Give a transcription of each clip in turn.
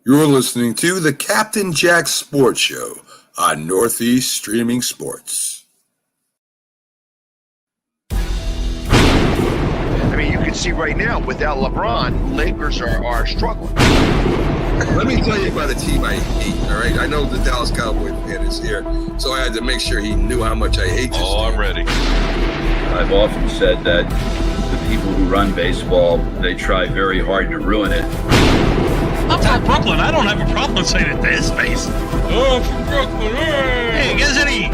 You're listening to the Captain Jack Sports Show on Northeast Streaming Sports. I mean, you can see right now, without LeBron, Lakers are struggling. Let me tell you about a team I hate, all right? I know the Dallas Cowboys fan is here, so I had to make sure he knew how much I hate this team. I'm ready. I've often said that the people who run baseball, they try very hard to ruin it. I'm from Brooklyn. I don't have a problem saying it to his face. Oh, I'm from Brooklyn. Hey, you guys any...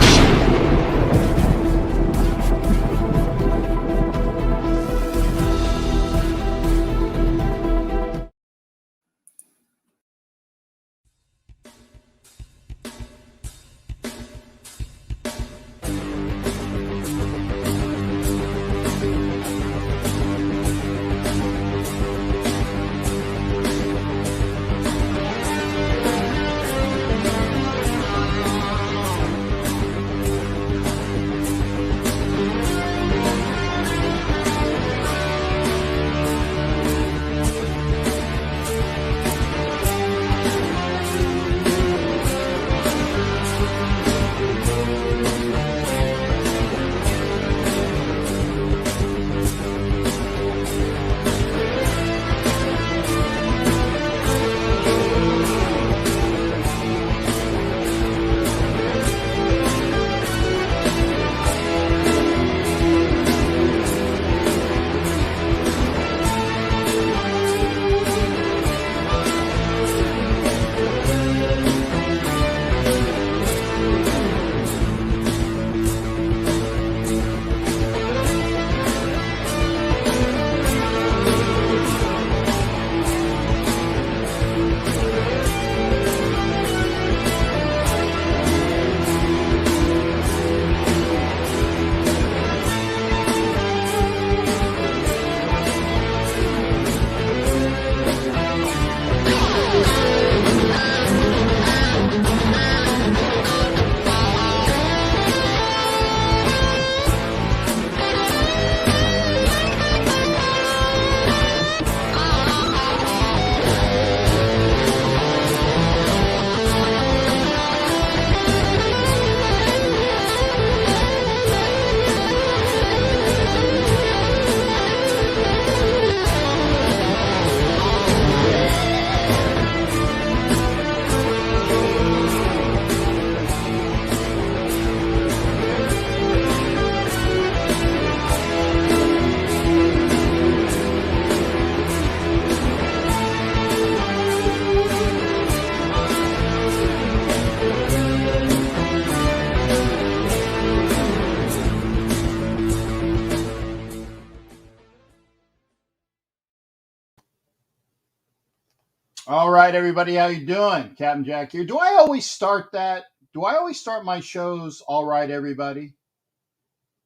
All right, everybody, how you doing? Captain Jack here. Do I always start that? Do I always start my shows, all right, everybody?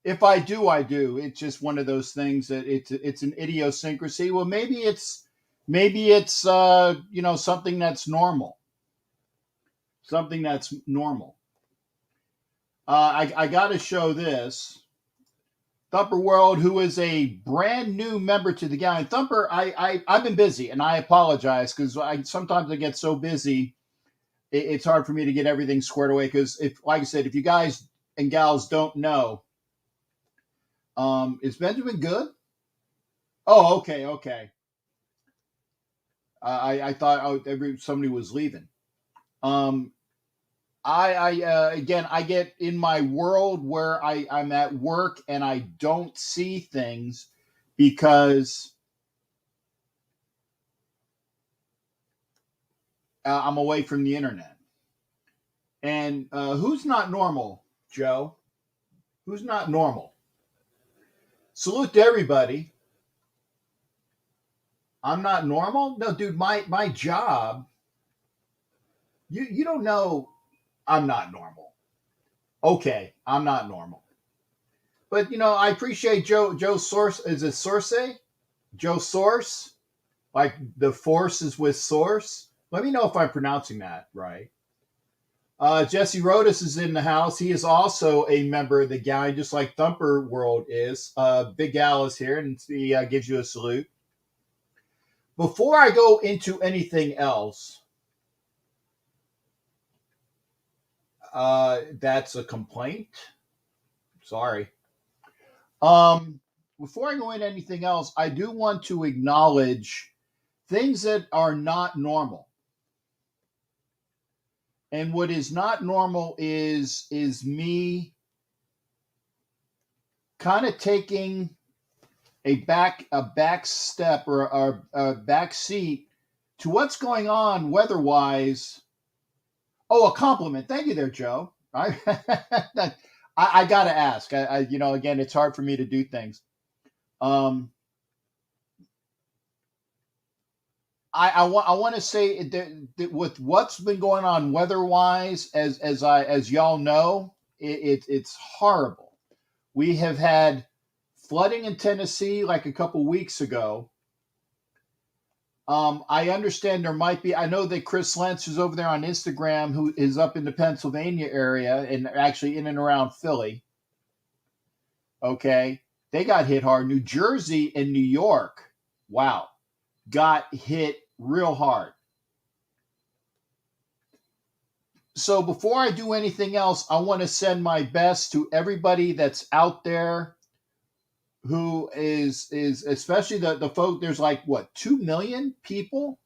If I do, I do. It's just one of those things that it's an idiosyncrasy. Well, maybe it's something that's normal. Something that's normal. I got to show this. Thumper World, who is a brand new member to the gang. Thumper, I've been busy, and I apologize because sometimes I get so busy, it's hard for me to get everything squared away. Because like I said, if you guys and gals don't know, is Benjamin good? Oh, okay. I thought somebody was leaving. Again, I get in my world where I'm at work and I don't see things because I'm away from the internet. And who's not normal, Joe? Who's not normal? Salute to everybody. I'm not normal? No, dude, my job, you don't know. I'm not normal. Okay, I'm not normal. But, I appreciate Joe Source. Is it Source? Joe Source? Like the force is with Source? Let me know if I'm pronouncing that right. Jesse Rodas is in the house. He is also a member of the gang, just like Thumper World is. Big Al is here, and he gives you a salute. Before I go into anything else, That's a complaint. Sorry. Before I go into anything else, I do want to acknowledge things that are not normal. And what is not normal is me kind of taking a back step or a back seat to what's going on weather-wise. Oh, a compliment. Thank you there, Joe. I got to ask. Again, it's hard for me to do things. I want to say that with what's been going on weather-wise, as y'all know, it's horrible. We have had flooding in Tennessee like a couple weeks ago. I understand there might be. I know that Chris Lentz, who's over there on Instagram, who is up in the Pennsylvania area and actually in and around Philly. Okay, they got hit hard. New Jersey and New York, wow, got hit real hard. So before I do anything else, I want to send my best to everybody that's out there who is especially the folk. There's like, what, 2 million people?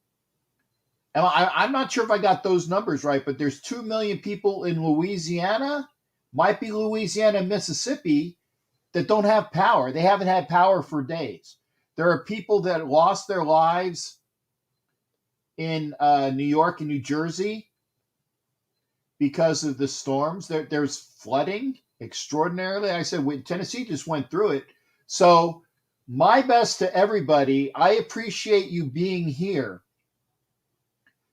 And I'm not sure if I got those numbers right, but there's 2 million people in Louisiana, might be Louisiana and Mississippi, that don't have power. They haven't had power for days. There are people that lost their lives in New York and New Jersey because of the storms. There's flooding extraordinarily. Like I said, Tennessee just went through it. So my best to everybody. I appreciate you being here,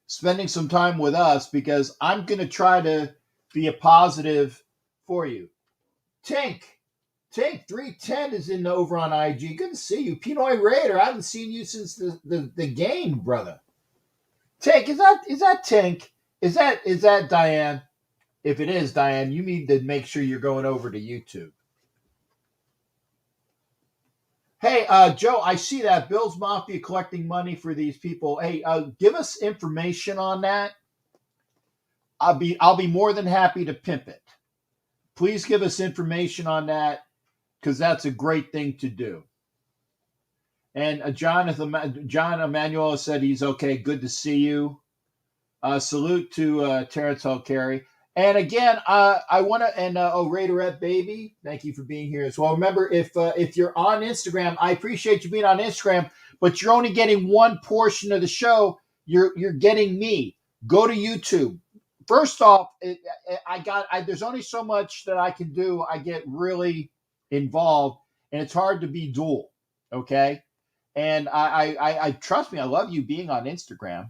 spending some time with us, because I'm going to try to be a positive for you. Tink 310 is over on IG. Good to see you. Pinoy Raider, I haven't seen you since the game, brother. Tink, is that Tink? Is that Diane? If it is Diane, you need to make sure you're going over to YouTube. Hey, Joe, I see that Bill's Mafia collecting money for these people. Hey, give us information on that. I'll be more than happy to pimp it. Please give us information on that, because that's a great thing to do. And John Emanuel said he's okay. Good to see you. Salute to Terrence Hull Carey. And again, I want to, and Raiderette Baby, thank you for being here as well. Remember, if you're on Instagram, I appreciate you being on Instagram, but you're only getting one portion of the show. You're getting me. Go to YouTube. First off, there's only so much that I can do. I get really involved, and it's hard to be dual. Okay, and I trust me. I love you being on Instagram.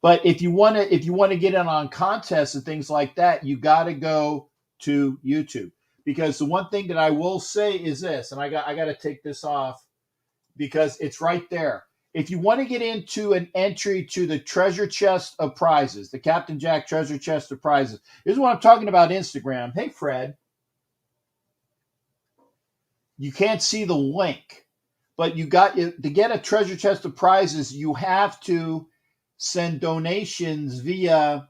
But if you want to get in on contests and things like that, you got to go to YouTube, because the one thing that I will say is this, and I got to take this off because it's right there. If you want to get into an entry to the treasure chest of prizes, the Captain Jack treasure chest of prizes, this is what I'm talking about. Instagram. Hey, Fred, you can't see the link, but you got to get a treasure chest of prizes. You have to send donations via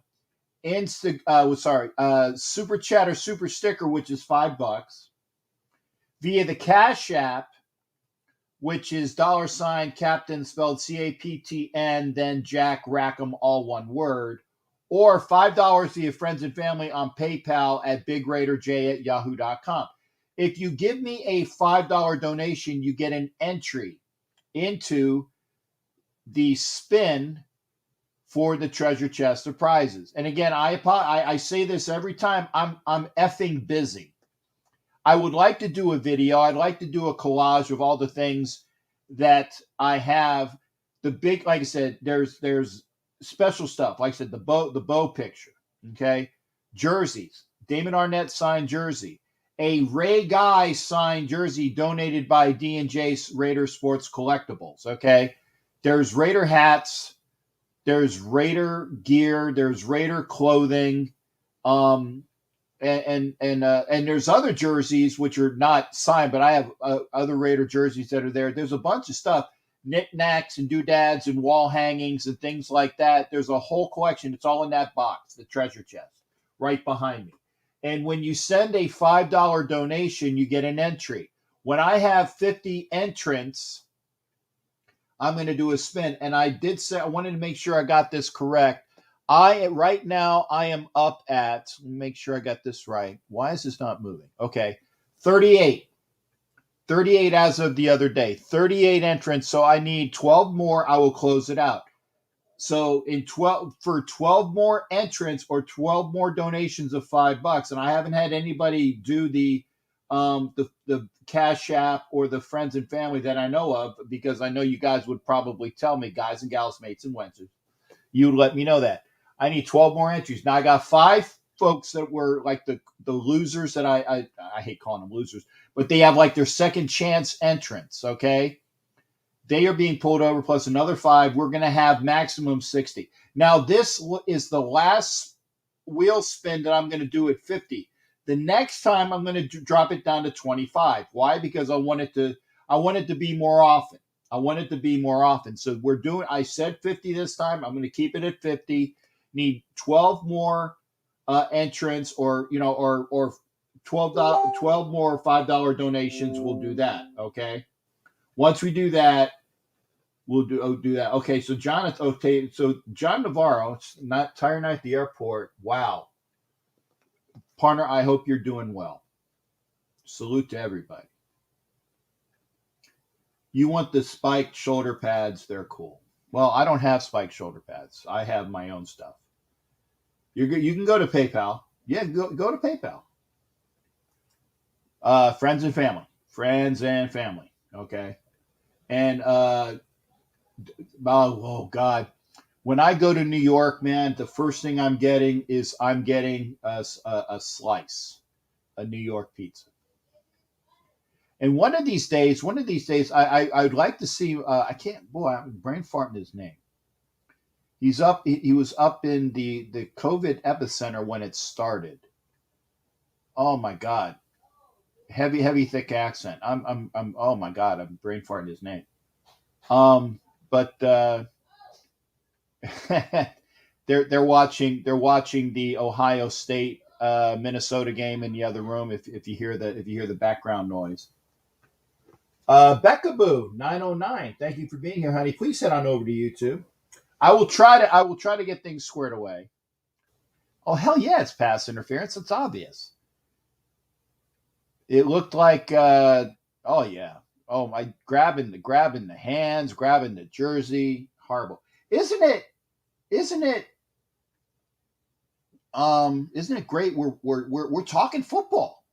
Super Chat or Super Sticker, which is $5, via the Cash App, which is $ Captain spelled CAPTN, then Jack Rackham, all one word, or $5 via friends and family on PayPal at BigRaiderJ@yahoo.com. If you give me a $5 donation, you get an entry into the spin for the treasure chest of prizes. And again, I say this every time. I'm effing busy. I would like to do a video. I'd like to do a collage of all the things that I have. The big, like I said, there's special stuff. Like I said, the bow picture. Okay, jerseys. Damon Arnett signed jersey. A Ray Guy signed jersey donated by D&J Raider Sports Collectibles. Okay, there's Raider hats. There's Raider gear. There's Raider clothing, and there's other jerseys which are not signed, but I have other Raider jerseys that are there. There's a bunch of stuff, knickknacks and doodads and wall hangings and things like that. There's a whole collection. It's all in that box, the treasure chest, right behind me. And when you send a $5 donation, you get an entry. When I have 50 entrants, I'm going to do a spin. And I did say, I wanted to make sure I got this correct. Right now, I am up at, let me make sure I got this right. Why is this not moving? Okay, 38. 38 as of the other day. 38 entrants. So I need 12 more. I will close it out. So for 12 more entrants or 12 more donations of $5, and I haven't had anybody do the Cash App or the friends and family that I know of, because I know you guys would probably tell me, guys and gals, mates and wenches, you would let me know that. I need 12 more entries. Now I got 5 folks that were like the losers that I hate calling them losers, but they have like their second chance entrance. Okay. They are being pulled over plus another 5. We're going to have maximum 60. Now, this is the last wheel spin that I'm going to do at 50. The next time I'm going to drop it down to 25. Why? Because I want it to be more often. I want it to be more often. So I said 50 this time. I'm going to keep it at 50. Need 12 more entrants or 12 more $5 donations. We'll do that. Okay. Once we do that, we'll do that. Okay, so John Navarro, it's not tire night at the airport. Wow. Partner, I hope you're doing well. Salute to everybody. You want the spiked shoulder pads, they're cool. Well, I don't have spiked shoulder pads. I have my own stuff. You can go to PayPal. Yeah, go to PayPal. Friends and family. Friends and family. Okay. And oh God, when I go to New York, man, the first thing I'm getting a slice, a New York pizza. And one of these days, I'd like to see. I'm brain farting his name. He was up in the COVID epicenter when it started. Oh my God, heavy, thick accent. Oh my God, I'm brain farting his name. But they're watching the Ohio State Minnesota game in the other room. If you hear the background noise. Becca Boo 909. Thank you for being here, honey. Please head on over to YouTube. I will try to get things squared away. Oh hell yeah, it's pass interference. It's obvious. It looked like oh yeah. Oh my, grabbing the hands, grabbing the jersey. Horrible. Isn't it great? We're talking football.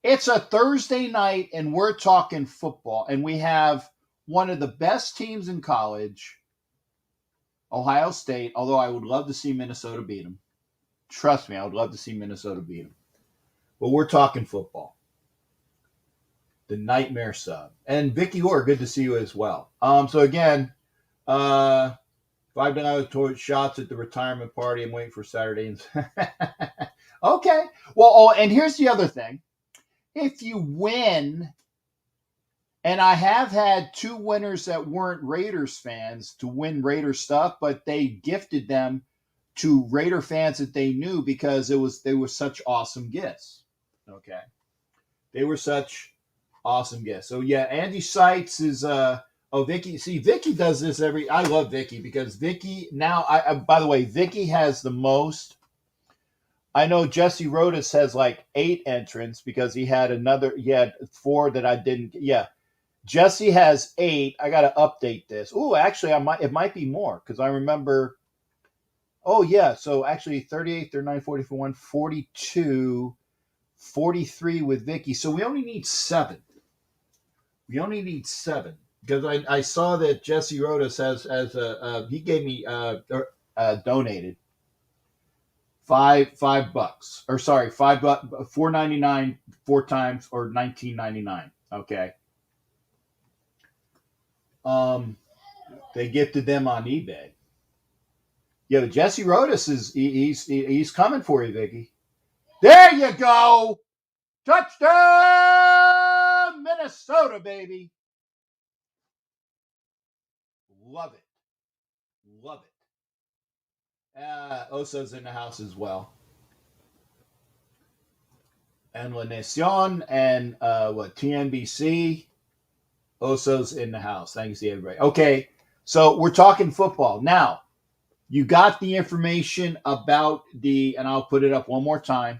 It's a Thursday night and we're talking football, and we have one of the best teams in college, Ohio State, although I would love to see Minnesota beat them. Trust me, I would love to see Minnesota beat them. But we're talking football. The Nightmare Sub. And Vicky Orr, good to see you as well. So again, $5 shots at the retirement party. I'm waiting for Saturday. Okay. Well, and here's the other thing. If you win, and I have had 2 winners that weren't Raiders fans to win Raider stuff, but they gifted them to Raider fans that they knew because they were such awesome gifts. Okay. They were such awesome gifts. So yeah, Andy Seitz is Vicky. See, Vicky does this I love Vicky because Vicky now by the way, Vicky has the most. I know Jesse Rodas has like 8 entrants because he had 4 that I didn't. Yeah. Jesse has 8. I got to update this. Oh, actually it might be more because I remember. Oh yeah. So actually 38, 39, 40, 41, 42, 43 with Vicky. So we only need 7. Because I saw that Jesse Rodas has he gave me donated $5 or sorry $5 $4.99 4 times or $19.99. Okay. They gifted them on eBay. Yeah, but Jesse Rodas he's coming for you, Vicky. There you go. Touchdown, Minnesota, baby. Love it. Osa's in the house as well. and La Nacion and TNBC. Osos in the house. Thanks to everybody. Okay, so we're talking football. Now, you got the information about and I'll put it up one more time.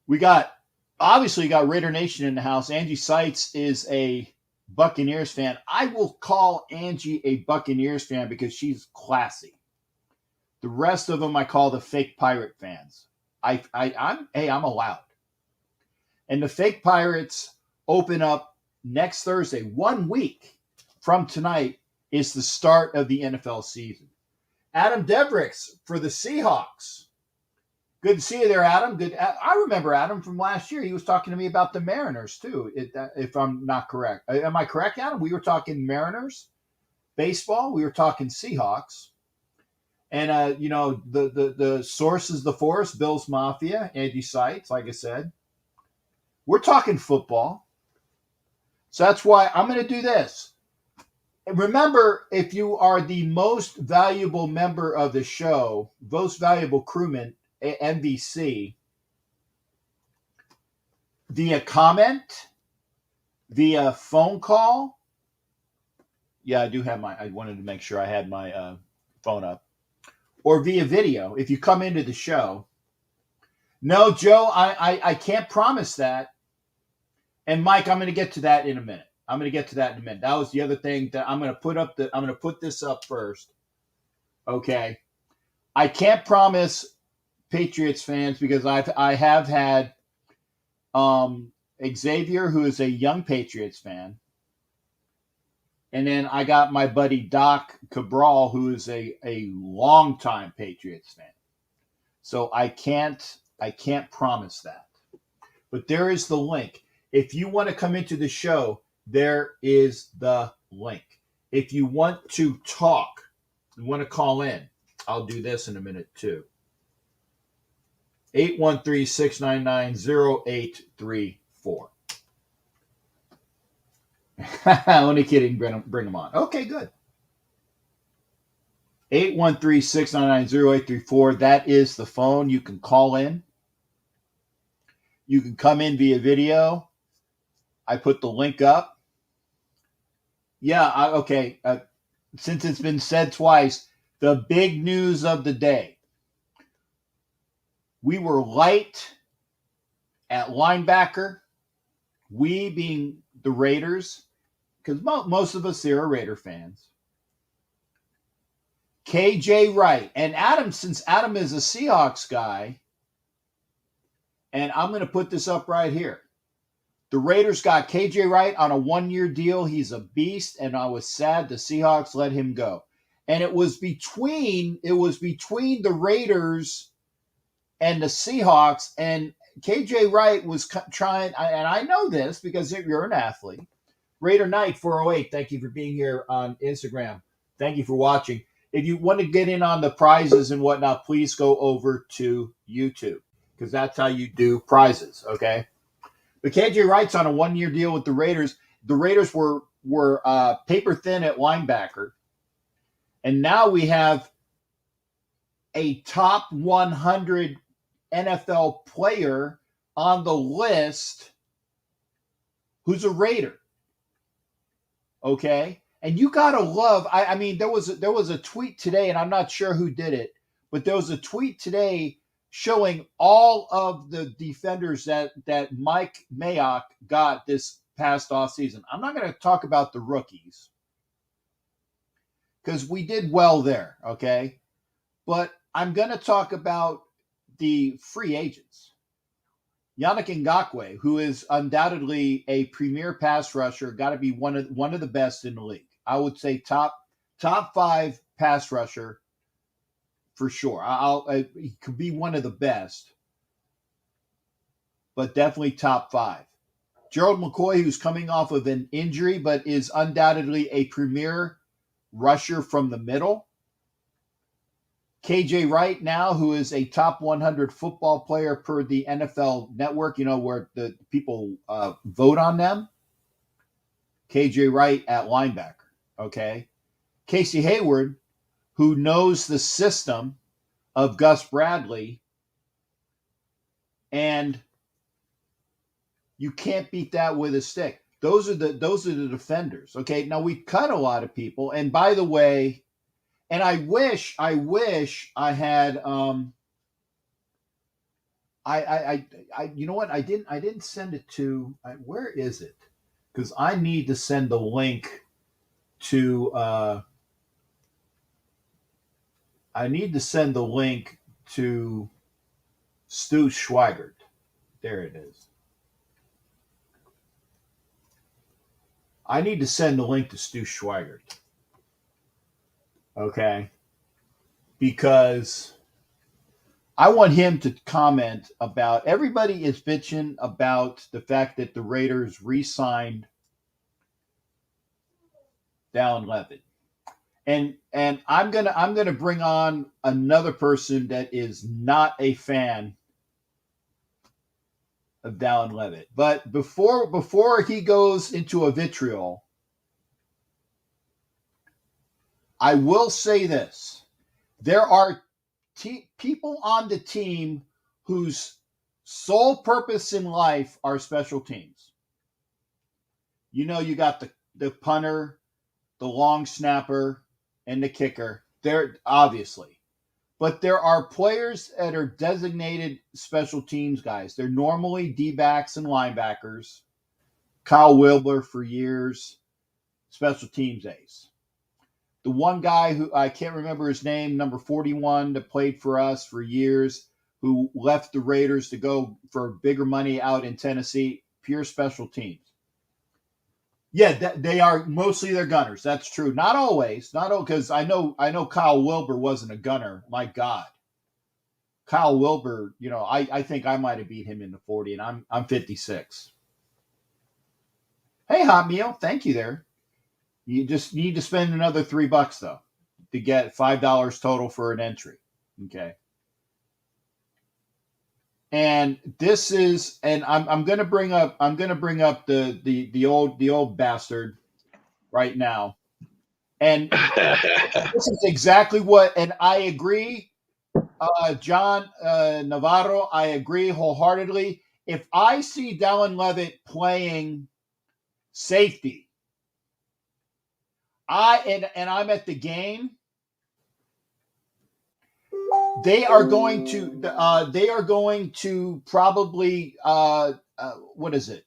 We got Raider Nation in the house. Angie Seitz is a Buccaneers fan. I will call Angie a Buccaneers fan because she's classy. The rest of them I call the fake Pirate fans. I'm allowed. And the fake Pirates open up next Thursday. 1 week from tonight is the start of the NFL season. Adam Devricks for the Seahawks. Good to see you there, Adam. Good. I remember Adam from last year. He was talking to me about the Mariners too, if I'm not correct. Am I correct, Adam? We were talking Mariners, baseball. We were talking Seahawks. And, the source is the force, Bills Mafia, Andy Seitz, like I said. We're talking football. So that's why I'm going to do this. And remember, if you are the most valuable member of the show, most valuable crewman, MVC, via comment, via phone call. Yeah, I wanted to make sure I had my phone up. Or via video, if you come into the show. No, Joe, I can't promise that. And Mike, I'm going to get to that in a minute. That was the other thing that I'm going to put this up first. Okay. I can't promise Patriots fans because I have had Xavier, who is a young Patriots fan. And then I got my buddy Doc Cabral, who is a longtime Patriots fan. So I can't promise that. But there is the link. If you want to come into the show, there is the link. If you want to talk, you want to call in, I'll do this in a minute too. 813-699-0834. Only kidding. Bring them on. Okay, good. 813-699-0834. That is the phone. You can call in. You can come in via video. I put the link up. Yeah, okay. Since it's been said twice, the big news of the day. We were light at linebacker. We being the Raiders, because most of us here are Raider fans. KJ Wright. And Adam, since Adam is a Seahawks guy, and I'm going to put this up right here. The Raiders got KJ Wright on a 1-year deal. He's a beast, and I was sad the Seahawks let him go. And it was between the Raiders and the Seahawks, and KJ Wright was trying, and I know this because you're an athlete. Raider Knight 408, thank you for being here on Instagram. Thank you for watching. If you want to get in on the prizes and whatnot, please go over to YouTube because that's how you do prizes, okay? But KJ Wright's on a 1-year deal with the Raiders. The Raiders were paper thin at linebacker, and now we have a top 100 NFL player on the list who's a Raider. Okay? And you got to love, I mean, there was a tweet today, and I'm not sure who did it, but there was a tweet today showing all of the defenders that Mike Mayock got this past offseason. I'm not going to talk about the rookies because we did well there, okay? But I'm going to talk about the free agents. Yannick Ngakoue, who is undoubtedly a premier pass rusher, got to be one of the best in the league. I would say top 5 pass rusher for sure. He could be one of the best, but definitely top 5. Gerald McCoy, who's coming off of an injury, but is undoubtedly a premier rusher from the middle. KJ Wright now, who is a top 100 football player per the NFL Network, where the people vote on them. KJ Wright at linebacker, okay? Casey Hayward, who knows the system of Gus Bradley And you can't beat that with a stick. Those are the defenders. Okay. Now we cut a lot of people. And by the way, and I wish I had you know what? I didn't send it to where is it? Because I need to send the link to Stu Schweigert. There it is. I need to send the link to Stu Schweigert. Okay. Because I want him to comment about, everybody is bitching about the fact that the Raiders re-signed Dallin Levitt. And I'm gonna bring on another person that is not a fan of Dallin Levitt. But before he goes into a vitriol, I will say this. There are people on the team whose sole purpose in life are special teams. You know, you got the punter, the long snapper, and the kicker. They're obviously. But there are players that are designated special teams guys. They're normally D-backs and linebackers. Kyle Wilber for years, special teams ace. The one guy who I can't remember his name, number 41, that played for us for years, who left the Raiders to go for bigger money out in Tennessee, pure special teams. Yeah, they are mostly their gunners. That's true. Not always. Not all, because I know Kyle Wilber wasn't a gunner. My God. Kyle Wilber, you know, I think I might have beat him in the 40, and I'm 56. Hey, Hot Meal, thank you there. You just need to spend another $3 though to get $5 total for an entry. Okay. And this is, and I'm gonna bring up the old bastard right now. And this is exactly what, and I agree, John Navarro, I agree wholeheartedly. If I see Dallin Levitt playing safety, and I'm at the game, they are going to probably what is it?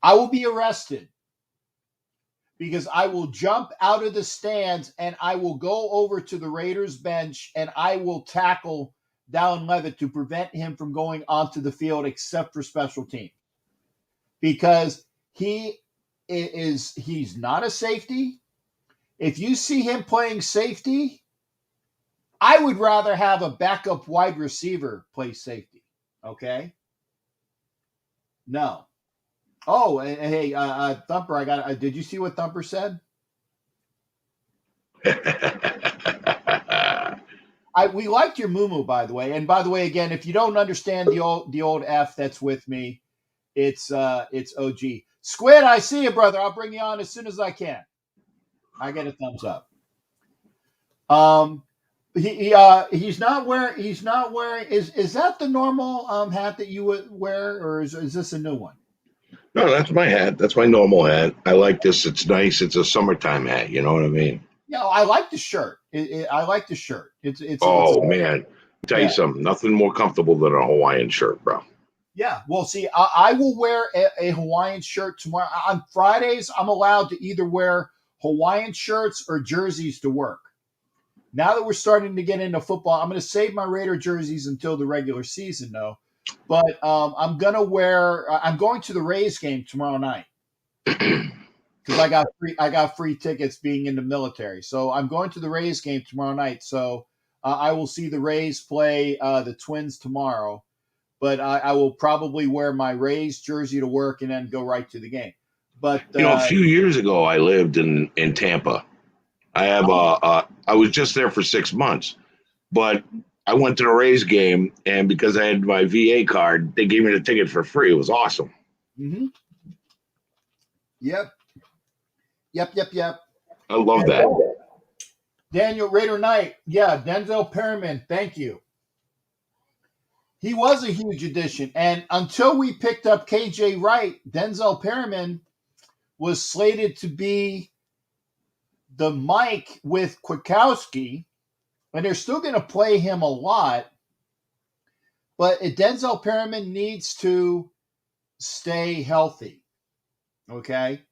I will be arrested because I will jump out of the stands and I will go over to the Raiders bench and I will tackle Dallin Levitt to prevent him from going onto the field except for special teams, because he's not a safety. If you see him playing safety, I would rather have a backup wide receiver play safety. Okay? No. Oh, hey, Thumper, did you see what Thumper said? We liked your moo-moo, by the way. And by the way, again, if you don't understand the old F that's with me, it's OG. Squid, I see you, brother. I'll bring you on as soon as I can. I get a thumbs up. He's not wearing. Is that the normal hat that you would wear, or is this a new one? No, that's my hat. That's my normal hat. I like this. It's nice. It's a summertime hat. You know what I mean? Yeah, I like the shirt. I like the shirt. It's man, tell you something. Nothing more comfortable than a Hawaiian shirt, bro. Yeah. Well, see, I will wear a Hawaiian shirt tomorrow. On Fridays, I'm allowed to either wear Hawaiian shirts or jerseys to work. Now that we're starting to get into football, I'm going to save my Raider jerseys until the regular season, though. But I'm going to the Rays game tomorrow night because I got free tickets being in the military. So I'm going to the Rays game tomorrow night. So I will see the Rays play the Twins tomorrow. But I will probably wear my Rays jersey to work and then go right to the game. But a few years ago, I lived in Tampa. I was just there for 6 months, but I went to the Rays game, and because I had my VA card, they gave me the ticket for free. It was awesome. Mm-hmm. Yep. I love that. Daniel Raider Knight. Yeah, Denzel Perriman. Thank you. He was a huge addition. And until we picked up KJ Wright, Denzel Perriman was slated to be the Mike with Kwiatkowski, and they're still going to play him a lot. But Denzel Perriman needs to stay healthy. Okay?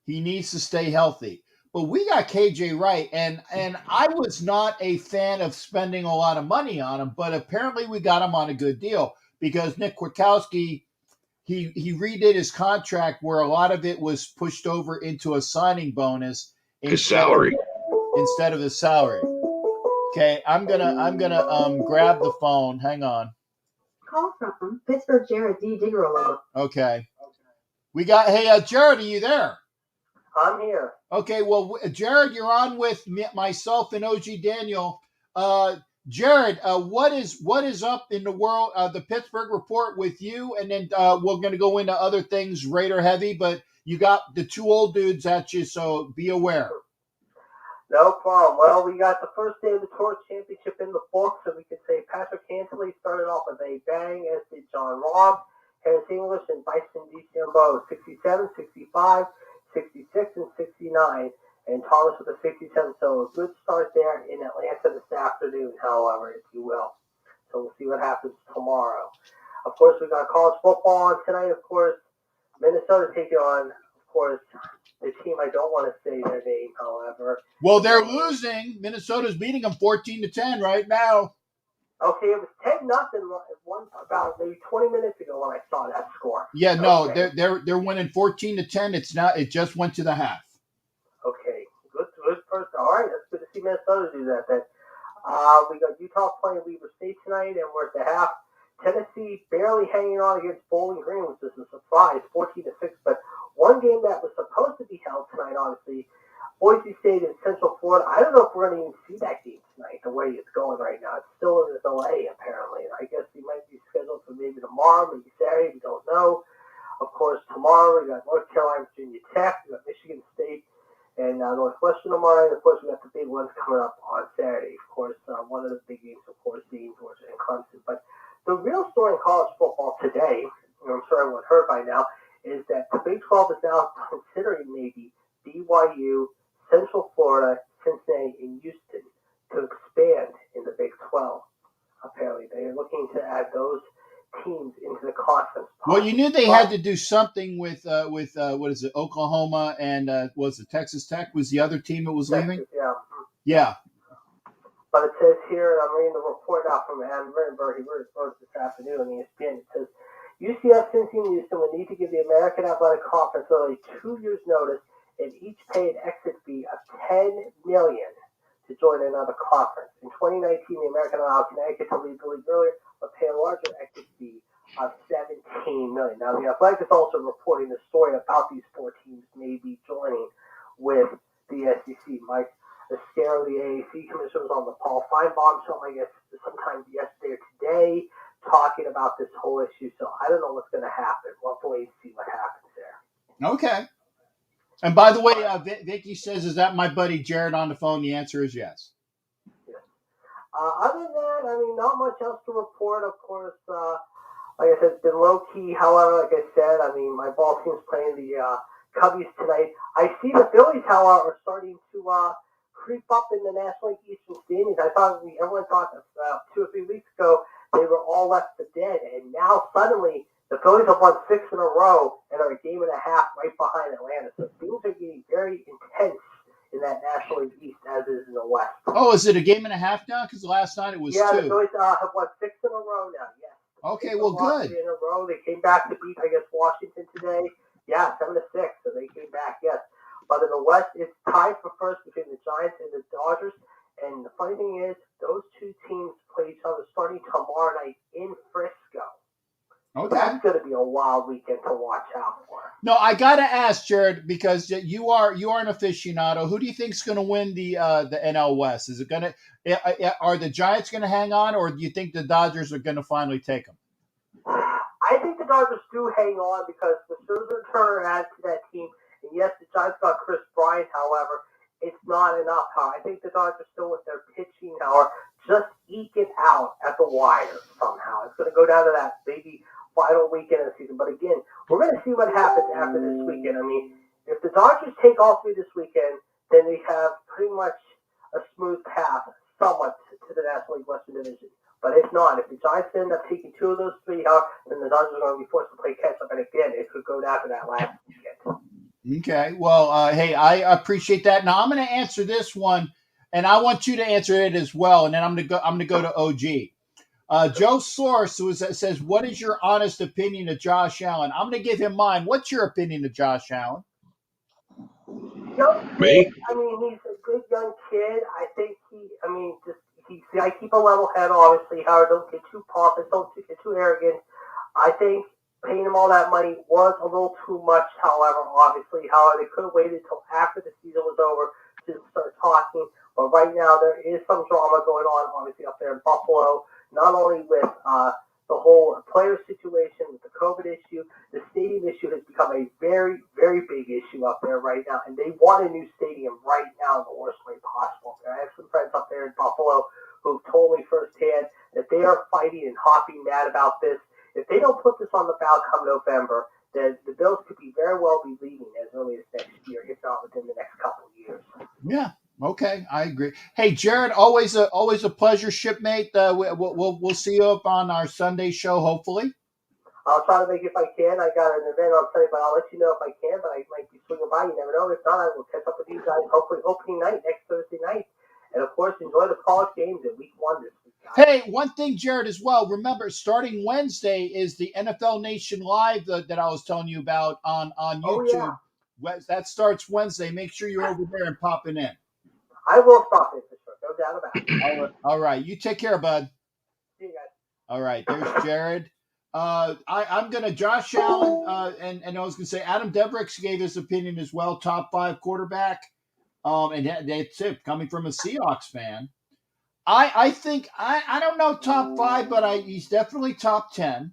He needs to stay healthy. But we got KJ Wright, and I was not a fan of spending a lot of money on him, but apparently we got him on a good deal because Nick Kwiatkowski, he redid his contract where a lot of it was pushed over into a signing bonus His salary. instead of his salary. Okay, I'm gonna grab the phone. Hang on. Call from Pittsburgh, Jared D. Diggerolo. Okay. We got, hey, Jared, are you there? I'm here. Okay, well, Jared, you're on with myself and OG Daniel. Jared, what is up in the world, the Pittsburgh Report with you? And then we're going to go into other things, Raider heavy, but you got the two old dudes at you, so be aware. No problem. Well, we got the first day of the Tour Championship in the books, so we could say Patrick Cantley started off with a bang, as did John Rahm, Harris English, and Bryson DeChambeau, 67, 65, 66, and 69, and Thomas with a 67. So a good start there in Atlanta this afternoon, however, if you will. So we'll see what happens tomorrow. Of course, we got college football on tonight, of course. Minnesota taking on, of course, the team I don't want to say their name, however. Well, they're losing. Minnesota's beating them 14-10 right now. Okay, it was 10-0 about maybe 20 minutes ago when I saw that score. Yeah, no, okay. they're winning 14-10. It's not. It just went to the half. Okay, good first. All right, that's good to see Minnesota do that. Then we got Utah playing Weber State tonight, and we're at the half. Tennessee barely hanging on against Bowling Green, which is a surprise, 14-6. But one game that was supposed to be held tonight, obviously, Boise State in Central Florida. I don't know if we're going to even see that game tonight, the way it's going right now. It's still in a delay, apparently. I guess we might be scheduled for maybe tomorrow, maybe Saturday. We don't know. Of course, tomorrow we got North Carolina, Virginia Tech. We got Michigan State and Northwestern tomorrow. And, of course, we got the big ones coming up on Saturday. Of course, one of the big games, of course, being Georgia and Clemson. But the real story in college football today, and I'm sure everyone heard by now, is that the Big 12 is now considering maybe BYU, Central Florida, Cincinnati, and Houston to expand in the Big 12. Apparently, they are looking to add those teams into the conference. Well, you knew they had to do something with what is it, Oklahoma and was it Texas Tech was the other team that was leaving? Yeah. Yeah. But it says here, and I'm reading the report out from Adam Rittenberg, he wrote it this afternoon on ESPN. It says, UCF, Cincinnati, and Houston would need to give the American Athletic Conference only 2 years' notice and each pay an exit fee of $10 million to join another conference. In 2019, the American allowed Connecticut to leave the league earlier, but pay a larger exit fee of $17 million. Now, the Athletic is also reporting the story about these four teams maybe joining with the SEC. Mike Escaro, the AAC commissioner, was on the Paul Feinbaum show, I guess, sometime yesterday or today, talking about this whole issue. So I don't know what's going to happen. We'll have to wait and see what happens there. Okay. And by the way, Vicky says, is that my buddy Jared on the phone? The answer is yes. Yes. Other than that, I mean, not much else to report. Of course, like I said, it's been low-key. However, like I said, I mean, my ball team's playing the Cubbies tonight. I see the Phillies, however, are starting to creep up in the National League Eastern standings. I thought everyone thought 2 or 3 weeks ago they were all left for dead, and now suddenly the Phillies have won 6 in a row and are a game and a half right behind Atlanta. So things are getting very intense in that National League East as is in the West. Oh, is it a game and a half now? Because last night it was 2. Yeah, the Phillies have won 6 in a row now. Yes. Okay, well, good. In a row, they came back to beat, I guess, Washington today. Yeah, 7-6. So they came back. Yes. But in the West, it's tied for first between the Giants and the Dodgers. And the funny thing is, those two teams play each other starting tomorrow night in Frisco. Okay. So that's going to be a wild weekend to watch out for. No, I got to ask, Jared, because you are an aficionado. Who do you think's going to win the NL West? Is it going to are the Giants going to hang on, or do you think the Dodgers are going to finally take them? I think the Dodgers do hang on because the Scherzer and Turner added to that team. And yes, the Giants got Chris Bryant, however, it's not enough. I think the Dodgers still with their pitching, however, just eke it out at the wire somehow. It's going to go happen this weekend. I mean, if the Dodgers take all three this weekend, then they have pretty much a smooth path somewhat to the National League Western Division. But if not, if the Giants end up taking two of those three out, then the Dodgers are going to be forced to play catch up. And again, it could go down to that last weekend. Okay. Well, hey, I appreciate that. Now I'm going to answer this one, and I want you to answer it as well. And then I'm going to go to OG. Joe Source says, "What is your honest opinion of Josh Allen?" I'm going to give him mine. What's your opinion of Josh Allen? Me? I mean, he's a good young kid. I think I keep a level head, obviously. Howard, don't get too pompous, don't get too arrogant. I think paying him all that money was a little too much, however, they could have waited until after the season was over to start talking. But right now, there is some drama going on, obviously, up there in Buffalo, not only with the whole player situation, with the COVID issue. The stadium issue has become a very, very big issue up there right now, and they want a new stadium right now in the worst way possible. I have some friends up there in Buffalo who've told me firsthand that they are fighting and hopping mad about this. If they don't put this on the ballot come November, then the Bills could be very well be leaving as early as next year, if not within the next couple of years. Yeah. Okay, I agree. Hey, Jared, always a pleasure, shipmate. We'll see you up on our Sunday show, hopefully. I'll try to make it if I can. I got an event on Sunday, but I'll let you know if I can. But I might be swinging by. You never know. If not, I will catch up with you guys hopefully opening night next Thursday night. And of course, enjoy the college games in Week 1 this week, guys. Hey, one thing, Jared, as well. Remember, starting Wednesday is the NFL Nation Live that I was telling you about on YouTube. Oh, yeah. That starts Wednesday. Make sure you're over there and popping in. I will stop it for sure. No doubt about it. All right. You take care, bud. See you guys. All right. There's Jared. I'm going to Josh Allen, and I was going to say Adam Debricks gave his opinion as well, top 5 quarterback. And that's it, coming from a Seahawks fan. I think, I don't know top 5, but he's definitely top 10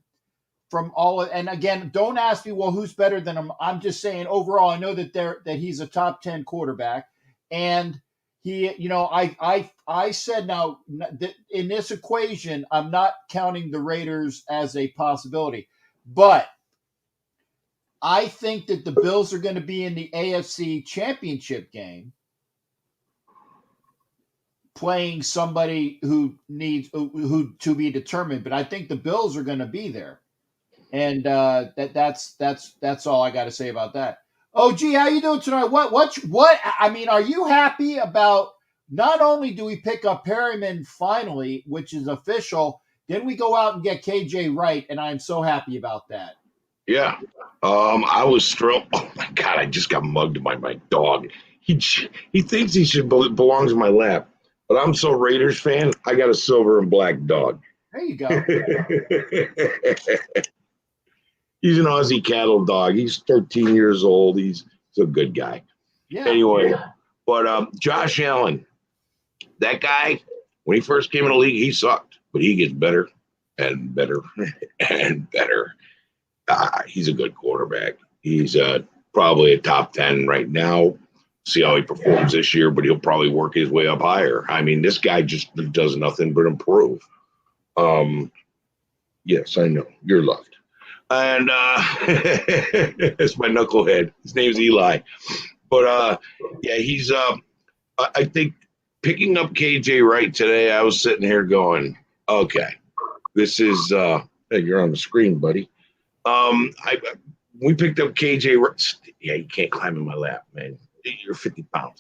from all. And again, don't ask me, well, who's better than him? I'm just saying overall, I know that he's a top 10 quarterback. And he, I said now that in this equation, I'm not counting the Raiders as a possibility, but I think that the Bills are going to be in the AFC Championship game, playing somebody who needs who to be determined. But I think the Bills are going to be there, and that's all I got to say about that. Oh, gee, how you doing tonight? What? I mean, are you happy about not only do we pick up Perryman finally, which is official, then we go out and get KJ Wright, and I'm so happy about that. Yeah. I was thrilled. Oh, my God, I just got mugged by my dog. He thinks he belongs in my lap, but I'm so Raiders fan, I got a silver and black dog. There you go. He's an Aussie cattle dog. He's 13 years old. He's a good guy. Yeah. Anyway, but Josh Allen, that guy, when he first came in the league, he sucked, but he gets better and better and better. He's a good quarterback. He's probably a top 10 right now. See how he performs this year, but he'll probably work his way up higher. I mean, this guy just does nothing but improve. Yes, I know. You're loved. And it's my knucklehead. His name's Eli. But, yeah, he's I think picking up KJ Wright today, I was sitting here going, okay, this is hey, you're on the screen, buddy. We picked up KJ Wright. Yeah, you can't climb in my lap, man. You're 50 pounds.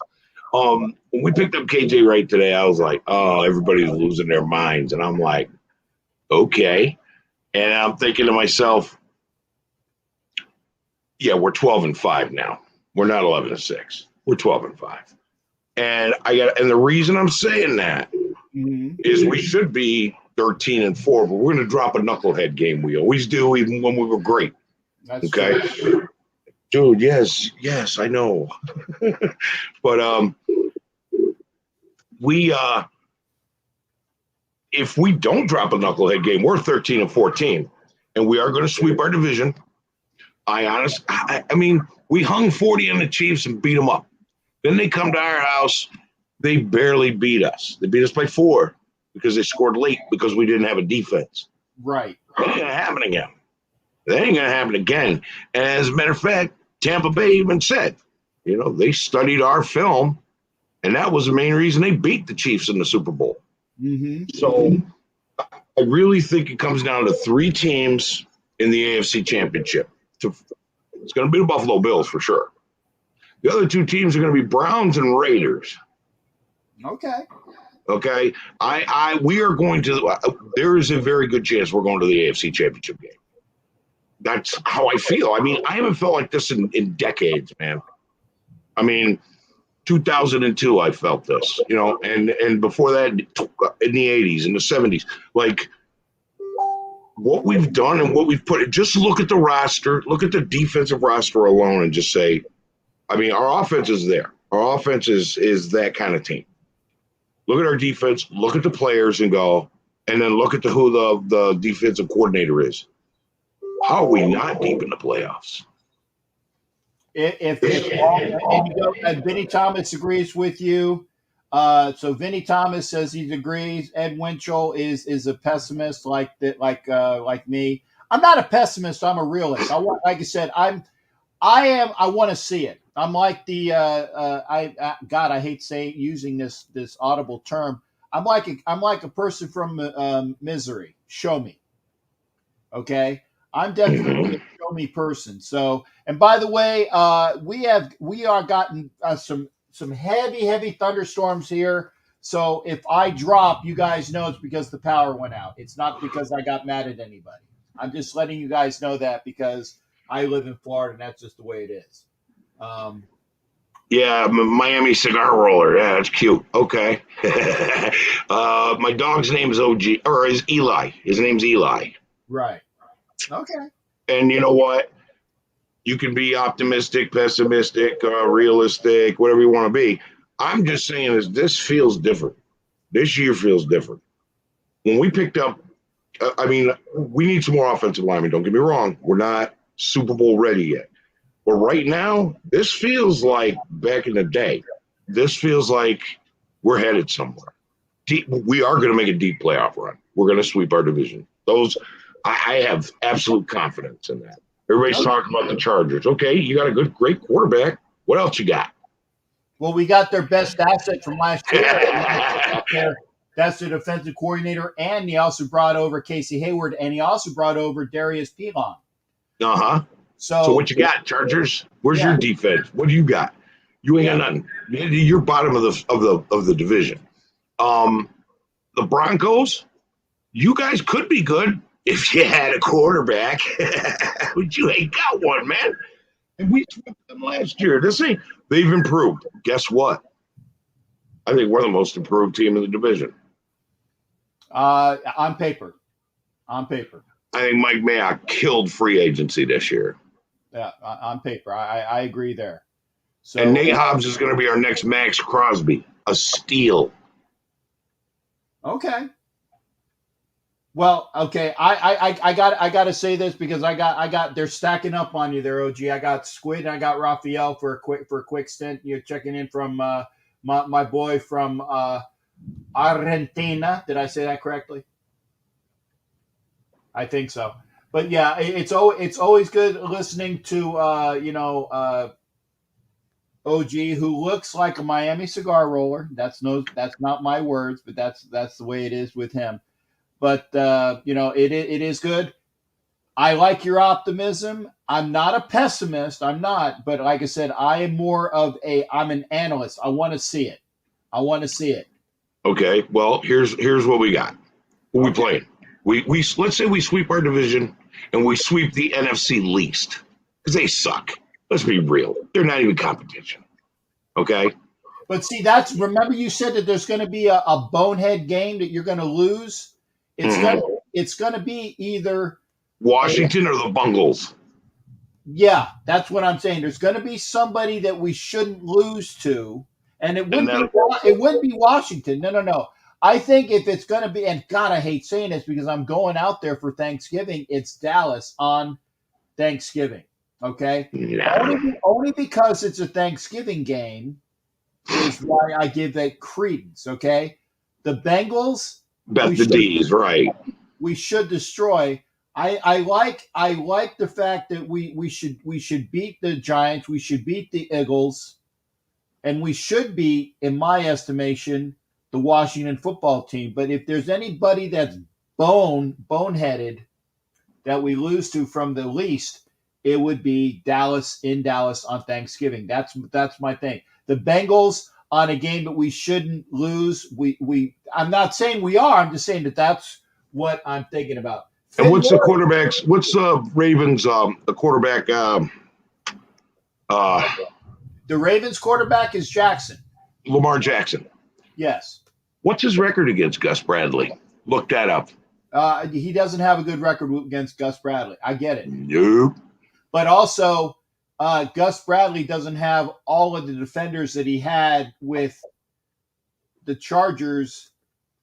When we picked up KJ Wright today, I was like, oh, everybody's losing their minds. And I'm like, okay. And I'm thinking to myself, yeah, we're 12-5 now. We're not 11-6. We're 12-5. And the reason I'm saying that is we should be 13-4, but we're going to drop a knucklehead game. We always do, even when we were great. That's okay, true. Dude. Yes, I know. But if we don't drop a knucklehead game, we're 13-14, and we are going to sweep our division. I mean, we hung 40 on the Chiefs and beat them up. Then they come to our house. They barely beat us. They beat us by 4 because they scored late because we didn't have a defense. Right. That ain't going to happen again. That ain't going to happen again. And as a matter of fact, Tampa Bay even said, they studied our film, and that was the main reason they beat the Chiefs in the Super Bowl. Mm-hmm. So I really think it comes down to 3 teams in the AFC Championship. It's going to be the Buffalo Bills for sure. The other 2 teams are going to be Browns and Raiders. Okay. Okay. We are going to. There is a very good chance we're going to the AFC Championship game. That's how I feel. I mean, I haven't felt like this in decades, man. I mean, 2002, I felt this, and before that, in the 80s, in the 70s, like what we've done and what we've put. Just look at the roster, look at the defensive roster alone, and just say, I mean, our offense is there. Our offense is that kind of team. Look at our defense, look at the players, and go, and then look at who the defensive coordinator is. How are we not deep in the playoffs? If Vinny Thomas agrees with you, so Vinny Thomas says he agrees. Ed Winchell is a pessimist like me. I'm not a pessimist. I'm a realist. Like I said, I want to see it. I'm like God, I hate using this audible term. I'm like a person from Misery. Show me. Okay. I'm definitely a show me person. So, and by the way, we are gotten some heavy thunderstorms here. So if I drop, you guys know it's because the power went out. It's not because I got mad at anybody. I'm just letting you guys know that because I live in Florida and that's just the way it is. Yeah, Miami cigar roller. Yeah, that's cute. Okay. My dog's name is is Eli. His name's Eli. Right. Okay. And you know what? You can be optimistic, pessimistic, realistic, whatever you want to be. I'm just saying this feels different. This year feels different. When we picked up, we need some more offensive linemen. Don't get me wrong. We're not Super Bowl ready yet. But right now, this feels like back in the day. This feels like we're headed somewhere. We are going to make a deep playoff run. We're going to sweep our division. I have absolute confidence in that. Everybody's talking about the Chargers. Okay, you got a great quarterback. What else you got? Well, we got their best asset from last year. That's the defensive coordinator, and he also brought over Casey Hayward, and he also brought over Darius Pilon. Uh-huh. So what you got, Chargers? Where's your defense? What do you got? You ain't got nothing. You're bottom of the division. The Broncos, you guys could be good if you had a quarterback, but you ain't got one, man. And we swept them last year. They've improved. Guess what? I think we're the most improved team in the division. On paper. I think Mike Mayock killed free agency this year. Yeah, on paper. I agree there. So, and Nate Hobbs is going to be our next Max Crosby, a steal. Okay. Well, okay. I got to say this because I got they're stacking up on you there, OG. I got Squid and I got Raphael for a quick stint. You're checking in from my boy from Argentina. Did I say that correctly? I think so. But yeah, it's always good listening to OG, who looks like a Miami cigar roller. That's not my words, but that's the way it is with him. But it is good. I like your optimism. I'm not a pessimist. I'm not, but like I said, I'm an analyst. I want to see it. Okay. Well, here's what we got. Who we playing? We let's say we sweep our division and we sweep the NFC least because they suck. Let's be real. They're not even competition. Okay. But see, remember you said that there's going to be a bonehead game that you're going to lose. It's going to be either Washington or the Bungles. Yeah, that's what I'm saying. There's going to be somebody that we shouldn't lose to, and it wouldn't be Washington. No. I think if it's going to be, and God, I hate saying this because I'm going out there for Thanksgiving, it's Dallas on Thanksgiving. Okay? Yeah. Only because it's a Thanksgiving game is why I give that credence, okay? The Bengals, Bet the D's, right. we should destroy. I like the fact that we should beat the Giants, we should beat the Eagles, and we should beat, in my estimation, the Washington football team. But if there's anybody that's boneheaded that we lose to from the least, it would be Dallas in Dallas on Thanksgiving. That's my thing. The Bengals on a game that we shouldn't lose. I'm not saying we are. I'm just saying that's what I'm thinking about. And what's the quarterbacks? What's Ravens the quarterback? The Ravens quarterback is Jackson. Lamar Jackson. Yes. What's his record against Gus Bradley? Look that up. He doesn't have a good record against Gus Bradley. I get it. Nope. But also, Gus Bradley doesn't have all of the defenders that he had with the Chargers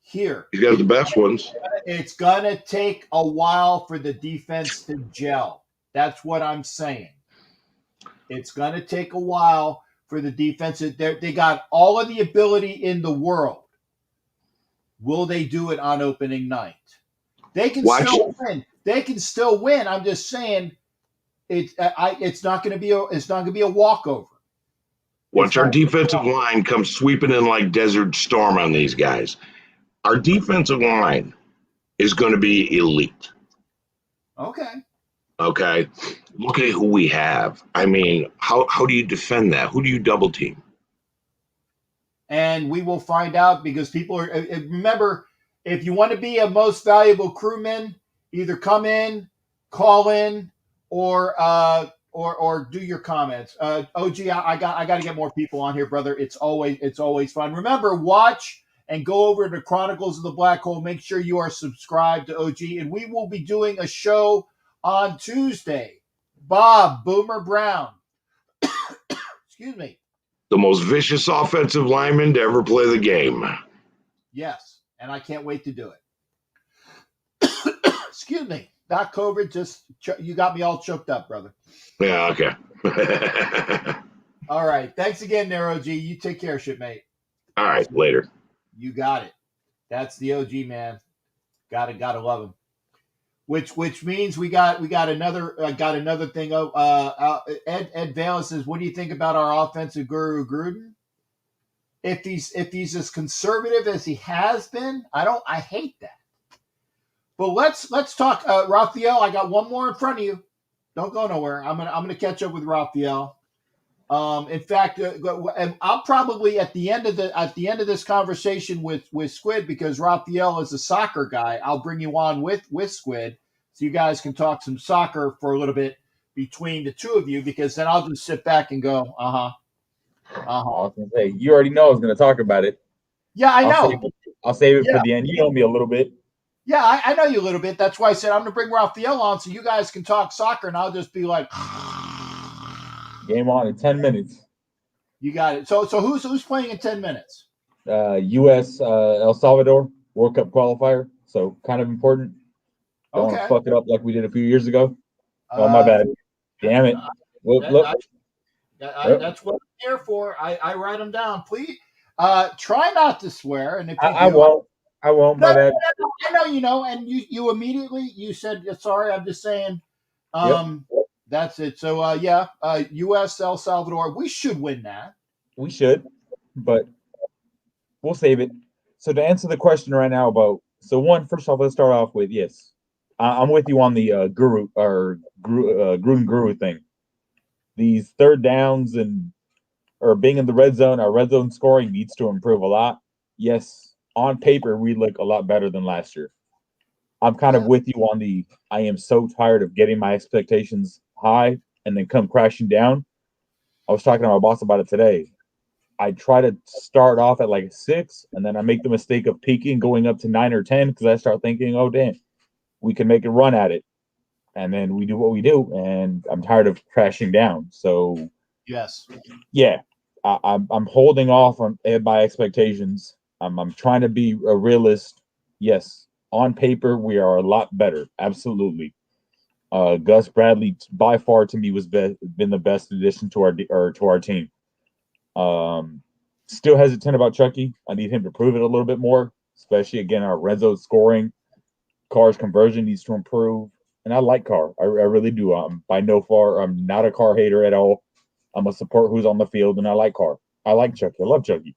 here. He's got the best ones. It's going to take a while for the defense to gel. That's what I'm saying. It's going to take a while for the defense. They got all of the ability in the world. Will they do it on opening night? They can still win. They can still win. I'm just saying it's not going to be a walkover. Watch our defensive line come sweeping in like Desert Storm on these guys. Our defensive line is going to be elite. Okay. Okay. Look at who we have. I mean, how do you defend that? Who do you double team? And we will find out because people are. Remember, if you want to be a most valuable crewman, either come in, call in, or do your comments. OG, I got to get more people on here, brother. It's always fun. Remember, watch and go over to Chronicles of the Black Hole. Make sure you are subscribed to OG, and we will be doing a show on Tuesday. Bob Boomer Brown. Excuse me. The most vicious offensive lineman to ever play the game. Yes, and I can't wait to do it. Excuse me. Not COVID, just you got me all choked up, brother. Yeah, okay. All right. Thanks again, there, OG. You take care, shipmate. All right, later. You got it. That's the OG, man. Gotta love him. Which means we got another thing. Ed Valen says, "What do you think about our offensive guru Gruden? If he's as conservative as he has been, I hate that. But let's talk. Raphael, I got one more in front of you. Don't go nowhere. I'm gonna catch up with Raphael. In fact, I'll probably at the end of this conversation with Squid, because Raphael is a soccer guy. I'll bring you on with Squid, so you guys can talk some soccer for a little bit between the two of you, because then I'll just sit back and go, I was gonna say, you already know I was gonna talk about it. Yeah, I know. I'll save it for the end. You know me a little bit. Yeah, I know you a little bit. That's why I said I'm gonna bring Raphael on so you guys can talk soccer, and I'll just be like. Game on in 10 minutes. You got it. So who's playing in 10 minutes? U.S. El Salvador World Cup qualifier. So kind of important. Don't fuck it up like we did a few years ago. Oh, my bad. Damn it. That's what I'm here for. I write them down. Please try not to swear. And if you I won't. My bad. No, I know you know. And you immediately you said sorry. I'm just saying. That's it. So, U.S. El Salvador, we should win that. We should, but we'll save it. So to answer the question right now first off, let's start off with, yes, I'm with you on the Gruden Guru thing. These third downs or being in the red zone, our red zone scoring needs to improve a lot. Yes, on paper, we look a lot better than last year. I'm kind of with you on I am so tired of getting my expectations high and then come crashing down. I was talking to my boss about it today. I try to start off at like a 6, and then I make the mistake of peaking going up to 9 or 10 because I start thinking, oh, damn, we can make a run at it. And then we do what we do, and I'm tired of crashing down. So, yes. Yeah, I'm holding off on my expectations. I'm trying to be a realist. Yes. On paper, we are a lot better. Absolutely. Gus Bradley, by far, to me, was been the best addition to our team. Still hesitant about Chucky. I need him to prove it a little bit more, especially, again, our red zone scoring. Carr's conversion needs to improve. and I like Carr. I really do. I'm not a Carr hater at all. I'm a support who's on the field, and I like Carr. I like Chucky. I love Chucky.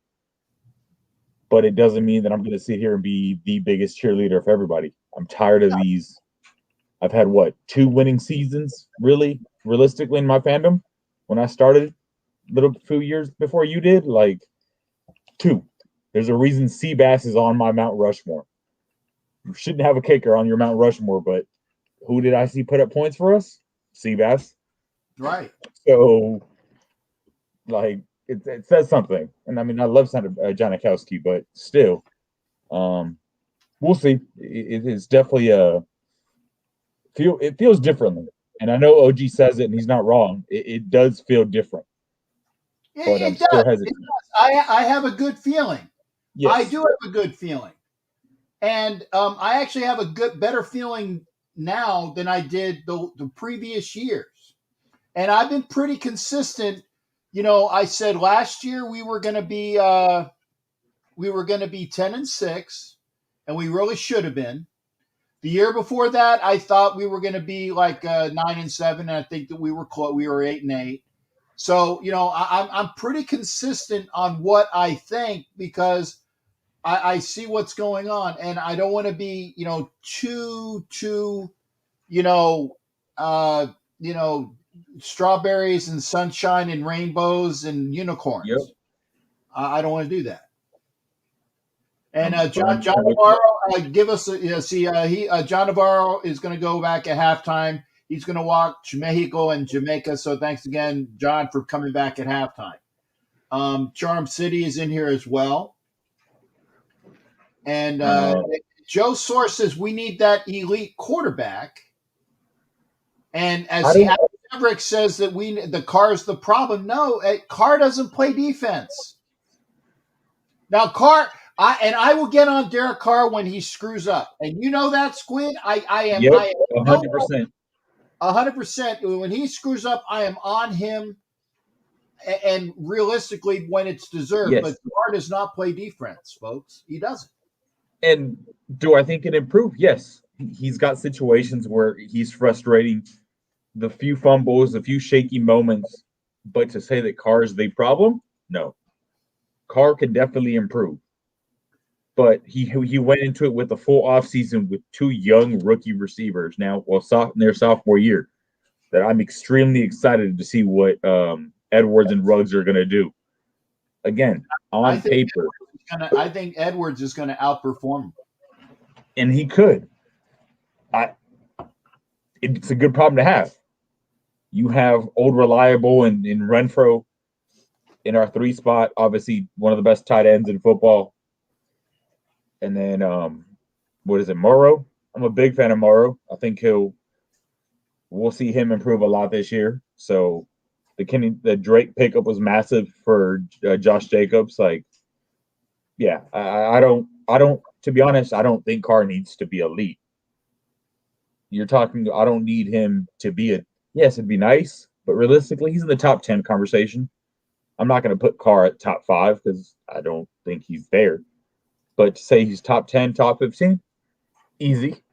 But it doesn't mean that I'm going to sit here and be the biggest cheerleader of everybody. I'm tired of these. I've had, 2 winning seasons, really, realistically, in my fandom when I started a few years before you did, 2. There's a reason Seabass is on my Mount Rushmore. You shouldn't have a kicker on your Mount Rushmore, but who did I see put up points for us? Seabass. Right. So, it says something. And I mean, I love Janikowski, but still, we'll see. It's definitely it feels differently. And I know OG says it and he's not wrong. It does feel different. But I'm still hesitant. I have a good feeling. Yes. I do have a good feeling. And I actually have a better feeling now than I did the previous years. And I've been pretty consistent. I said last year we were going to be 10-6, and we really should have been. The year before that, I thought we were going to be 9-7, and I think that we were 8-8. So I'm pretty consistent on what I think because I see what's going on, and I don't want to be too strawberries and sunshine and rainbows and unicorns. Yep. I don't want to do that. And John Navarro, give us John Navarro is going to go back at halftime. He's going to watch Mexico and Jamaica. So thanks again, John, for coming back at halftime. Charm City is in here as well. And Joe Source says we need that elite quarterback. And as Maverick says that the Carr is the problem. No, Carr doesn't play defense. Now Carr, I will get on Derek Carr when he screws up, and you know that, Squid. I am 100%. 100%. When he screws up, I am on him, and realistically, when it's deserved. Yes. But Carr does not play defense, folks. He doesn't. And do I think it improved? Yes. He's got situations where he's frustrating. The few fumbles, a few shaky moments, but to say that Carr is the problem, no. Carr could definitely improve. But he went into it with a full offseason with 2 young rookie receivers now, in their sophomore year, that I'm extremely excited to see what Edwards and Ruggs are going to do. Again, on paper. I think Edwards is going to outperform him. And he could. It's a good problem to have. You have old reliable and Renfro in our 3 spot, obviously one of the best tight ends in football. And then Morrow? I'm a big fan of Morrow. I think we'll see him improve a lot this year. So the Drake pickup was massive for Josh Jacobs. I don't, to be honest, I don't think Carr needs to be elite. You're talking, I don't need him to be yes, it'd be nice, but realistically, he's in the top 10 conversation. I'm not going to put Carr at top 5 because I don't think he's there. But to say he's top 10, top 15, easy.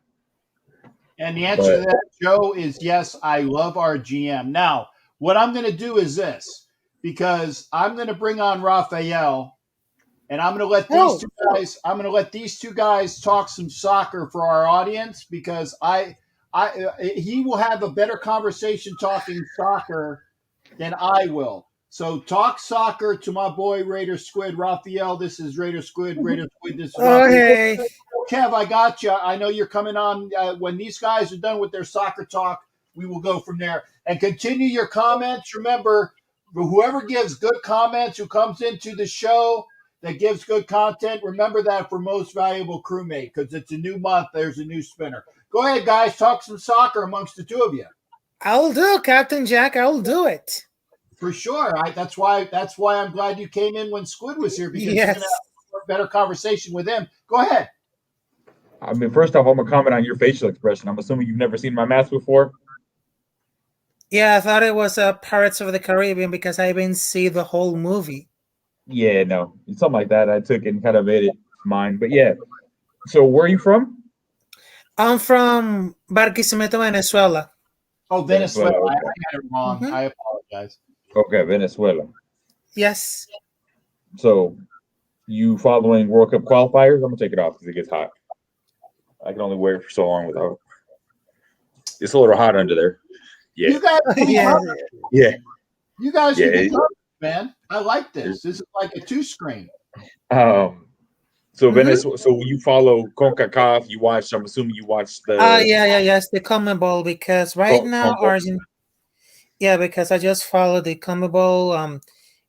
And the answer to that, Joe, is yes, I love our GM. Now, what I'm going to do is this, because I'm going to bring on Raphael, and I'm going to let these two guys talk some soccer for our audience, because he will have a better conversation talking soccer than I will. So talk soccer to my boy Raider Squid. Raphael, this is Raider Squid. Raider Squid, this is Raphael. Hey. Kev, I got you. I know you're coming on. When these guys are done with their soccer talk, we will go from there. And continue your comments. Remember, whoever gives good comments, who comes into the show that gives good content, remember that for most valuable crewmate, because it's a new month. There's a new spinner. Go ahead, guys. Talk some soccer amongst the 2 of you. I'll do, Captain Jack. I'll do it. For sure. That's why I'm glad you came in when Squid was here, because you're going to have a better conversation with him. Go ahead. I mean, first off, I'm going to comment on your facial expression. I'm assuming you've never seen my mask before. Yeah, I thought it was Pirates of the Caribbean because I didn't see the whole movie. Yeah, no. Something like that. I took it and kind of made it mine. But yeah. So where are you from? I'm from Barquisimeto, Venezuela. Oh, Venezuela. Venezuela, I okay. got it wrong. Mhm. I apologize. Okay, Venezuela. Yes. So, you following World Cup qualifiers? I'm gonna take it off because it gets hot. I can only wear it for so long without. It's a little hot under there. Yeah. You guys, Yeah. Yeah. you guys, Yeah, should be it- perfect, man. I like this. This is like a 2-screen. So Venezuela. So you follow CONCACAF. You watch. I'm assuming you watch the. Yes, the CONMEBOL, because right now CONMEBOL. because I just follow the CONMEBOL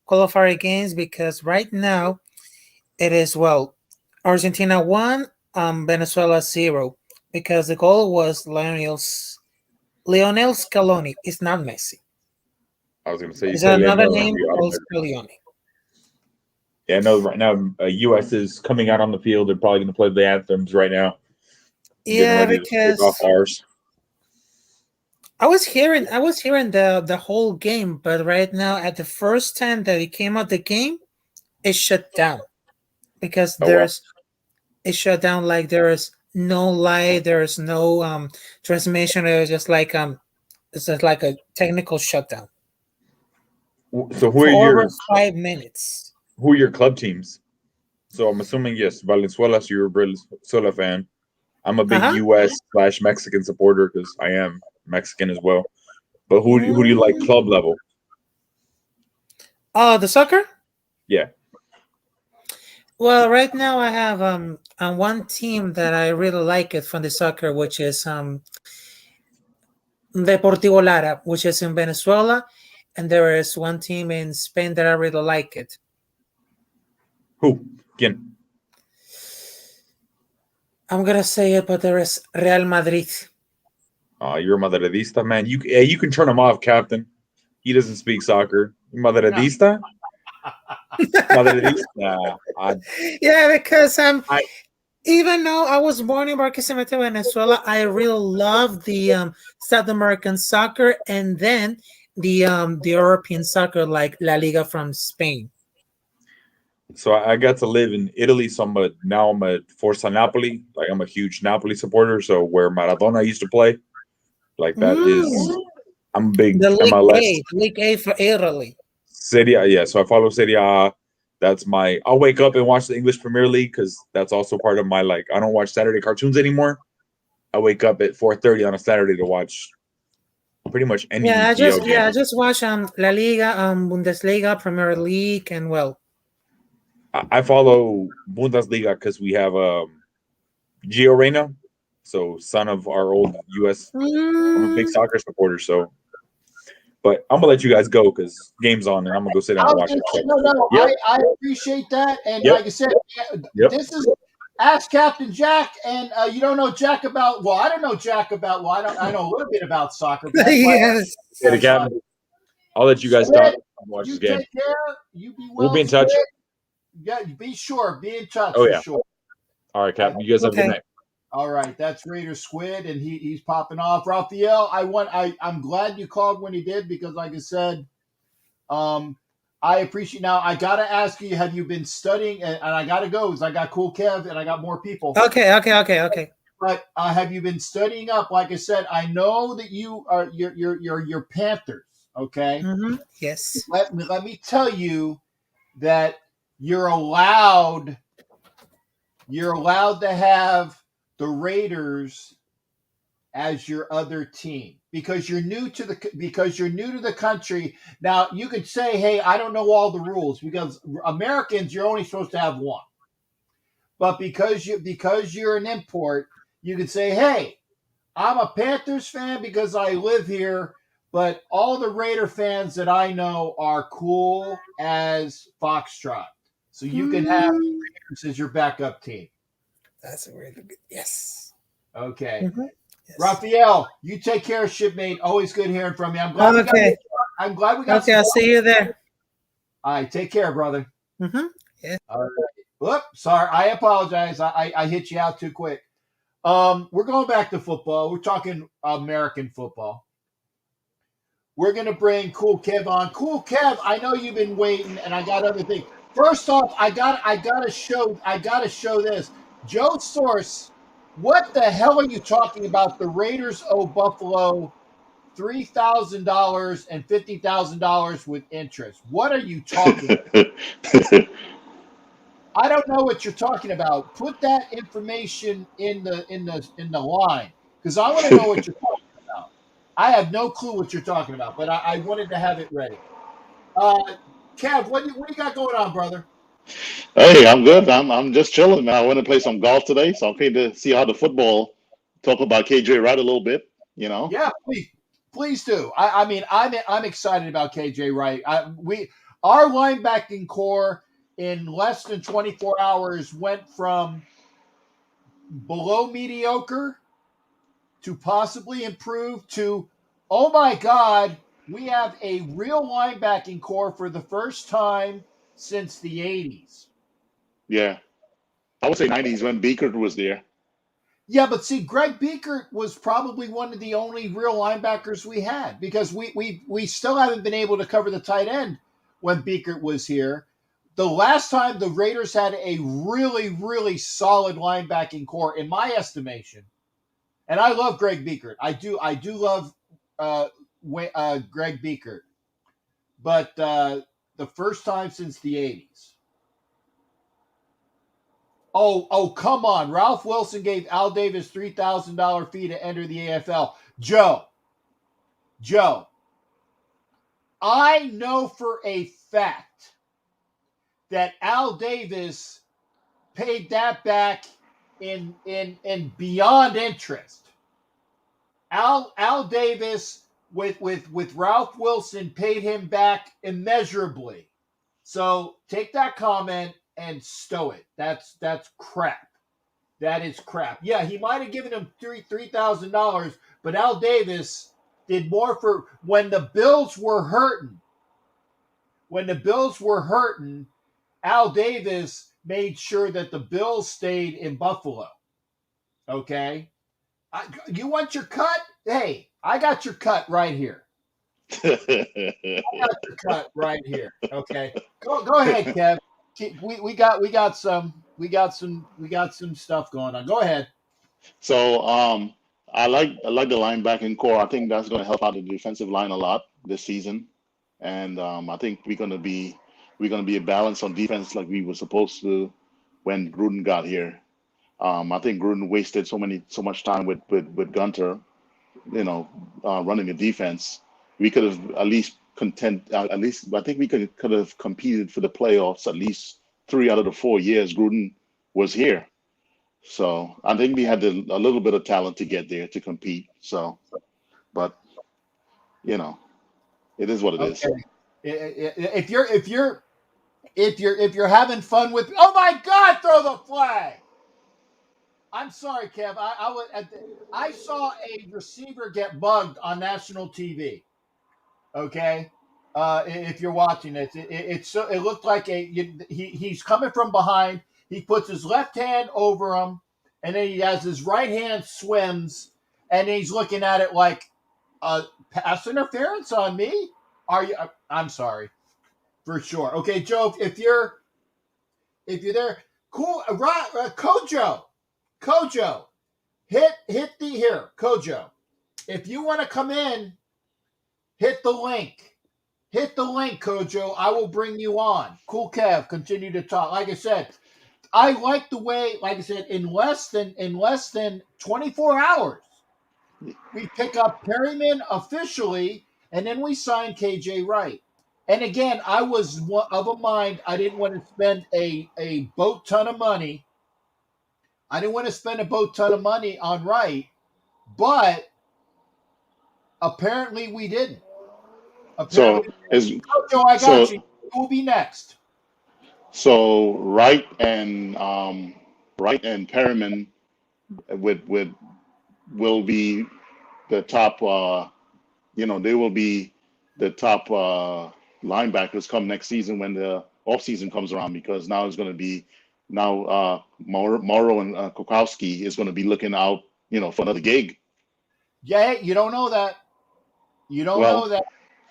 qualifier games, because right now it is, well, Argentina 1, Venezuela 0, because the goal was Lionel Scaloni. It's not Messi. I was going to say. It's another name called Scaloni. Yeah, I know right now U.S. is coming out on the field. They're probably going to play the anthems right now. Yeah, Getting ready to kick because off ours. I was hearing the whole game, but right now at the first time that it came out the game, it shut down because it shut down, like there is no light, there is no transmission. It was just like it's just like a technical shutdown. So for over 5 minutes. Who are your club teams? So I'm assuming, yes, Valenzuela, so you're a Venezuela fan. I'm a big U.S./Mexican supporter because I am Mexican as well. But who do you like club level? The soccer? Yeah. Well, right now I have one team that I really like it from the soccer, which is Deportivo Lara, which is in Venezuela, and there is one team in Spain that I really like it. Who? ¿Quién? I'm gonna say it, but there is Real Madrid. You're a Madridista, man. You can turn him off, Captain. He doesn't speak soccer. Madridista? Madridista. Yeah, because even though I was born in Barquisimeto, Venezuela, I really love the South American soccer, and then the European soccer, like La Liga from Spain. So I got to live in Italy. So I'm a Forza Napoli. Like, I'm a huge Napoli supporter. So where Maradona used to play, like that is, I'm big the MLS. League A for Italy. Serie A, yeah. So I follow Serie A. That's I'll wake up and watch the English Premier League because that's also part of my, like, I don't watch Saturday cartoons anymore. I wake up at 4:30 on a Saturday to watch pretty much any. I just watch La Liga, Bundesliga, Premier League, and I follow Bundesliga because we have Gio Reyna, so son of our old U.S. I'm a big soccer supporter, so. But I'm gonna let you guys go because game's on, and I'm gonna go sit down and watch it. No, yep. I appreciate that, and like I said, this is Ask Captain Jack, and you don't know Jack about. Well, I don't know Jack about. Well, I know a little bit about soccer. Yes. Hey, Captain. I'll let you guys talk. Watch this game. Take care. You be well. We'll be in touch. Yeah, be sure. Be in touch. Oh, yeah. For sure. All right, Captain. You guys have a good night. All right, that's Raider Squid, and he's popping off. Raphael, I'm glad you called when he did because, like I said, I appreciate. Now I gotta ask you: have you been studying? And I gotta go because I got Cool Kev and I got more people. Okay. But have you been studying up? Like I said, I know that you're Panthers. Okay. Mm-hmm. Yes. Let me tell you that you're allowed to have the Raiders as your other team because you're new to the country. Now you could say, "Hey, I don't know all the rules," because Americans you're only supposed to have one. But because you're an import, you could say, "Hey, I'm a Panthers fan because I live here, but all the Raider fans that I know are cool as Foxtrot." So you can have the Raiders as your backup team. That's a really good. Yes. Okay. Mm-hmm. Yes. Raphael, you take care, shipmate. Always good hearing from you. I'm glad we got. Okay, I'll see you there. All right, take care, brother. Mm-hmm. Yeah. All right. Whoop, sorry. I apologize. I hit you out too quick. We're going back to football. We're talking American football. We're gonna bring Cool Kev on. Cool Kev, I know you've been waiting, and I got other things. First off, I gotta show this. Joe Source What the hell are you talking about? The Raiders owe Buffalo $3,000 and $50,000 with interest. What are you talking about? I don't know what you're talking about. Put that information in the line because I want to know what you're talking about. I have no clue what you're talking about, but I wanted to have it ready. Kev, what do you got going on, brother? Hey, I'm good. I'm just chilling, man. I went to play some golf today, so I'm keen to see how the football talk about KJ Wright a little bit. Yeah, please do. I mean, I'm excited about KJ Wright. Our linebacking core in less than 24 hours went from below mediocre to possibly improved to, oh my God, we have a real linebacking core for the first time since the 80s. Yeah, I would say 90s when Beaker was there. Yeah, but see, Greg Beaker was probably one of the only real linebackers we had because we still haven't been able to cover the tight end when Beaker was here. The last time the Raiders had a really, really solid linebacking core, in my estimation, and I love Greg Beaker. I do love Greg Beaker, but the first time since the 80s. Oh, come on. Ralph Wilson gave Al Davis $3,000 fee to enter the AFL. Joe, I know for a fact that Al Davis paid that back in beyond interest. Al Davis with Ralph Wilson paid him back immeasurably. So take that comment and stow it. That's crap. That is crap. Yeah, he might have given him $3,000, but Al Davis did more for when the Bills were hurting. When the Bills were hurting, Al Davis made sure that the Bills stayed in Buffalo. Okay? You want your cut? Hey, I got your cut right here. I got your cut right here. Okay. Go ahead, Kev. We got some stuff going on. Go ahead. So I like the linebacking core. I think that's going to help out the defensive line a lot this season, and I think we're going to be a balance on defense like we were supposed to when Gruden got here. I think Gruden wasted so much time with Gunter, running the defense. We could have at least I think we could have competed for the playoffs at least 3 out of the 4 years Gruden was here. So I think we had a little bit of talent to get there to compete. So, but it is what it is. If you're having fun with, oh my God, throw the flag. I'm sorry, Kev. I saw a receiver get bugged on national TV. Okay, if you're watching this, it looked like he's coming from behind. He puts his left hand over him, and then he has his right hand swims, and he's looking at it like pass interference on me. Are you? I'm sorry, for sure. Okay, Joe, if you're there, cool. Kojo, hit the here, Kojo. If you want to come in, hit the link. Hit the link, Kojo. I will bring you on. Cool, Kev. Continue to talk. Like I said, I like the way. Like I said, in less than 24 hours, we pick up Perryman officially, and then we sign KJ Wright. And again, I was of a mind. I didn't want to spend a boat ton of money. I didn't want to spend a boat ton of money on Wright, but apparently we didn't. Apparently, Joe, I got you. Who will be next? So Wright and Perriman will be the top. They will be the top linebackers come next season when the off season comes around, because now it's going to be Morrow and Kwiatkowski is going to be looking out, for another gig. Yeah, you don't know that. You don't know that.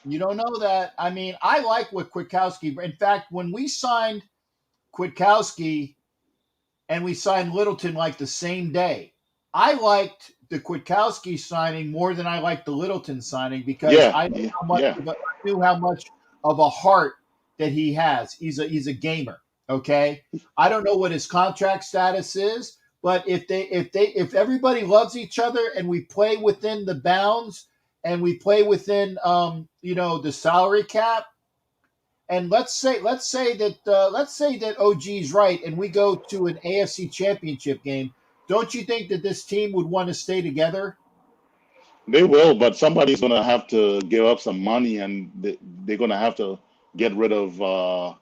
You don't know that. I mean, I like what Kwiatkowski. In fact, when we signed Kwiatkowski and we signed Littleton like the same day, I liked the Kwiatkowski signing more than I liked the Littleton signing because I knew how much of a heart that he has. He's a gamer. Okay, I don't know what his contract status is, but if everybody loves each other and we play within the bounds and we play within the salary cap, and let's say that OG's right and we go to an AFC Championship game, don't you think that this team would want to stay together? They will, but somebody's going to have to give up some money, and they're going to have to get rid of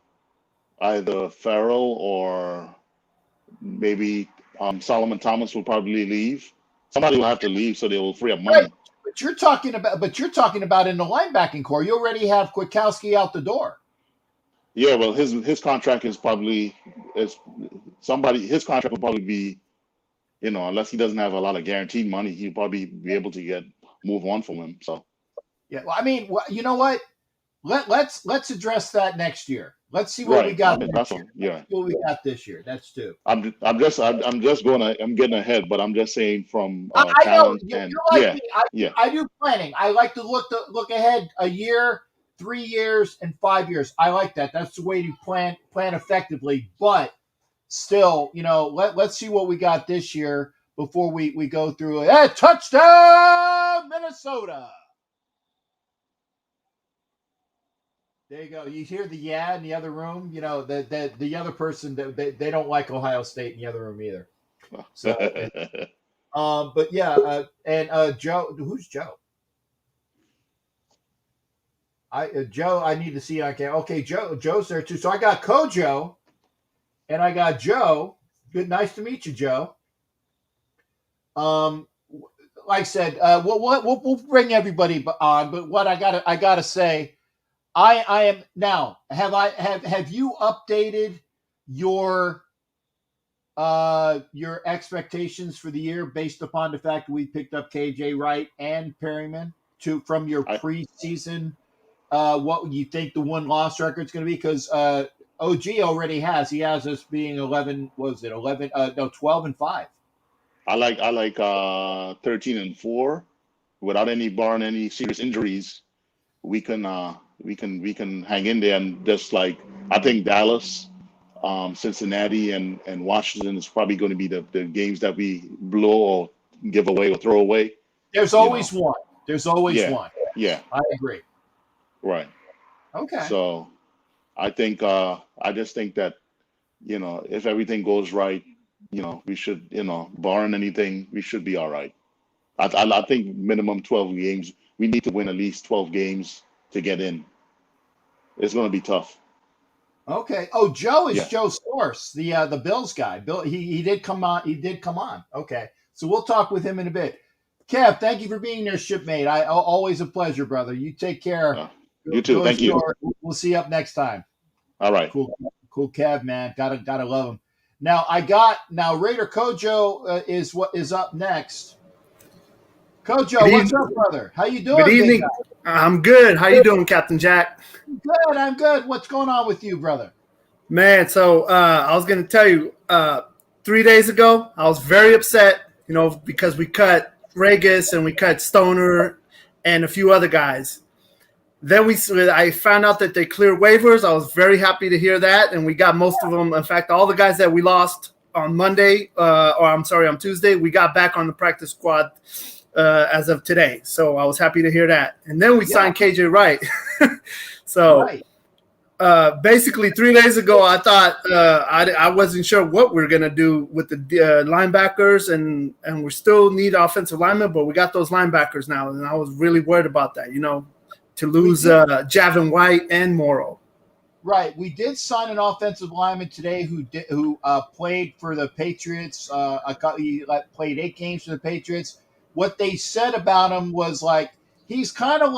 either Farrell or maybe Solomon Thomas will probably leave. Somebody will have to leave, so they will free up money. Right. But you're talking about in the linebacking core. You already have Kwiatkowski out the door. Yeah, well, his contract is probably his contract will probably be, unless he doesn't have a lot of guaranteed money, he'll probably be able to move on from him. So yeah, well, I mean, you know what? Let's address that next year. Let's see what we got. Yeah, what we got this year. That's two. I'm getting ahead, but I'm just saying from I talent know and you're like me. I do planning. I like to look ahead a year, 3 years, and 5 years. I like that. That's the way to plan effectively. But still, let's see what we got this year before we go through it. Hey, touchdown, Minnesota! There you go. You hear the yeah in the other room. The other person they don't like Ohio State in the other room either. So, but yeah, and Joe, who's Joe? Joe, I need to see. Okay, Joe's there too. So I got Kojo, and I got Joe. Good, nice to meet you, Joe. Like I said, we'll bring everybody on. But what I gotta say. I am now. Have you updated your expectations for the year based upon the fact that we picked up KJ Wright and Perryman from your preseason? What you think the win-loss record is going to be? Because OG already has. He has us being 11. Was it 11? No, 12-5. I like 13-4, without barring any serious injuries. We can hang in there, and just like I think Dallas, Cincinnati, and Washington is probably going to be the games that we blow or give away or throw away. There's always one. There's always one. Yeah, I agree. Right. Okay. So I think I just think that if everything goes right, we should barring anything, we should be all right. I think minimum 12 games. We need to win at least 12 games to get in. It's going to be tough. Okay. Oh, Joe is Joe Source, the Bills guy. Bill, he did come on. He did come on. Okay. So we'll talk with him in a bit. Kev, thank you for being there, shipmate. Always a pleasure, brother. You take care. You too. Thank you. We'll see you up next time. All right. Cool Kev, man. Gotta love him. Now Raider Kojo is up next. Kojo, what's up, brother? How you doing? Good evening. I'm good. How you doing, Captain Jack? Good. I'm good. What's going on with you, brother? Man, so I was going to tell you, 3 days ago, I was very upset, because we cut Regis and we cut Stoner and a few other guys. Then I found out that they cleared waivers. I was very happy to hear that, and we got most of them. In fact, all the guys that we lost on on Tuesday, we got back on the practice squad as of today. So I was happy to hear that. And then we signed KJ Wright. So basically 3 days ago, I thought I wasn't sure what we are going to do with the linebackers, and we still need offensive linemen, but we got those linebackers now. And I was really worried about that, to lose Javin White and Morrow. Right. We did sign an offensive lineman today who played for the Patriots. He played 8 games for the Patriots. What they said about him was he's kind of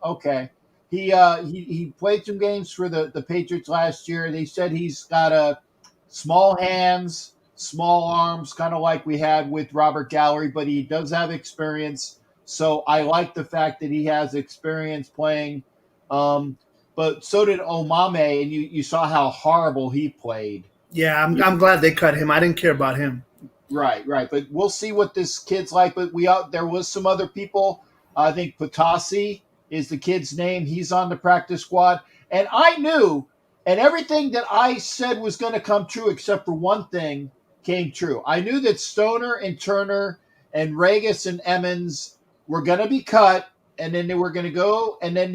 okay. He played some games for the Patriots last year. They said he's got small hands, small arms, kind of like we had with Robert Gallery, but he does have experience. So I like the fact that he has experience playing. But so did Omame, and you saw how horrible he played. Yeah, I'm glad they cut him. I didn't care about him. Right. But we'll see what this kid's like. But there was some other people. I think Patasi is the kid's name. He's on the practice squad. And I knew, and everything that I said was going to come true except for one thing came true. I knew that Stoner and Turner and Regis and Emmons were going to be cut, and then they were going to go, and then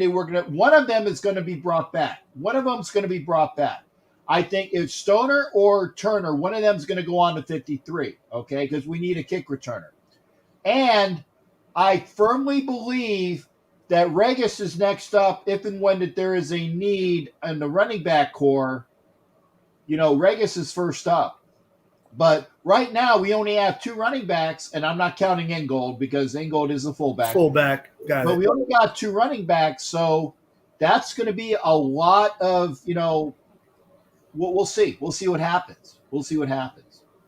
one of them is going to be brought back. One of them is going to be brought back. I think if Stoner or Turner, one of them is going to go on to 53, okay, because we need a kick returner. And I firmly believe that Regis is next up if and when that there is a need in the running back core. Regis is first up. But right now, we only have 2 running backs, and I'm not counting Ingold because Ingold is a fullback. But we only got 2 running backs, so that's going to be a lot of, we'll see. We'll see what happens.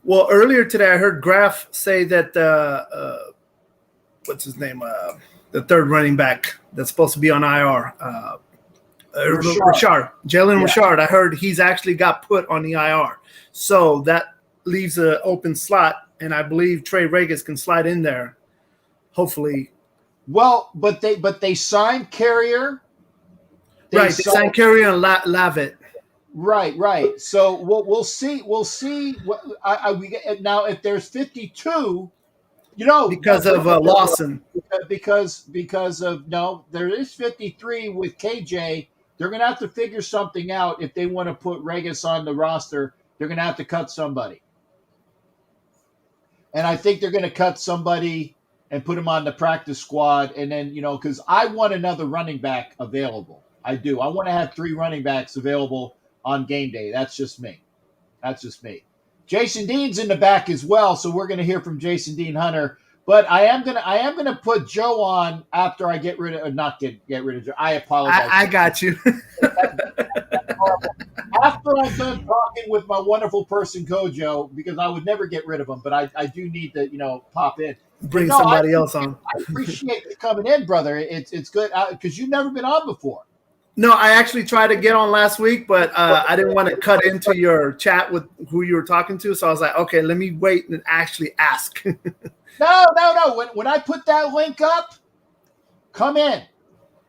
Well, earlier today, I heard Graf say that what's his name? The third running back that's supposed to be on IR. Richard. Jalen Richard. I heard he's actually got put on the IR. So that leaves an open slot, and I believe Trey Regis can slide in there. Hopefully. Well, but they signed Carrier. They signed Carrier and Lavitt. Right. So we'll see. We'll see. Now, if there's 52, because of Lawson. Because of there is 53 with KJ. They're going to have to figure something out if they want to put Regis on the roster. They're going to have to cut somebody. And I think they're going to cut somebody and put him on the practice squad. And then, because I want another running back available. I do. I want to have 3 running backs available on game day. That's just me. Jason Dean's in the back as well. So we're going to hear from Jason Dean Hunter. But I am gonna put Joe on after I get rid of, not get rid of Joe. I apologize. I got you. After I'm done talking with my wonderful person Gojo, because I would never get rid of him, but I do need to pop in. Bring somebody else on. I appreciate you coming in, brother. It's good because you've never been on before. No, I actually tried to get on last week, but I didn't want to cut into your chat with who you were talking to, so I was like, okay, let me wait and actually ask. No. When I put that link up, come in.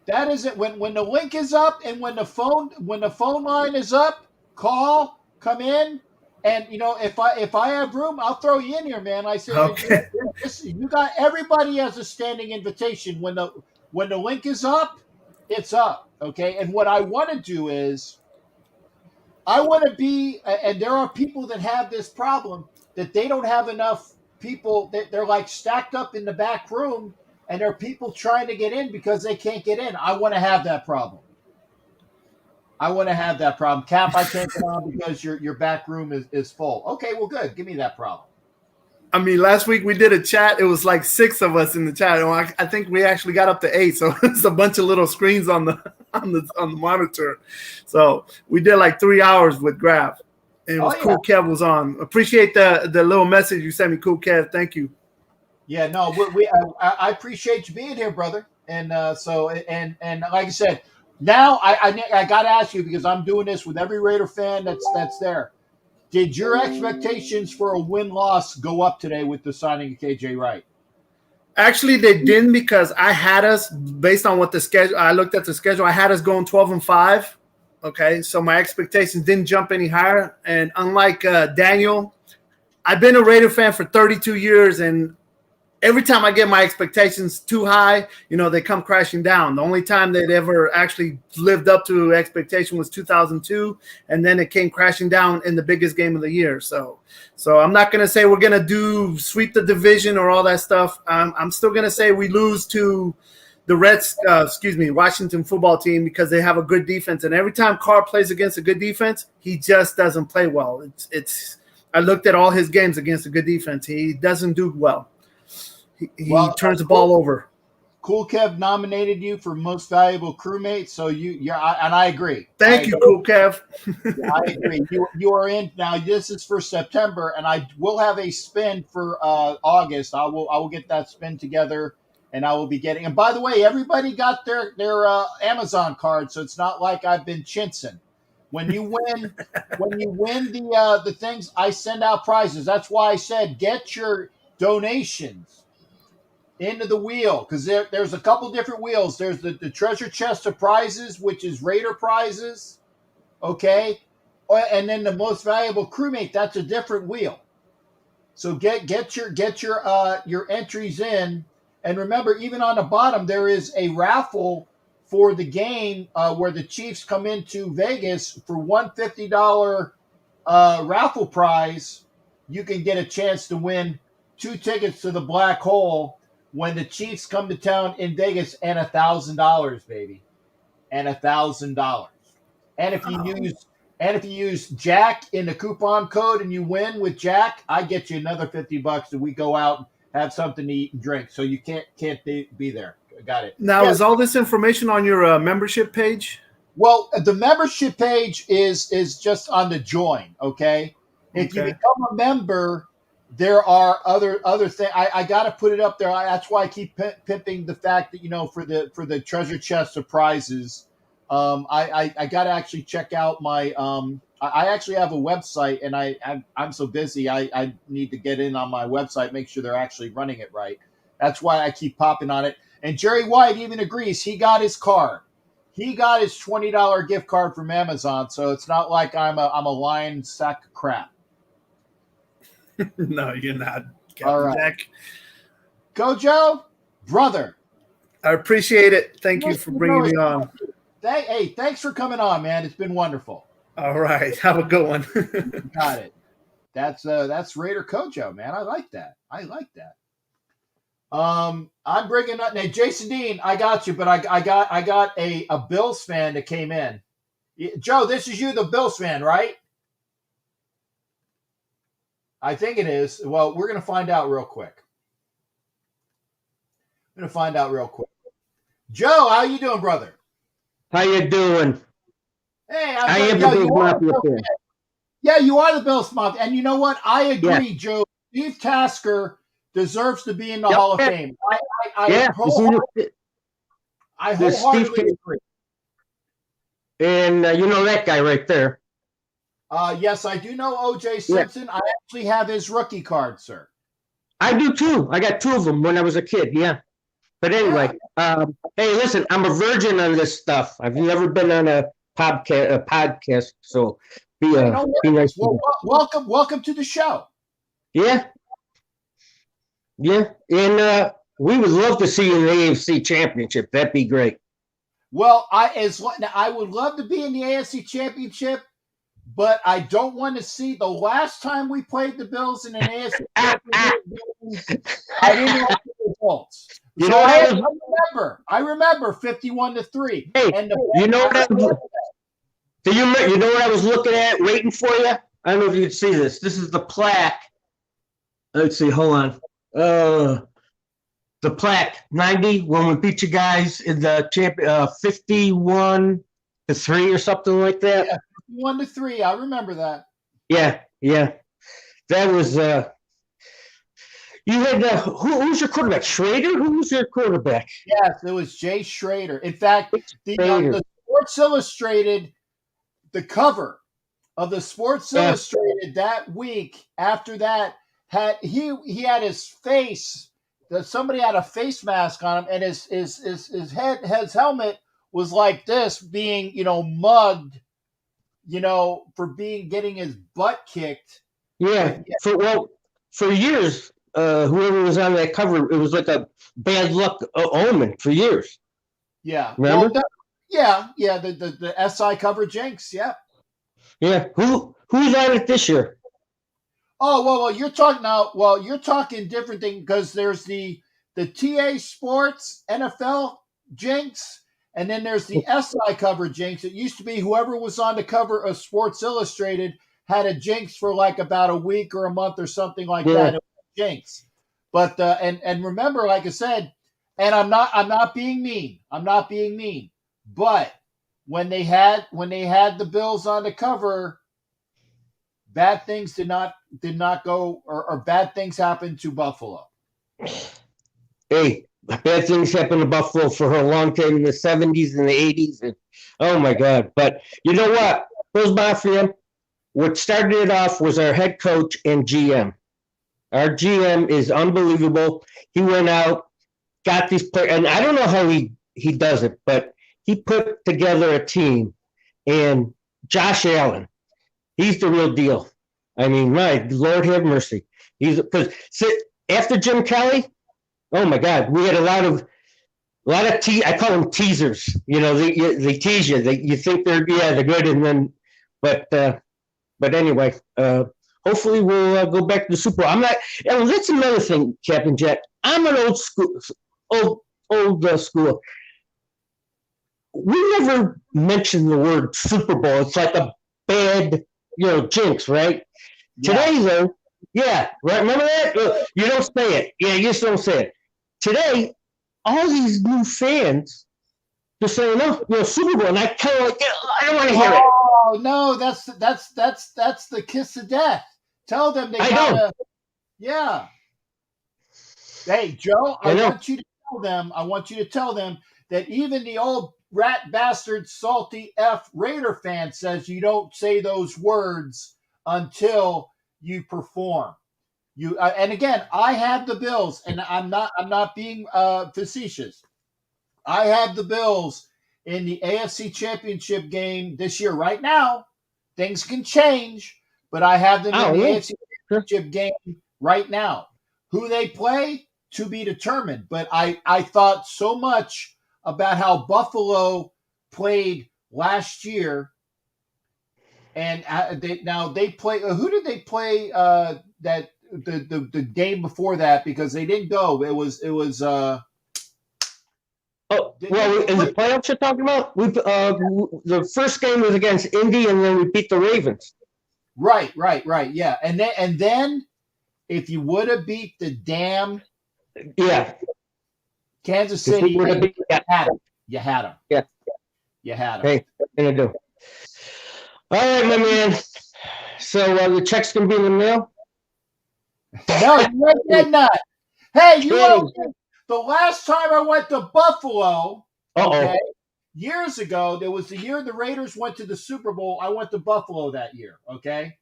That is it. When the link is up and when the phone line is up, call, come in, and if I have room, I'll throw you in here, man. I said, okay. You got everybody has a standing invitation. When the link is up, it's up, okay. And what I want to do is, I want to be, and there are people that have this problem that they don't have enough people. They're like stacked up in the back room. And there are people trying to get in because they can't get in. I want to have that problem. Cap, I can't get on because your back room is full. Okay, well, good. Give me that problem. I mean, last week we did a chat. It was like 6 of us in the chat. I think we actually got up to 8. So it's a bunch of little screens on the monitor. So we did like 3 hours with Graf. And it was cool. Kev was on. Appreciate the little message you sent me. Cool, Kev. Thank you. Yeah, no, I appreciate you being here, brother. And and like I said, now I got to ask you, because I'm doing this with every Raider fan that's there. Did your expectations for a win-loss go up today with the signing of KJ Wright? Actually, they didn't, because I had us, based on what the schedule, I looked at the schedule, I had us going 12-5. Okay, so my expectations didn't jump any higher. And unlike Daniel, I've been a Raider fan for 32 years, and every time I get my expectations too high, they come crashing down. The only time they'd ever actually lived up to expectation was 2002, and then it came crashing down in the biggest game of the year. So I'm not going to say we're going to sweep the division or all that stuff. I'm still going to say we lose to the Washington football team, because they have a good defense. And every time Carr plays against a good defense, he just doesn't play well. I looked at all his games against a good defense. He doesn't do well. He turns the ball over. Cool Kev nominated you for most valuable crewmate, so and I agree. Thank you, Cool Kev. I agree. You are in now. This is for September, and I will have a spin for August. I will get that spin together, and I will be getting. And by the way, everybody got their Amazon card, so it's not like I've been chinsing. When you win the things, I send out prizes. That's why I said get your donations into the wheel, because there's a couple different wheels. There's the treasure chest of prizes, which is Raider prizes, okay, and then the most valuable crewmate. That's a different wheel. So get your entries in, and remember, even on the bottom there is a raffle for the game where the Chiefs come into Vegas for $150 raffle prize. You can get a chance to win 2 tickets to the Black Hole when the Chiefs come to town in Vegas, and $1,000, baby, and $1,000. And if you use Jack in the coupon code and you win with Jack, I get you another $50, and we go out and have something to eat and drink. So you can't be there. Got it. Now, is all this information on your membership page? Well, the membership page is just on the join. Okay. If you become a member, there are other things. I got to put it up there. That's why I keep pimping the fact that, for the treasure chest of prizes. I got to actually check out my. I actually have a website, and I'm so busy. I need to get in on my website, make sure they're actually running it right. That's why I keep popping on it. And Jerry White even agrees. He got his card. He got his $20 gift card from Amazon. So it's not like I'm a lying sack of crap. No, you're not. All right. Jack. Gojo, brother. I appreciate it. Thank you for bringing me on. Hey, thanks for coming on, man. It's been wonderful. All right. Have a good one. Got it. That's Raider Kojo, man. I like that. I'm bringing up now, Jason Dean. I got you, but I got a Bills fan that came in. Joe, this is you, the Bills fan, right? I think it is. Well, we're gonna find out real quick. Joe, how you doing, brother? How you doing? Hey, I am the Bills Mafia fan. Yeah, you are the Bills Mafia, and you know what? I agree, Joe. Steve Tasker deserves to be in the Hall of Fame. I wholeheartedly agree. And you know that guy right there. Yes, I do know O.J. Simpson. Yeah. I actually have his rookie card, sir. I do too. I got 2 of them when I was a kid. Yeah. But anyway, hey, listen, I'm a virgin on this stuff. I've never been on a podcast, so be nice. Well, welcome to the show. Yeah. Yeah, and we would love to see you in the AFC Championship. That'd be great. Well, I would love to be in the AFC Championship, but I don't want to see the last time we played the Bills in an AFC Championship. I didn't like the results. You know, I remember 51-3. Hey, and you know what? You know what I was looking at, waiting for you. I don't know if you can see this. This is the plaque. Let's see. Hold on. The plaque 90 when we beat you guys in the 51-3 or something like that. Yeah, 51-3. I remember that. Yeah. That was you had who's your quarterback? Schrader? Who was your quarterback? Yes, it was Jay Schrader. In fact, the Sports Illustrated, the cover of the Sports Illustrated that week after that had his face. Somebody had a face mask on him, and his helmet was like this, being mugged, for getting his butt kicked. Yeah. For years, whoever was on that cover, it was like a bad luck omen for years. Yeah. Remember? The SI cover jinx. Yeah. Yeah. Who's on it this year? Oh, well, you're talking now. Well, you're talking different thing, because there's the TA Sports NFL jinx, and then there's the SI cover jinx. It used to be whoever was on the cover of Sports Illustrated had a jinx for like about a week or a month or something like that. It was a jinx. But and remember, like I said, and I'm not being mean. But when they had the Bills on the cover, bad things did not go, or bad things happened to Buffalo. Hey, bad things happened to Buffalo for a long time in the 70s and the 80s. And, oh, my God. But you know what? Bills Mafia. What started it off was our head coach and GM. Our GM is unbelievable. He went out, got these players, and I don't know how he does it, but he put together a team. And Josh Allen, he's the real deal. I mean, my Lord have mercy. Because after Jim Kelly, oh my God, we had a lot of I call them teasers. You know, they tease you. You think they're good, and then, but anyway, hopefully we'll go back to the Super Bowl. And that's another thing, Captain Jack. I'm an old school. We never mention the word Super Bowl. It's like a bad, jinx, right? Yeah. Today, though, yeah, right. Remember that? You don't say it. Yeah, you just don't say it. Today, all these new fans, they're saying, "No, Super Bowl," and I kind of I don't want to hear it. Oh no, that's the kiss of death. Tell them they gotta. Yeah. Hey, Joe, I want you to tell them that even the old rat bastard salty F Raider fan says you don't say those words until you perform. And again, I have the Bills, and I'm not being facetious. I have the Bills in the AFC Championship game this year. Right now, things can change, but I have them in the AFC Championship game right now. Who they play, to be determined. But I thought so much about how Buffalo played last year, and they play. Who did they play? That the game before that, because they didn't go. It was. Is the playoffs you're talking about? The first game was against Indy, and then we beat the Ravens. Right, yeah, and then if you would have beat the damn Kansas City, you had them. Yeah, you had them. Hey, what can I do? All right, my man. So the check's gonna be in the mail. No, you ain't nut. Hey, the last time I went to Buffalo, years ago, there was the year the Raiders went to the Super Bowl. I went to Buffalo that year, okay?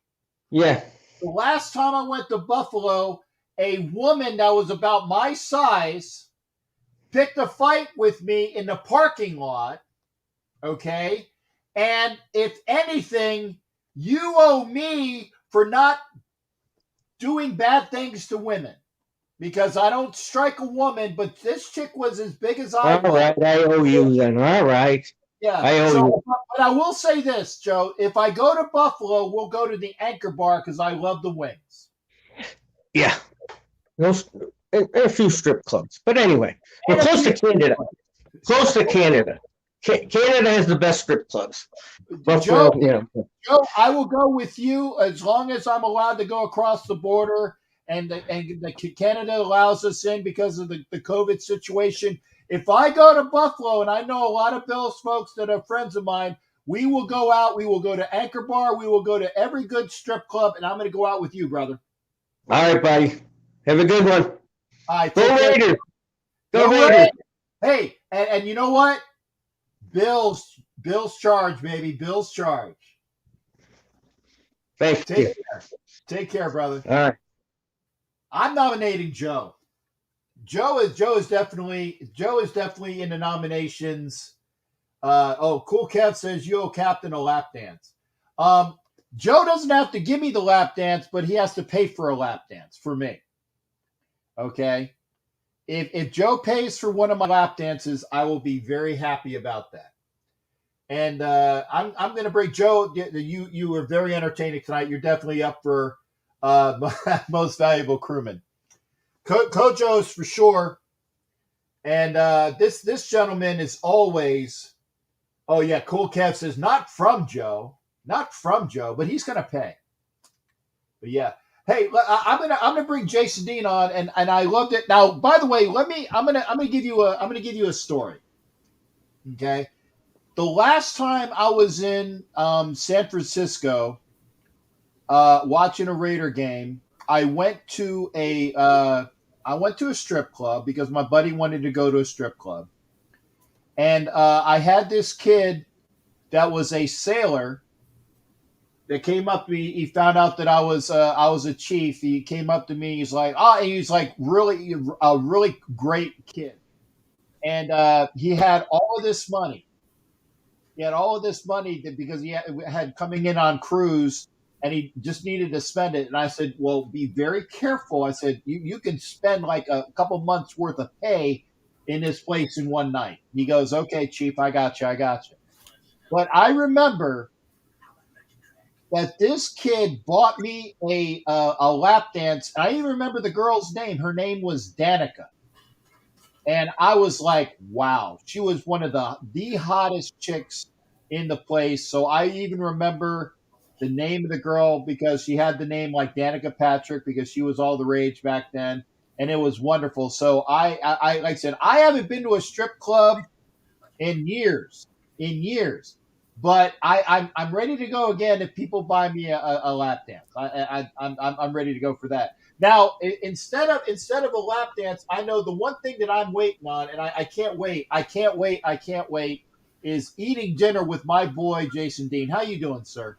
Yeah. The last time I went to Buffalo, a woman that was about my size picked a fight with me in the parking lot, okay? And if anything, you owe me for not doing bad things to women, because I don't strike a woman, but this chick was as big as I was. All right, I owe you then. All right. Yeah. I owe you. But I will say this, Joe. If I go to Buffalo, we'll go to the Anchor Bar because I love the wings. Yeah. And a few strip clubs. But anyway, we're close to Canada. Canada has the best strip clubs. Joe, I will go with you as long as I'm allowed to go across the border, and Canada allows us in because of the COVID situation. If I go to Buffalo, and I know a lot of Bills folks that are friends of mine, we will go out. We will go to Anchor Bar. We will go to every good strip club, and I'm going to go out with you, brother. All right, buddy. Have a good one. All right, go Raiders. Go Raiders. Hey, and you know what? Bills charge, baby. Bills charge. Thank you. Take care, brother. All right. I'm nominating Joe. Joe is definitely in the nominations. Cool Kev says you owe Captain a lap dance. Joe doesn't have to give me the lap dance, but he has to pay for a lap dance for me. Okay? If Joe pays for one of my lap dances, I will be very happy about that. And I'm going to bring Joe. You were very entertaining tonight. You're definitely up for most valuable crewman. Kojo's for sure. And this gentleman is always. Oh yeah, Cool Kev says not from Joe, but he's going to pay. But yeah. Hey, I'm gonna bring Jason Dean on, and I loved it. Now, by the way, I'm gonna give you a story. Okay, the last time I was in San Francisco, watching a Raider game, I went to a strip club because my buddy wanted to go to a strip club, and I had this kid that was a sailor that came up to me. He found out that I was a chief. He came up to me. He's like, oh, and he's like really a really great kid, and he had all of this money. He had all of this money because he had coming in on cruise, and he just needed to spend it. And I said, well, be very careful. I said, you can spend like a couple months worth of pay in this place in one night. He goes, okay, chief, I got you. But I remember that this kid bought me a lap dance. I even remember the girl's name. Her name was Danica. And I was like, wow, she was one of the hottest chicks in the place. So I even remember the name of the girl because she had the name like Danica Patrick because she was all the rage back then. And it was wonderful. So I like I said, I haven't been to a strip club in years, but I'm ready to go again if people buy me a lap dance. I'm ready to go for that. Now, instead of a lap dance, I know the one thing that I'm waiting on, and I can't wait, is eating dinner with my boy Jason Dean. How you doing, sir?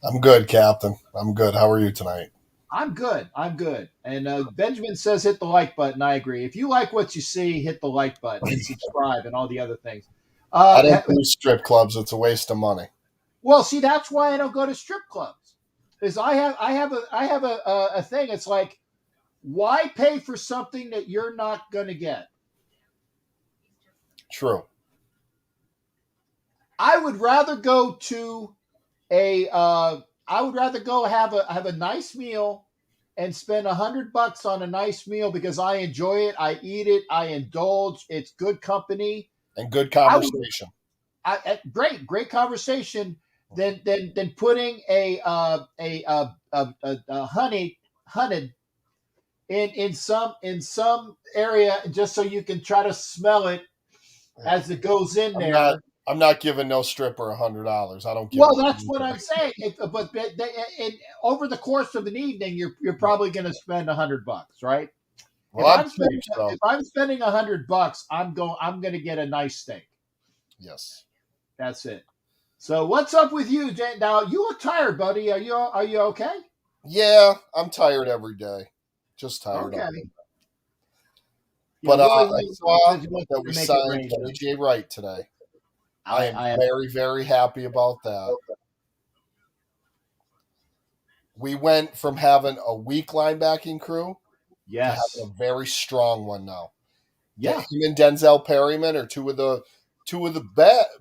I'm good, Captain. I'm good. How are you tonight? I'm good. And Benjamin says hit the like button. I agree. If you like what you see, hit the like button and subscribe and all the other things. I don't do strip clubs. It's a waste of money. Well, see, that's why I don't go to strip clubs. Is I have a thing. It's like, why pay for something that you're not going to get? True. I would rather go to have a nice meal and spend $100 on a nice meal because I enjoy it, I eat it, I indulge. It's good company and good conversation. Great conversation. Than putting a hunted in some area just so you can try to smell it as it goes in there. I'm not giving no stripper $100. I don't give. Well, that's what I'm saying. But over the course of an evening, you're probably going to spend $100, right? Well, if I'm spending $100, I'm going to get a nice steak. Yes, that's it. So what's up with you, Jay? Now you look tired, buddy. Are you okay? Yeah, I'm tired every day. Just tired. Okay. But I saw that we signed RayJay Wright today. I am very, very happy about that. We went from having a weak linebacking crew to having a very strong one now. Yeah. Him and Denzel Perryman are two of the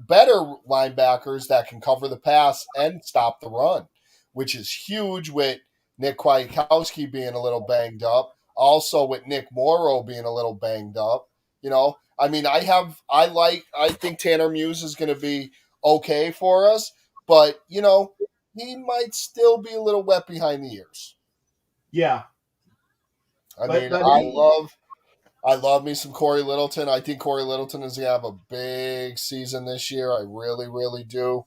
better linebackers that can cover the pass and stop the run, which is huge with Nick Kwiatkowski being a little banged up. Also with Nick Morrow being a little banged up. You know, I mean, I think Tanner Muse is going to be okay for us, but, you know, he might still be a little wet behind the ears. Yeah. I love me some Corey Littleton. I think Corey Littleton is going to have a big season this year. I really, really do.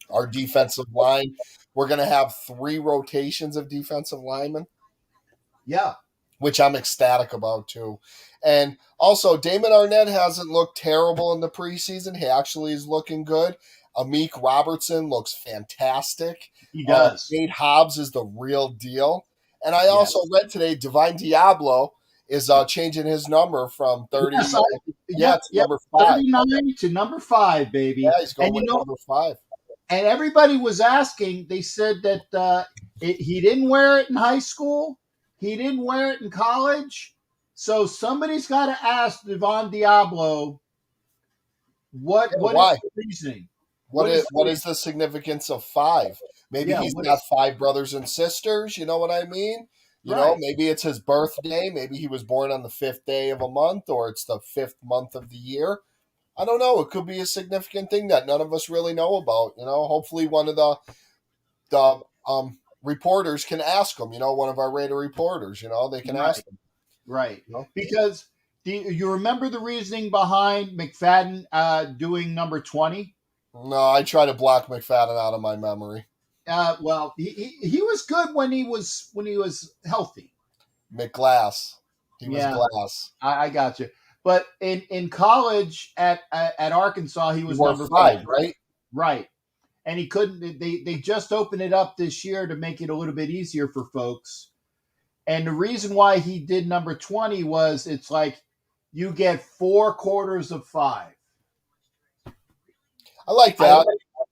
Our defensive line, we're going to have 3 rotations of defensive linemen. Yeah. Which I'm ecstatic about, too. And also, Damon Arnett hasn't looked terrible in the preseason. He actually is looking good. Amik Robertson looks fantastic. He does. Nate Hobbs is the real deal. And I also read today Divine Diablo is changing his number from 30 to number 5. 39 to number 5, baby. Yeah, he's going with number 5. And everybody was asking, they said that he didn't wear it in high school. He didn't wear it in college. So somebody's got to ask Divine Diablo what is the reasoning? What is the significance of 5? Maybe he's got 5 brothers and sisters. You know what I mean? You know, maybe it's his birthday. Maybe he was born on the 5th day of a month, or it's the 5th month of the year. I don't know. It could be a significant thing that none of us really know about. You know, hopefully one of the reporters can ask him. You know, one of our Raider reporters. You know, they can ask him. Right. You know? Because you remember the reasoning behind McFadden doing number 20? No, I try to block McFadden out of my memory. Well, he was good when he was healthy. McGlass. He was Glass. I got you. But in college at Arkansas, he was number 5, right? Right. and he couldn't. They just opened it up this year to make it a little bit easier for folks. And the reason why he did number 20 was it's like you get 4 quarters of 5. I like that.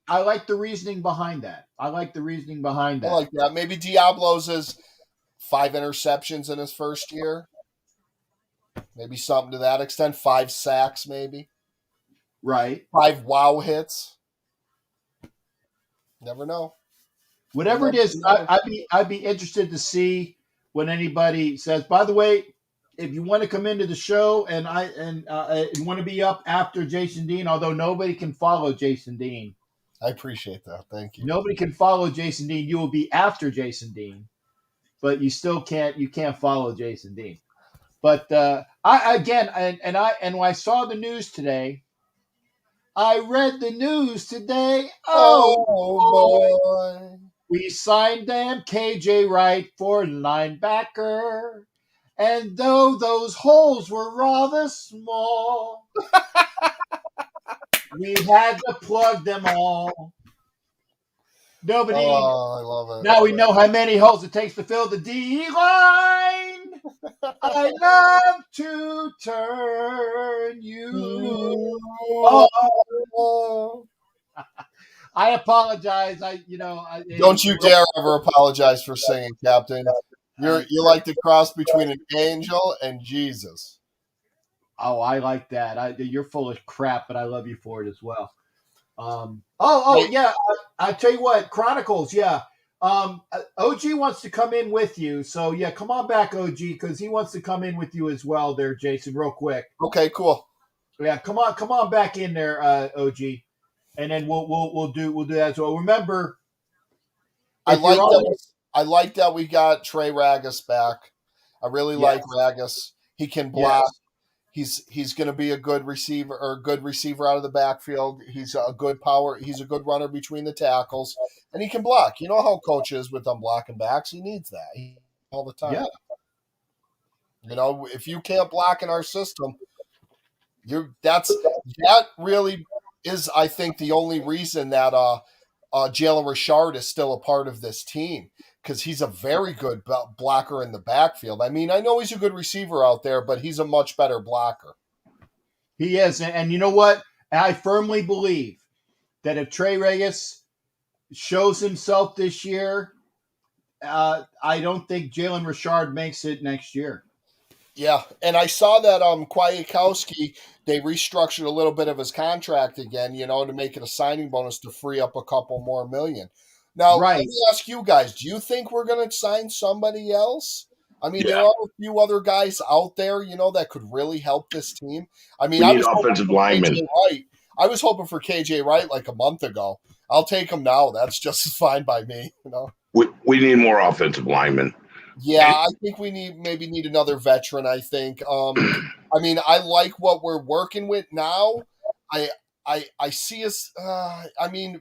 I like the reasoning behind that. I like that. Maybe Diablo's is 5 interceptions in his first year. Maybe something to that extent. 5 sacks, maybe. Right. 5 wow hits. Never know. Whatever it is, I'd be interested to see when anybody says. By the way, if you want to come into the show and want to be up after Jason Dean, although nobody can follow Jason Dean. I appreciate that. Thank you. Nobody can follow Jason Dean. You will be after Jason Dean, but you still can't. You can't follow Jason Dean. But when I saw the news today, I read the news today. Oh boy. We signed them KJ Wright for linebacker. And though those holes were rather small, we had to plug them all. Nobody. Oh, I love it. Now we know how many holes it takes to fill the D line. I love to turn you on. I apologize. Don't you dare ever apologize for singing, Captain. You're like the cross between an angel and Jesus. Oh, I like that. You're full of crap, but I love you for it as well. Yeah. I tell you what, Chronicles. Yeah. OG wants to come in with you, so yeah, come on back, OG, because he wants to come in with you as well. There, Jason, real quick. Okay, cool. Yeah, come on back in there, OG, and then we'll do that as well. Remember, I like that we got Trey Ragas back. I really like Ragas. He can block. Yes. He's going to be a good receiver out of the backfield. He's a good runner between the tackles, and he can block. You know how coach is with them blocking backs. He needs that all the time. Yeah. You know, if you can't block in our system, that really is, I think, the only reason that Jalen Richard is still a part of this team, because he's a very good blocker in the backfield. I mean, I know he's a good receiver out there, but he's a much better blocker. He is. And you know what? I firmly believe that if Trey Ragas shows himself this year, I don't think Jalen Richard makes it next year. Yeah, and I saw that Kwiatkowski, they restructured a little bit of his contract again, to make it a signing bonus to free up a couple more million. Now, Let me ask you guys, do you think we're going to sign somebody else? I mean, there are a few other guys out there, that could really help this team. I mean, we need offensive linemen. I was hoping for KJ Wright like a month ago. I'll take him now. That's just fine by me, We need more offensive linemen. Yeah, I think we need another veteran, I think. I mean, I like what we're working with now. I see us,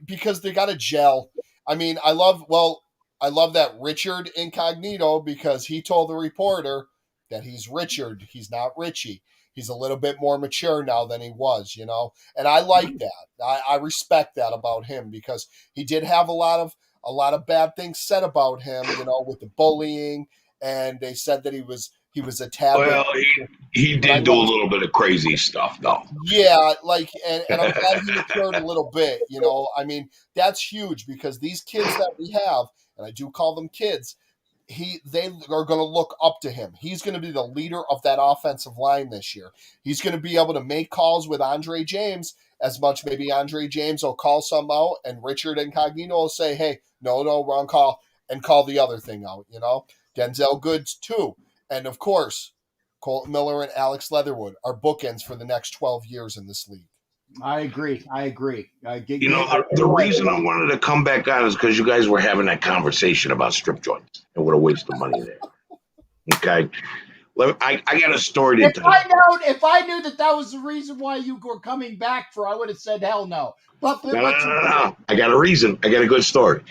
because they got to gel. I mean, I love that Richard Incognito, because he told the reporter that he's Richard. He's not Richie. He's a little bit more mature now than he was, and I like that. I respect that about him, because he did have a lot of bad things said about him, with the bullying, and they said that he was a tad. Well, he did do a little bit of crazy stuff, though. Yeah, and I'm glad he matured a little bit. I mean, that's huge, because these kids that we have, and I do call them kids, they are going to look up to him. He's going to be the leader of that offensive line this year. He's going to be able to make calls with Andre James. As much maybe Andre James will call some out, and Richard Incognito will say, hey, no, wrong call, and call the other thing out, Denzel Goods, too. And, of course, Colton Miller and Alex Leatherwood are bookends for the next 12 years in this league. I agree. The reason I wanted to come back on is because you guys were having that conversation about strip joints and what a waste of money there. Okay? I got a story to tell. If I knew that was the reason why you were coming back for, I would have said hell no. But no. I got a reason. I got a good story.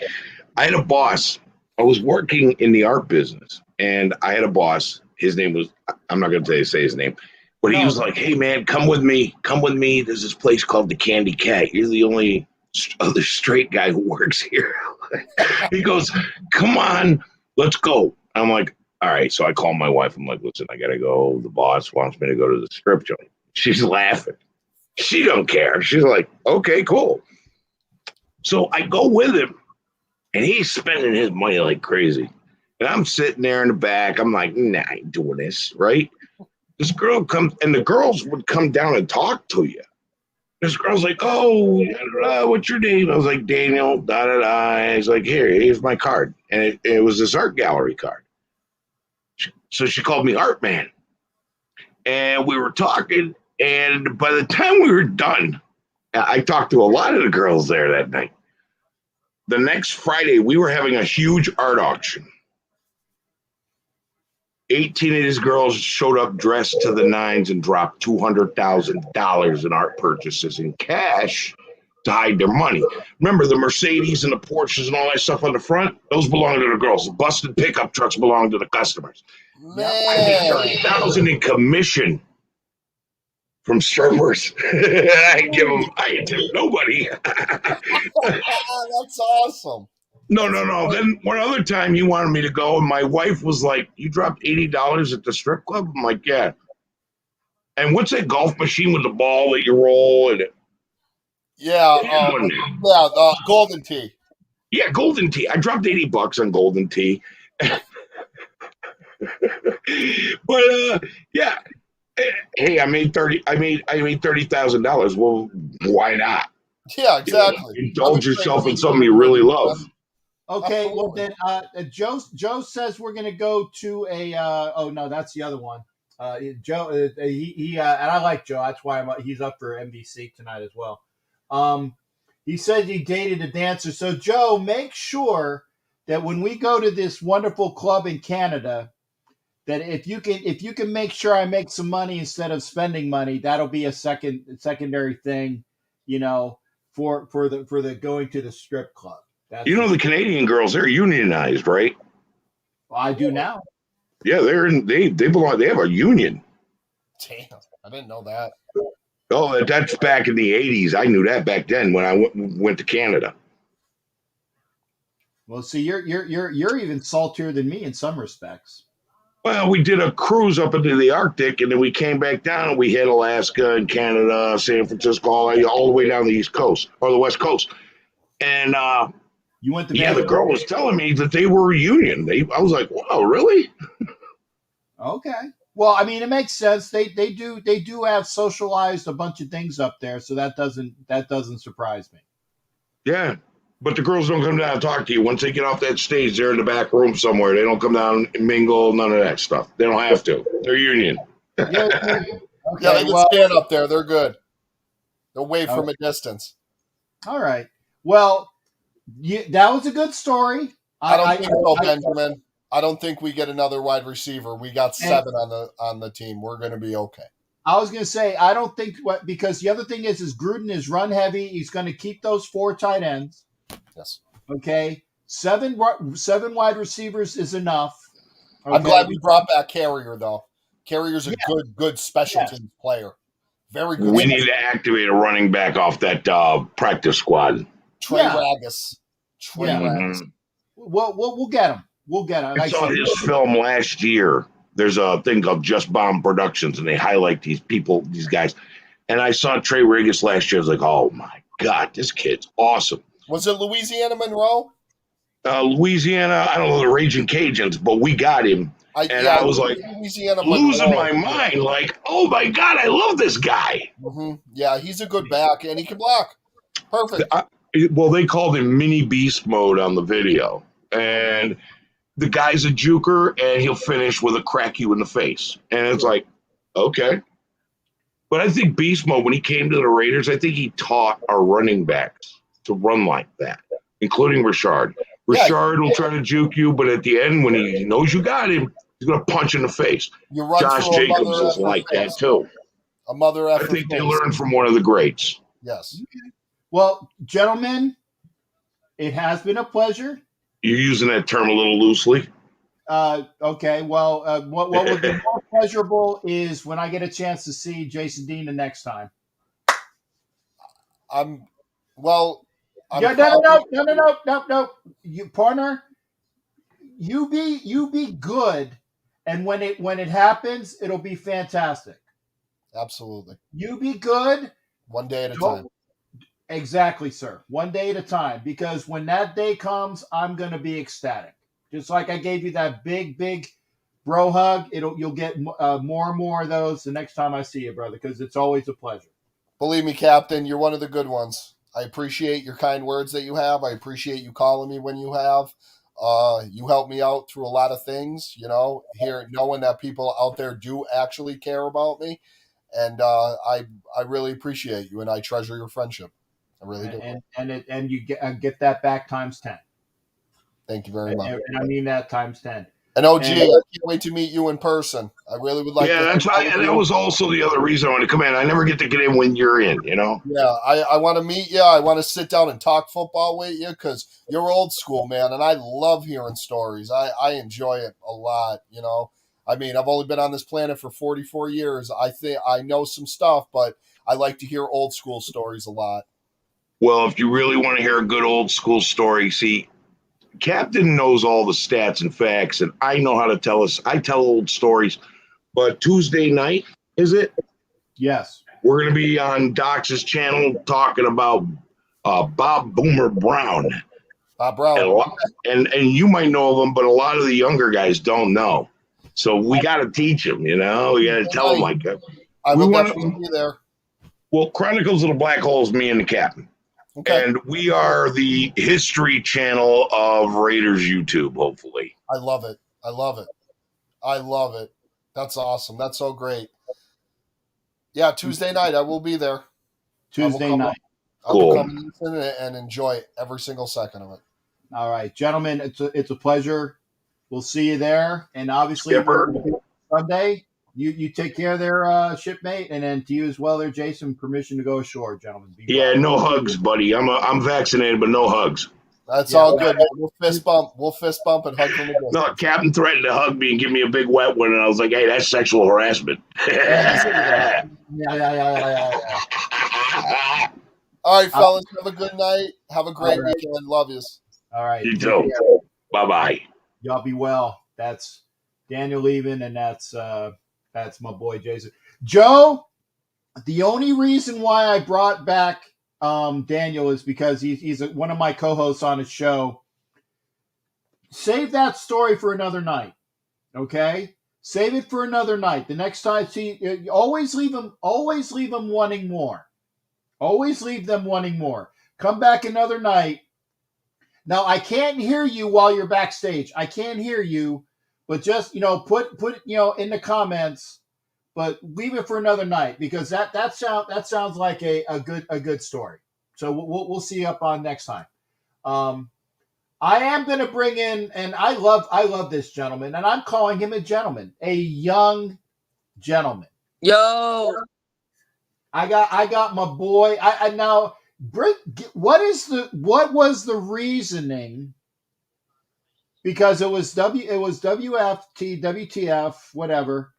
I had a boss. I was working in the art business, and I had a boss. His name was, I'm not going to say his name, but he was like, hey, man, come with me. There's this place called the Candy Cat. You're the only other straight guy who works here. He goes, "Come on, let's go." I'm like, "All right." So I call my wife. I'm like, "Listen, I gotta go. The boss wants me to go to the strip joint." She's laughing. She don't care. She's like, "Okay, cool." So I go with him, and he's spending his money like crazy. And I'm sitting there in the back. I'm like, "Nah, I ain't doing this, right?" This girl comes, and the girls would come down and talk to you. This girl's like, "Oh, what's your name?" I was like, "Daniel, da-da-da." He's like, here's my card. And it was this art gallery card. So she called me Art Man. And we were talking, and by the time we were done, I talked to a lot of the girls there that night. The next Friday, we were having a huge art auction. 18 of these girls showed up dressed to the nines and dropped $200,000 in art purchases in cash to hide their money. Remember the Mercedes and the Porsches and all that stuff on the front? Those belong to the girls. The busted pickup trucks belong to the customers. Man. I made $30,000 in commission from strippers. I ain't tell nobody. That's awesome. No. Then one other time he wanted me to go, and my wife was like, "You dropped $80 at the strip club?" I'm like, "Yeah." And what's that golf machine with the ball that you roll? And Golden Tee. Yeah, Golden Tee. I dropped $80 on Golden Tee. But yeah. Hey, I made $30,000. Well, why not? Yeah, exactly. Indulge yourself in something you really love. Okay, well then, Joe says we're going to go to a. Oh no, that's the other one. Joe, he and I like Joe. That's why he's up for MVC tonight as well. He said he dated a dancer. So Joe, make sure that when we go to this wonderful club in Canada, that if you can make sure I make some money instead of spending money, that'll be a secondary thing, for the going to the strip club. The Canadian girls, they're unionized, right? Well, I do now. Yeah, they belong. They have a union. Damn, I didn't know that. Oh, that's back in the 80s. I knew that back then when I went to Canada. Well, see, you're even saltier than me in some respects. Well, we did a cruise up into the Arctic, and then we came back down, and we hit Alaska and Canada, San Francisco, all the way down the East Coast or the West Coast. And you went to the girl was telling me that they were a union. I was like, "Wow, really?" Okay. Well, I mean, it makes sense. They do have socialized a bunch of things up there, so that doesn't surprise me. Yeah. But the girls don't come down and talk to you. Once they get off that stage, they're in the back room somewhere. They don't come down and mingle, none of that stuff. They don't have to. They're union. Okay, yeah, they can stand up there. They're good. They'll wave from a distance. All right. Well, that was a good story. I don't think so, Benjamin. I don't think we get another wide receiver. We got 7 on the team. We're going to be okay. I was going to say, I don't think because the other thing is Gruden is run heavy. He's going to keep those 4 tight ends. Yes. Okay. 7 wide receivers is enough. Okay? I'm glad we brought back Carrier, though. Carrier's a good special teams player. Very good. We need to activate a running back off that practice squad. Trey Ragus. Ragus. We'll get him. We'll get him. I saw his film last year. There's a thing called Just Bomb Productions, and they highlight these guys. And I saw Trey Ragus last year. I was like, "Oh my God, this kid's awesome." Was it Louisiana Monroe? Louisiana, I don't know the Raging Cajuns, but we got him. I was like losing my mind. Like, oh my God, I love this guy. Mm-hmm. Yeah, he's a good back, and he can block. Perfect. Well, they called him Mini Beast Mode on the video. And the guy's a juker, and he'll finish with a crack you in the face. And it's like, okay. But I think Beast Mode, when he came to the Raiders, I think he taught our running backs to run like that, including Richard. Richard will try to juke you, but at the end, when he knows you got him, he's going to punch in the face. Josh Jacobs is like that, too. A mother effort. I think they learned from one of the greats. Yes. Okay. Well, gentlemen, it has been a pleasure. You're using that term a little loosely. Okay. Well, what would be more pleasurable is when I get a chance to see Jason Dean the next time. Well, No. You partner, you be good, and when it happens, it'll be fantastic. Absolutely. You be good. One day at a time. Exactly, sir. One day at a time. Because when that day comes, I'm gonna be ecstatic. Just like I gave you that big bro hug. You'll get more and more of those the next time I see you, brother. Because it's always a pleasure. Believe me, Captain, you're one of the good ones. I appreciate your kind words that you have. I appreciate you calling me when you have. You helped me out through a lot of things, here, knowing that people out there do actually care about me. And I really appreciate you, and I treasure your friendship. I really do. And you get that back times 10. Thank you very much. And I mean that times 10. And OG, I can't wait to meet you in person. I really would like to. Yeah, that was also the other reason I want to come in. I never get to get in when you're in, Yeah, I want to meet you. I want to sit down and talk football with you because you're old school, man, and I love hearing stories. I enjoy it a lot, I mean, I've only been on this planet for 44 years. I think I know some stuff, but I like to hear old school stories a lot. Well, if you really want to hear a good old school story, see, Captain knows all the stats and facts, and I know how to tell us. I tell old stories. But Tuesday night, is it? Yes. We're going to be on Doc's channel talking about Bob Boomer Brown. Bob Brown. And you might know of him, but a lot of the younger guys don't know. So we got to teach them, We got to tell them like that. I will definitely be there. Well, Chronicles of the Black Hole is me and the Captain. Okay. And we are the history channel of Raiders YouTube, hopefully. I love it. I love it. That's awesome. That's so great. Yeah, Tuesday night, I will be there. Tuesday night. I will come and listen and enjoy every single second of it. All right, gentlemen, it's a pleasure. We'll see you there. And obviously, Sunday, you take care of their shipmate, and then to you as well there, Jason, permission to go ashore, gentlemen. No hugs, buddy. I'm vaccinated, but no hugs. That's all good. We'll fist bump and hug from the distance. No, Captain threatened to hug me and give me a big wet one, and I was like, hey, that's sexual harassment. Yeah. All right, fellas, have a good night. Have a great weekend. Love yous. All right. You too. Bye-bye. Y'all be well. That's Daniel leaving, and that's my boy Jason. Joe, the only reason why I brought back Daniel is because he's one of my co-hosts on his show. Save that story for another night, okay? Save it for another night. The next time, always leave them wanting more. Always leave them wanting more. Come back another night. Now, I can't hear you while you're backstage. I can't hear you, but just, put in the comments, but leave it for another night because that sounds like a good story. So we'll see you up on next time. I am going to bring in, and I love this gentleman, and I'm calling him a gentleman, a young gentleman. Yo, I got my boy. I now. What was the reasoning? Because it was WFT, WTF, whatever.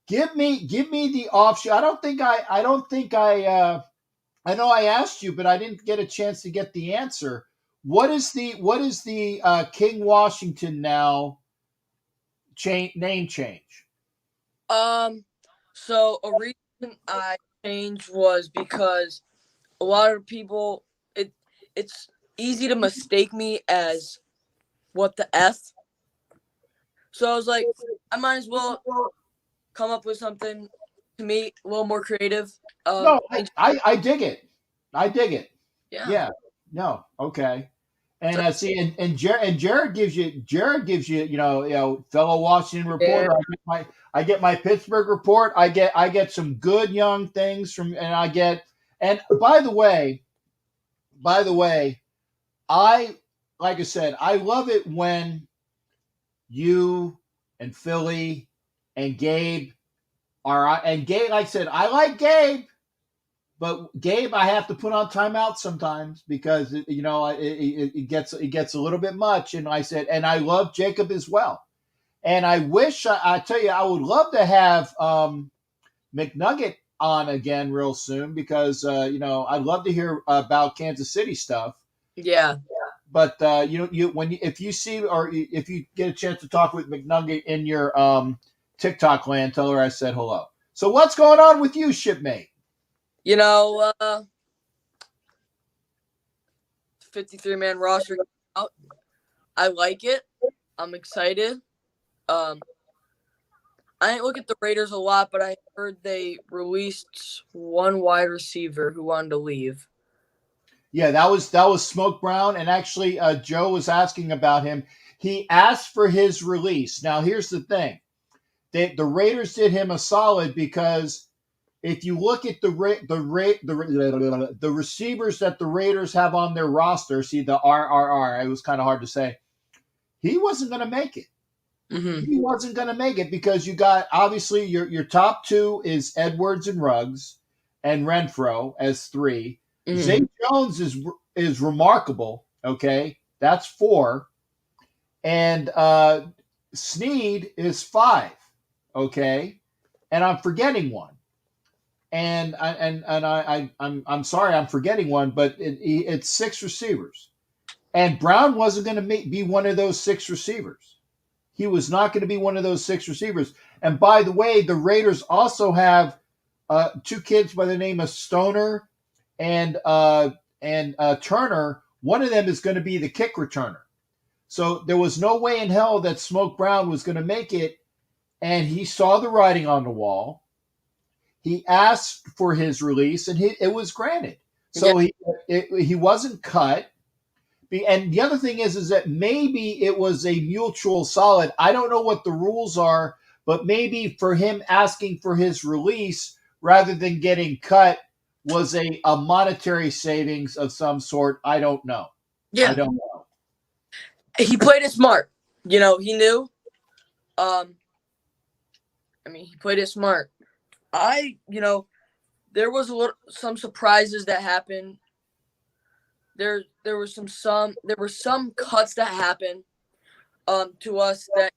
Give me the offshoot. I know I asked you, but I didn't get a chance to get the answer. What is the King Washington now name change? So a reason I changed was because a lot of people, it's easy to mistake me as what the F. So I was like, I might as well come up with something to me a little more creative. No, I dig it. I dig it. Yeah. No. Okay. And see, and Jared gives you, fellow Washington reporter. Yeah. I get my Pittsburgh report. I get some good young things from, and I get. And by the way, like I said, I love it when you and Philly and Gabe are, and Gabe, like I said, I like Gabe, but Gabe, I have to put on timeout sometimes because, it gets a little bit much. And I said, and I love Jacob as well. And I wish, I tell you, I would love to have McNugget on again real soon because, I'd love to hear about Kansas City stuff. Yeah. But if you see or if you get a chance to talk with McNugget in your TikTok land, tell her I said hello. So what's going on with you, shipmate? 53-man roster out. I like it. I'm excited. I didn't look at the Raiders a lot, but I heard they released one wide receiver who wanted to leave. Yeah, that was Smoke Brown, and actually, Joe was asking about him. He asked for his release. Now, here's the thing: the Raiders did him a solid because if you look at the receivers that the Raiders have on their roster, see the RRR. It was kind of hard to say. He wasn't going to make it. Mm-hmm. He wasn't going to make it because you got obviously your top two is Edwards and Ruggs, and Renfro as 3. Mm-hmm. Zay Jones is remarkable. Okay, that's 4, and Snead is 5. Okay, and I'm forgetting one, and I'm sorry I'm forgetting one, but it's 6 receivers, and Brown wasn't going to be one of those 6 receivers. He was not going to be one of those 6 receivers. And by the way, the Raiders also have 2 kids by the name of Stoner and Turner. One of them is going to be the kick returner. So there was no way in hell that Smoke Brown was going to make it. And he saw the writing on the wall. He asked for his release, and it was granted. So he wasn't cut. And the other thing is that maybe it was a mutual solid. I don't know what the rules are, but maybe for him asking for his release rather than getting cut was a monetary savings of some sort. I don't know. Yeah. I don't know. He played it smart. He knew. He played it smart. There was some surprises that happened. There were some cuts that happened to us that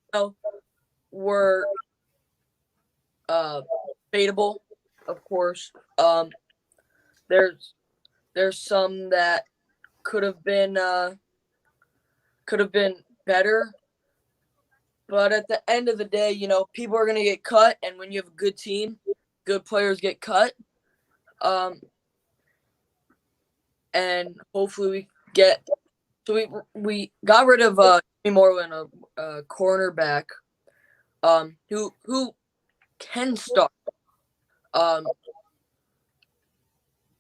were debatable, of course. There's some that could have been better, but at the end of the day, people are gonna get cut, and when you have a good team, good players get cut. And hopefully we got rid of Jimmy Moreland, a cornerback, who can start,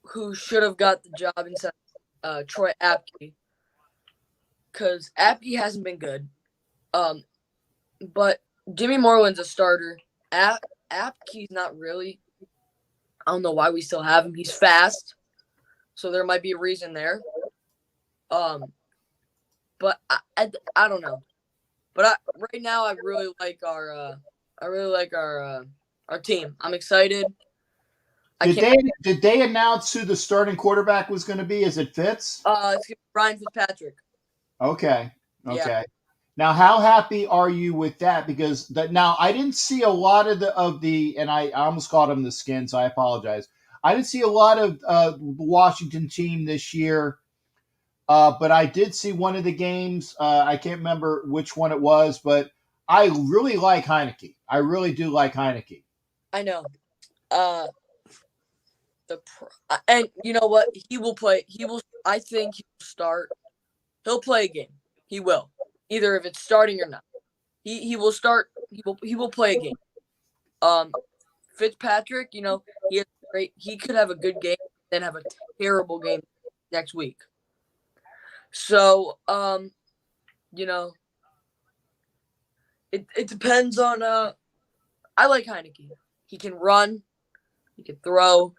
who should have got the job instead of Troy Apke, because Apke hasn't been good. But Jimmy Moreland's a starter. Apke's not really. I don't know why we still have him. He's fast. So there might be a reason there. But I don't know. But right now I really like our team. I'm excited. Did they announce who the starting quarterback was going to be? Is it Fitz? It's gonna be Ryan Fitzpatrick. Okay. Yeah. Now, how happy are you with that? Because now I didn't see a lot of the, and I almost called them the Skins. I apologize. I didn't see a lot of the Washington team this year, but I did see one of the games. I can't remember which one it was, but I really like Heineke. I really do like Heineke. I know. And you know what? He will play. I think he'll start. He'll play a game. He will. Either if it's starting or not. He will start. He will play a game. Fitzpatrick, he has great. He could have a good game, then have a terrible game next week. So, it depends on. I like Heineke. He can run. He can throw.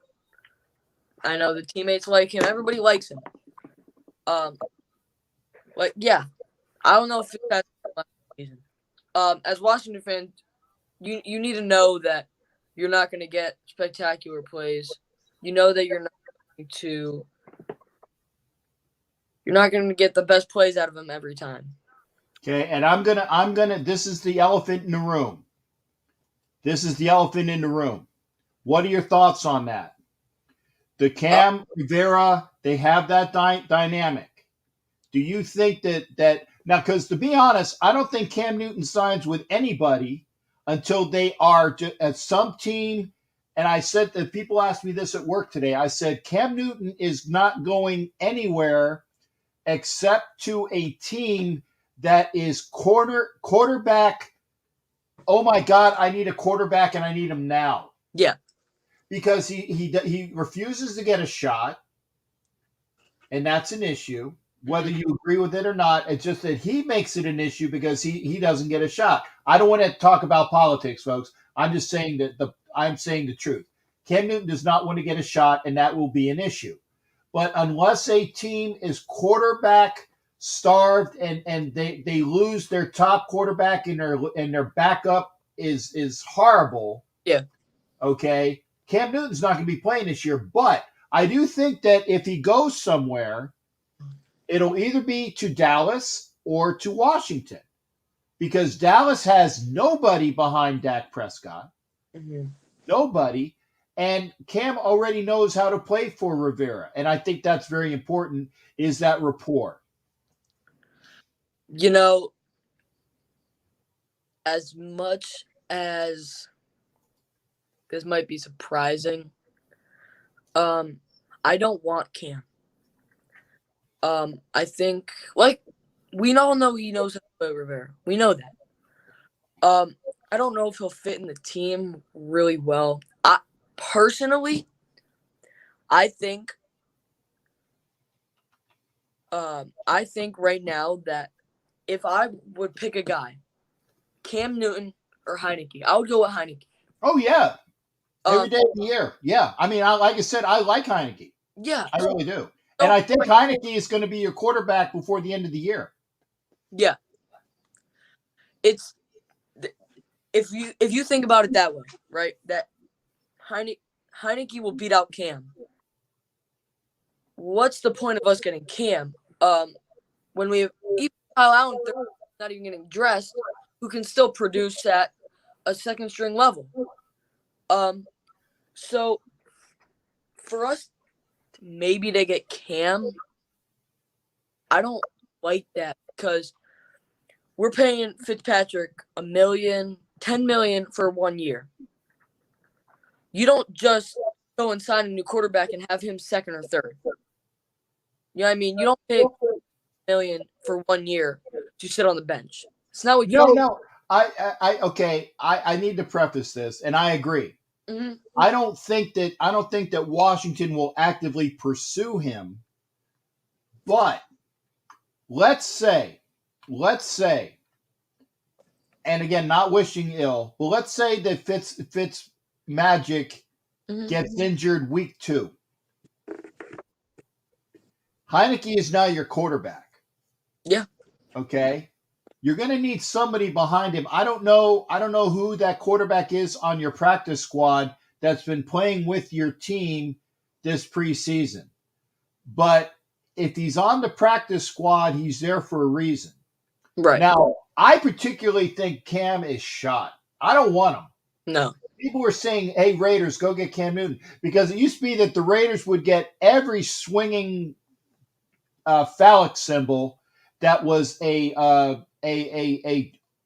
I know the teammates like him. Everybody likes him. Yeah. I don't know if that's last season. As Washington fans, you need to know that you're not going to get spectacular plays. You know that you're not going to get the best plays out of him every time. Okay, and I'm gonna. This is the elephant in the room. What are your thoughts on that? The Cam Rivera, they have that dynamic. Do you think that now? Because to be honest, I don't think Cam Newton signs with anybody until they are at some team. And I said that people asked me this at work today. I said Cam Newton is not going anywhere except to a team that is quarterback. Oh my God, I need a quarterback and I need him now. Yeah. Because he refuses to get a shot, and that's an issue. Whether you agree with it or not, it's just that he makes it an issue because he doesn't get a shot. I don't want to talk about politics, folks. I'm just saying that I'm saying the truth. Cam Newton does not want to get a shot, and that will be an issue. But unless a team is quarterback starved and they lose their top quarterback and their backup is horrible. Yeah. Okay. Cam Newton's not going to be playing this year, but I do think that if he goes somewhere, it'll either be to Dallas or to Washington, because Dallas has nobody behind Dak Prescott. Mm-hmm. Nobody. And Cam already knows how to play for Rivera. And I think that's very important, is that rapport. You know, as much as this might be surprising, I don't want Cam. I think, like, we all know he knows how to play Rivera. We know that. I don't know if he'll fit in the team really well. Personally, I think right now that if I would pick a guy, Cam Newton or Heineke, I would go with Heineke. Oh, yeah. Every day of the year. Yeah. I mean, like I said, I like Heineke. Yeah. I really do. And I think Heineke is going to be your quarterback before the end of the year. Yeah. It's if you think about it that way, right? That Heineke will beat out Cam. What's the point of us getting Cam? When we have even Kyle Allen not even getting dressed, who can still produce at a second string level. So for us, maybe they get Cam. I don't like that because we're paying Fitzpatrick $1 million, $10 million for 1 year. You don't just go and sign a new quarterback and have him second or third. You know what I mean? You don't pay $1 million for 1 year to sit on the bench. It's not what you do. No. I need to preface this, and I agree. Mm-hmm. I don't think that Washington will actively pursue him. But let's say, and again, not wishing ill, but let's say that Fitz Magic gets injured week 2. Heineke is now your quarterback. Yeah. Okay. You're going to need somebody behind him. I don't know who that quarterback is on your practice squad that's been playing with your team this preseason. But if he's on the practice squad, he's there for a reason. Right. Now, I particularly think Cam is shot. I don't want him. No. People were saying, hey, Raiders, go get Cam Newton. Because it used to be that the Raiders would get every swinging phallic symbol that was a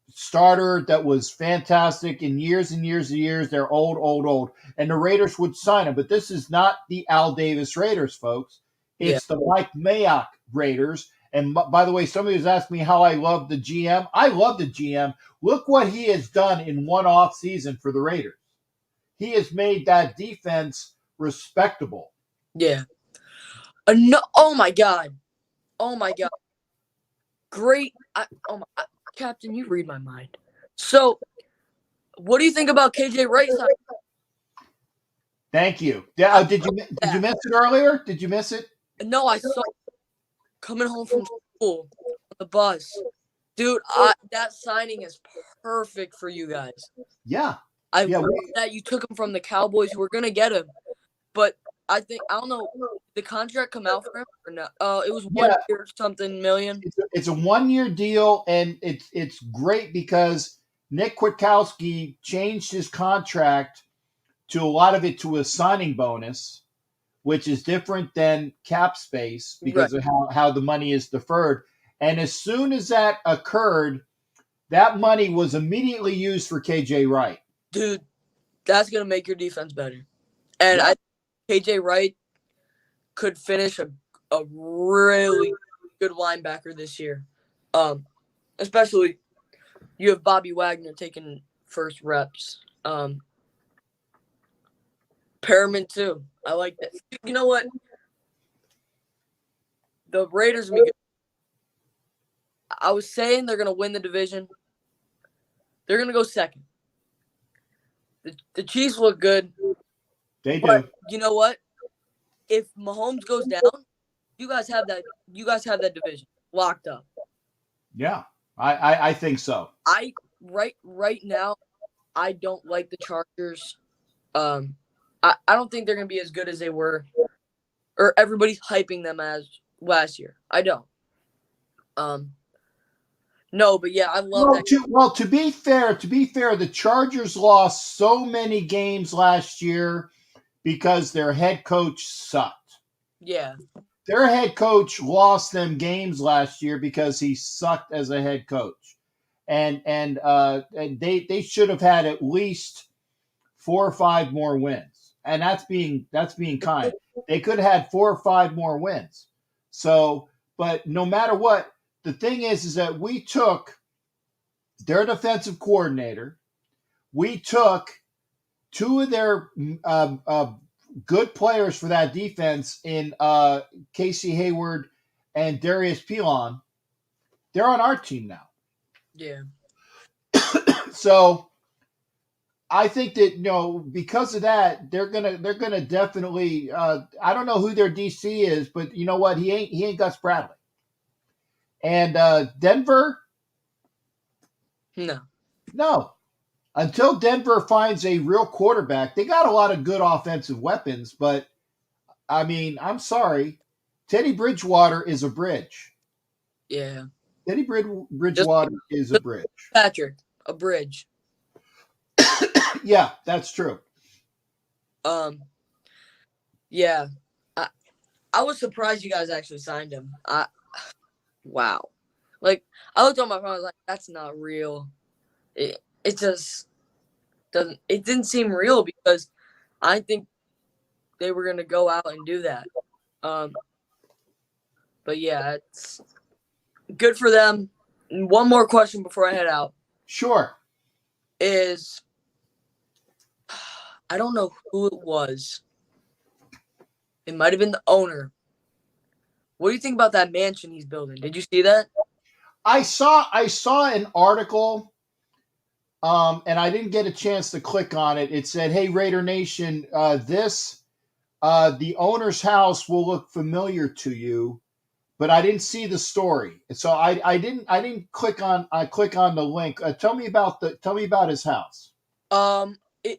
starter that was fantastic in years and years and years. They're old. And the Raiders would sign him. But this is not the Al Davis Raiders, folks. It's the Mike Mayock Raiders. And by the way, somebody was asking me how I love the GM. I love the GM. Look what he has done in one off season for the Raiders. He has made that defense respectable. Yeah. No, oh my God. Great. Captain, you read my mind. So, what do you think about KJ Wright? Thank you. Yeah, did you miss it earlier? Did you miss it? No, I saw coming home from school on the bus. Dude, that signing is perfect for you guys. Yeah. I love that you took him from the Cowboys who were going to get him. But I don't know, the contract come out for him or no? It was 1 year something million. It's a 1 year deal, and it's great because Nick Kwiatkowski changed his contract to a lot of it to a signing bonus, which is different than cap space because of how the money is deferred. And as soon as that occurred, that money was immediately used for KJ Wright. Dude, that's going to make your defense better. And KJ Wright could finish a really good linebacker this year. Especially you have Bobby Wagner taking first reps. Perriman too. I like that. You know what? The Raiders will be good. I was saying they're going to win the division. They're going to go second. The Chiefs look good. They do. You know what? If Mahomes goes down, you guys have that division locked up. Yeah, I think so. Right now, I don't like the Chargers. I don't think they're going to be as good as they were, or everybody's hyping them as last year. I don't. No, but yeah, I love that. To be fair, the Chargers lost so many games last year because their head coach sucked. Yeah. Their head coach lost them games last year because he sucked as a head coach. And they should have had at least 4 or 5 more wins. And that's being kind. They could have had 4 or 5 more wins. So, but no matter what, the thing is that we took their defensive coordinator. We took 2 of their good players for that defense in Casey Hayward and Darius Pilon. They're on our team now. Yeah. So I think that because of that, they're gonna definitely. I don't know who their DC is, but you know what? He ain't Gus Bradley. And Denver, no. Until Denver finds a real quarterback, they got a lot of good offensive weapons, but I mean, I'm sorry, Teddy Bridgewater is a bridge. Yeah. Teddy Bridgewater is a bridge. Patrick, a bridge. Yeah, that's true. Yeah. I was surprised you guys actually signed him. Wow. Like, I looked on my phone, I was like, that's not real. It just didn't seem real because I think they were going to go out and do that. But yeah, it's good for them. And one more question before I head out. Sure. Is I don't know who it was. It might have been the owner. What do you think about that mansion he's building? Did you see that? I saw an article, and I didn't get a chance to click on it. It said, "Hey, Raider Nation, the owner's house will look familiar to you," but I didn't see the story, so I didn't click on the link. Tell me about his house.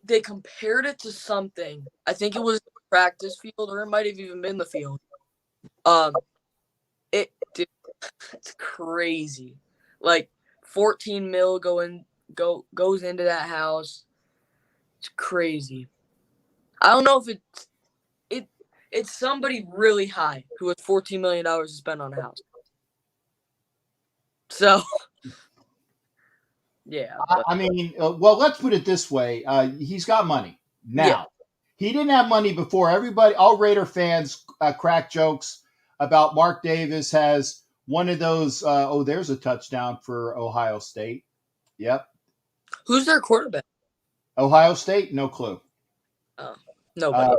They compared it to something. I think it was the practice field, or it might have even been the field. It's crazy. Like 14 mil goes into that house. It's crazy. I don't know if it's somebody really high who has $14 million to spend on a house. So, yeah. I mean, well, let's put it this way. He's got money now. Yeah. He didn't have money before. All Raider fans crack jokes about Mark Davis has one of those. There's a touchdown for Ohio State. Yep. Who's their quarterback? Ohio State? No clue. Oh, nobody.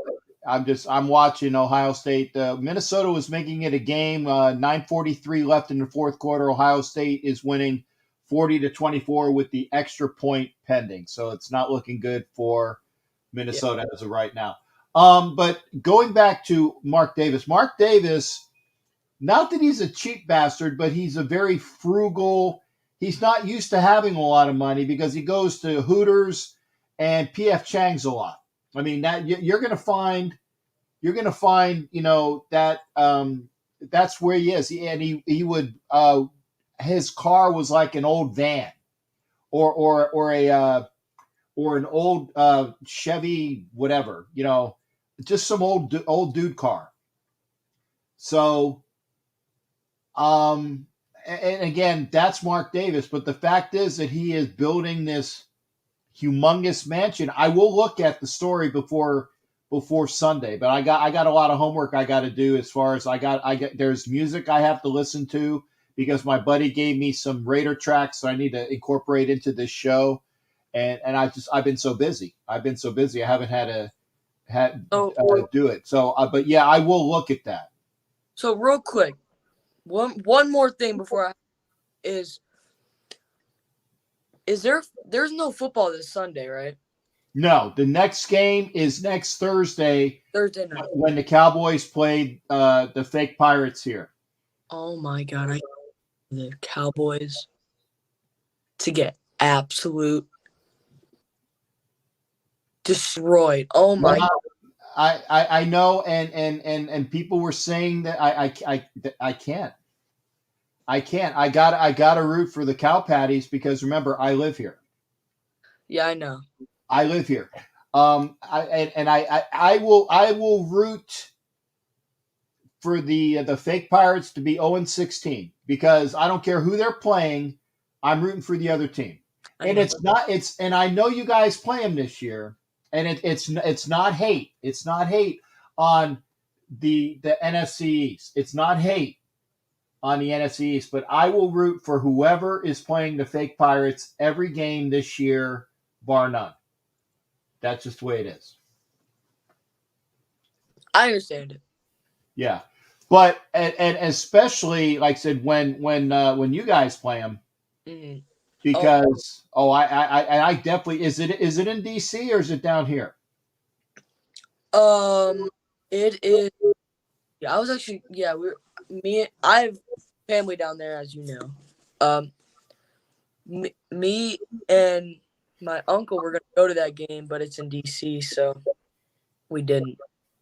I'm watching Ohio State. Minnesota was making it a game. 9:43 left in the fourth quarter. Ohio State is winning 40-24 with the extra point pending. So it's not looking good for Minnesota as of right now. But going back to Mark Davis, not that he's a cheap bastard, but he's a very frugal. He's not used to having a lot of money because he goes to Hooters and P.F. Chang's a lot. I mean, that you're going to find, that that's where he is. He would, his car was like an old van or an old Chevy, whatever, just some old dude car. So, and again, that's Mark Davis. But the fact is that he is building this humongous mansion. I will look at the story before Sunday, but I got a lot of homework I got to do as far as I got there's music I have to listen to because my buddy gave me some Raider tracks so I need to incorporate into this show, and I've been so busy. I haven't had to do it. So, but yeah, I will look at that. So real quick, one more thing before there's no football this Sunday, right? No, the next game is next Thursday. Thursday night when the Cowboys played the fake Pirates here. Oh my God! The Cowboys to get absolute destroyed. Oh my! Well, I know, and people were saying that I can't. I gotta root for the Cow Patties because remember I live here. Yeah, I know. I live here. I will root for the fake Pirates to be 0-16 because I don't care who they're playing. I'm rooting for the other team, and and I know you guys play them this year, and it's not hate. It's not hate on the NFC East. It's not hate on the NFC East, but I will root for whoever is playing the fake Pirates every game this year, bar none. That's just the way it is. I understand it. Yeah, but and especially like I said when you guys play them, because I definitely is it in DC or is it down here? It is. Yeah, I was actually I have family down there, as you know. Me and my uncle were gonna go to that game, but it's in DC, so we didn't.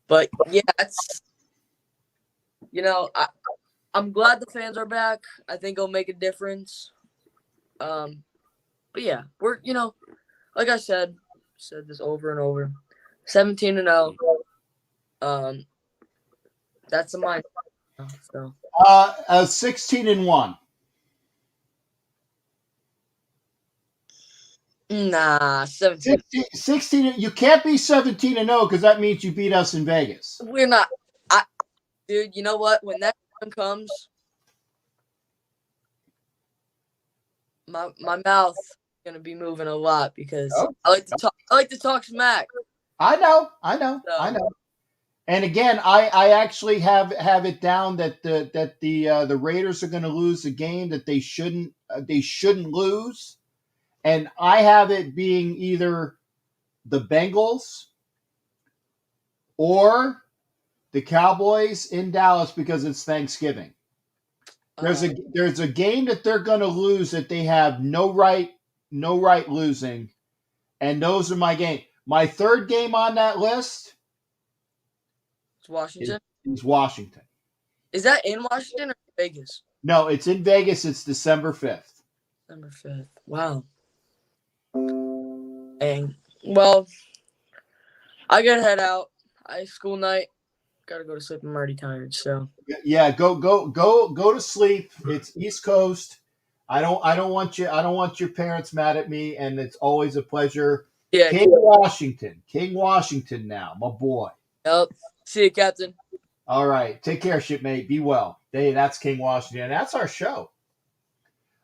But yeah, it's I'm glad the fans are back. I think it'll make a difference. But yeah, we're like I said this over and over. 17-0. That's a mind. So 16-1. Nah, 17. 16. You can't be 17-0 because that means you beat us in Vegas. We're not. Dude, you know what? When that time comes, my mouth is gonna be moving a lot because I like to talk smack. I know. And again, I actually have it down that the Raiders are going to lose a game that they shouldn't lose, and I have it being either the Bengals or the Cowboys in Dallas because it's Thanksgiving. There's a game that they're going to lose that they have no right losing, and those are my game. My third game on that list. Washington? Is Washington. Is that in Washington or Vegas? No, it's in Vegas. It's December 5th. December 5th. Wow. And well, I gotta head out. School night. Gotta go to sleep. I'm already tired. So yeah, go to sleep. It's East Coast. I don't want your parents mad at me, and it's always a pleasure. Yeah, King Washington now, my boy. Yep. See you, Captain. All right. Take care, shipmate. Be well. Hey, that's King Washington. That's our show.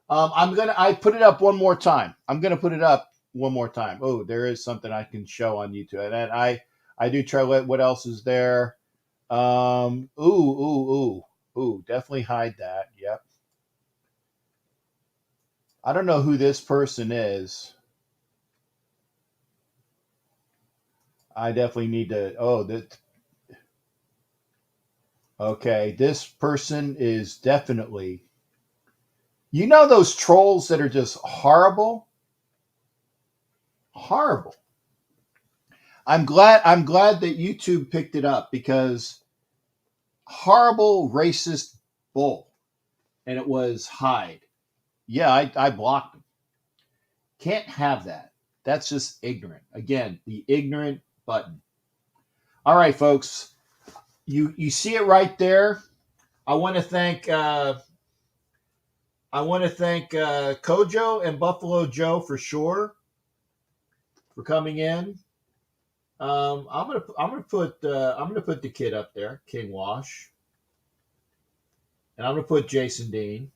I put it up one more time. I'm gonna put it up one more time. Oh, there is something I can show on YouTube. And I do try what else is there. Ooh. Definitely hide that. Yep. I don't know who this person is. I definitely need to. Okay, this person is definitely. You know those trolls that are just horrible? Horrible. I'm glad that YouTube picked it up because horrible racist bull. And it was hide. Yeah, I blocked him. Can't have that. That's just ignorant. Again, the ignorant button. All right, folks. You see it right there. I want to thank Kojo and Buffalo Joe for sure for coming in. I'm gonna put the kid up there, King Wash, and I'm gonna put Jason Dean.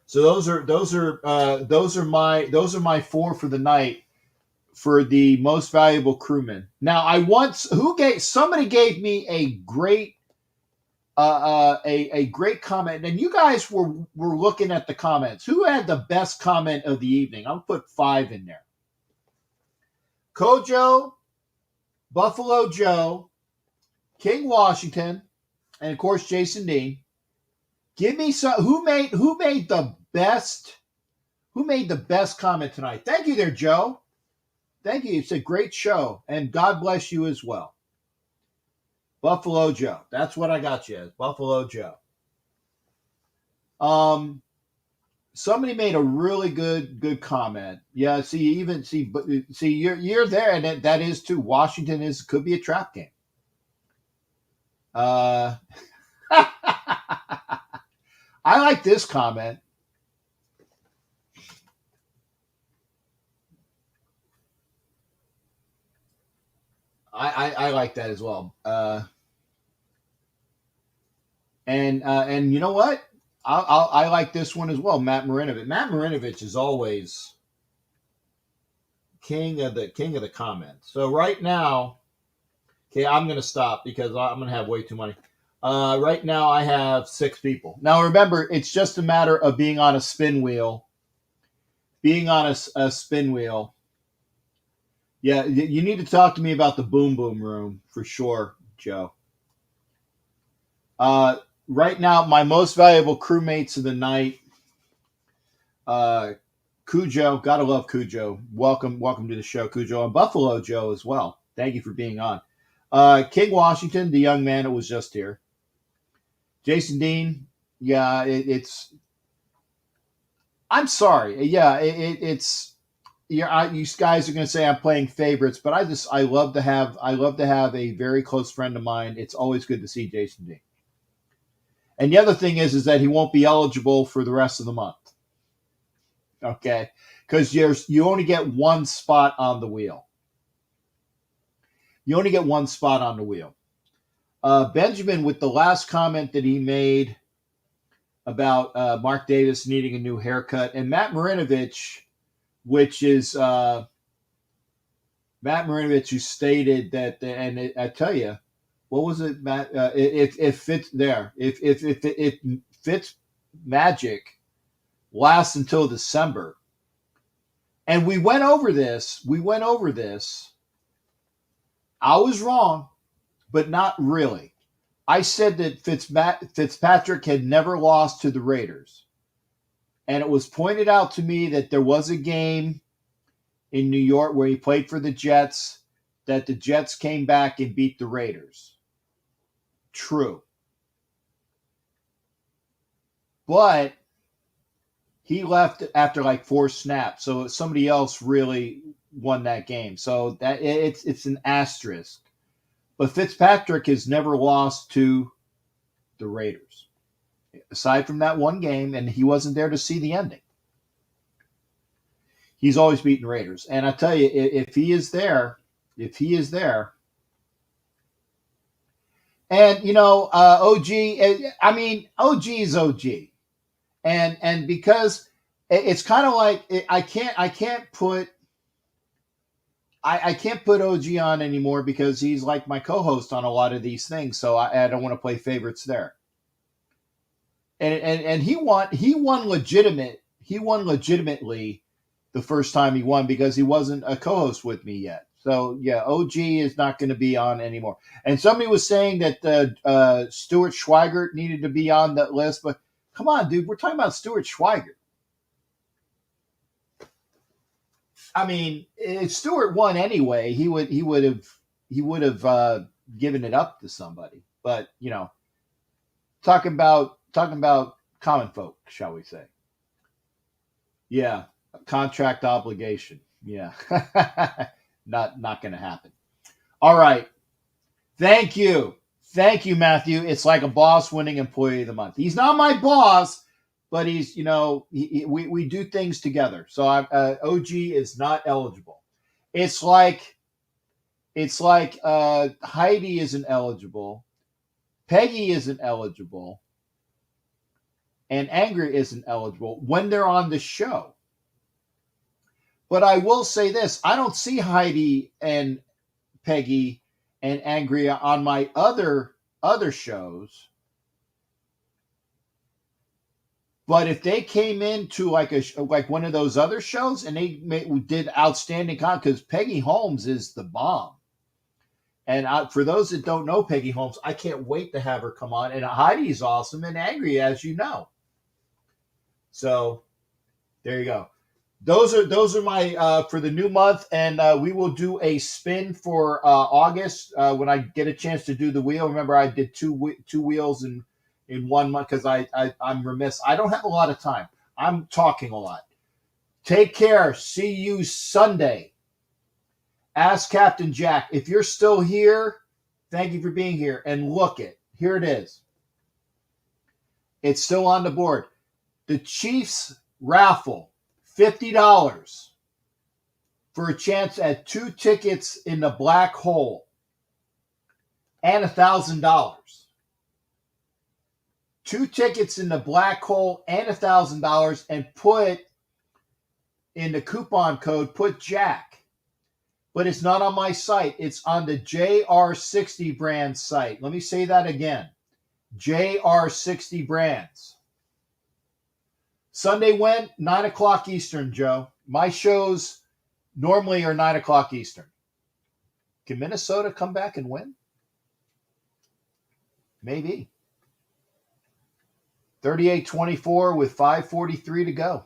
So those are my four for the night for the most valuable crewman. Now somebody gave me a great a great comment, and you guys were looking at the comments. Who had the best comment of the evening? I'll put 5 in there. Kojo, Buffalo Joe, King Washington, and of course Jason Dean. Give me some. Who made the best comment tonight? Thank you there, Joe. Thank you. It's a great show, and God bless you as well. Buffalo Joe. That's what I got you as. Buffalo Joe. Somebody made a really good comment. Yeah, see, you're there, and that is too. Washington could be a trap game. I like this comment. I like that as well. And you know what? I like this one as well. Matt Marinovich. Matt Marinovich is always king of the comments. So right now, okay, I'm going to stop because I'm going to have way too many. Right now, I have 6 people. Now remember, it's just a matter of being on a spin wheel. Being on a spin wheel. Yeah, you need to talk to me about the Boom Boom Room for sure, Joe. Right now, my most valuable crewmates of the night, Cujo. Gotta love Cujo. Welcome to the show, Cujo, and Buffalo Joe as well. Thank you for being on. King Washington, the young man that was just here. Jason Dean. Yeah, it's. I'm sorry. Yeah, it's. Yeah, you guys are going to say I'm playing favorites, but I love to have a very close friend of mine. It's always good to see Jason Dean. And the other thing is that he won't be eligible for the rest of the month. Okay, because you only get one spot on the wheel. You only get one spot on the wheel. Benjamin, with the last comment that he made about Mark Davis needing a new haircut, and Matt Marinovich, which is Matt Marinovich, who stated that, and I tell you, what was it, Matt? If Fitz there, if Fitz magic lasts until December, and we went over this. I was wrong, but not really. I said that Fitzpatrick had never lost to the Raiders. And it was pointed out to me that there was a game in New York where he played for the Jets, that the Jets came back and beat the Raiders. True. But he left after like 4 snaps, so somebody else really won that game. So that it's an asterisk. But Fitzpatrick has never lost to the Raiders. Aside from that one game, and he wasn't there to see the ending. He's always beaten Raiders. And I tell you, if he is there, and you know, OG, I mean, OG is OG. And because it's kind of like I can't put OG on anymore because he's like my co-host on a lot of these things, so I don't want to play favorites there. And he won legitimately the first time he won because he wasn't a co-host with me yet. So yeah, OG is not going to be on anymore. And somebody was saying that Stuart Schweigert needed to be on that list, but come on, dude, we're talking about Stuart Schweigert. I mean, if Stewart won anyway, he would have given it up to somebody. But you know, talking about common folk, shall we say? Yeah, contract obligation. Yeah, not going to happen. All right, Thank you. Thank you, Matthew. It's like a boss winning Employee of the Month. He's not my boss, but he's, we do things together. So OG is not eligible. It's like Heidi isn't eligible, Peggy isn't eligible, and Angry isn't eligible when they're on the show. But I will say this: I don't see Heidi and Peggy and Angry on my other shows. But if they came into like one of those other shows and they did outstanding content, because Peggy Holmes is the bomb. And for those that don't know Peggy Holmes, I can't wait to have her come on. And Heidi's awesome and Angry, as you know. So there you go. Those are my for the new month, and we will do a spin for August when I get a chance to do the wheel. Remember, I did two wheels in 1 month because I'm remiss. I don't have a lot of time. I'm talking a lot. Take care. See you Sunday. Ask Captain Jack. If you're still here, thank you for being here. And look it. Here it is. It's still on the board. The Chiefs raffle. $50 for a chance at 2 tickets in the black hole and $1,000. 2 tickets in the black hole and $1,000, and put in the coupon code, put Jack. But it's not on my site. It's on the JR60 brand site. Let me say that again. JR60 brands. Sunday when? 9 o'clock Eastern, Joe. My shows normally are 9 o'clock Eastern. Can Minnesota come back and win? Maybe. 38-24 with 5:43 to go.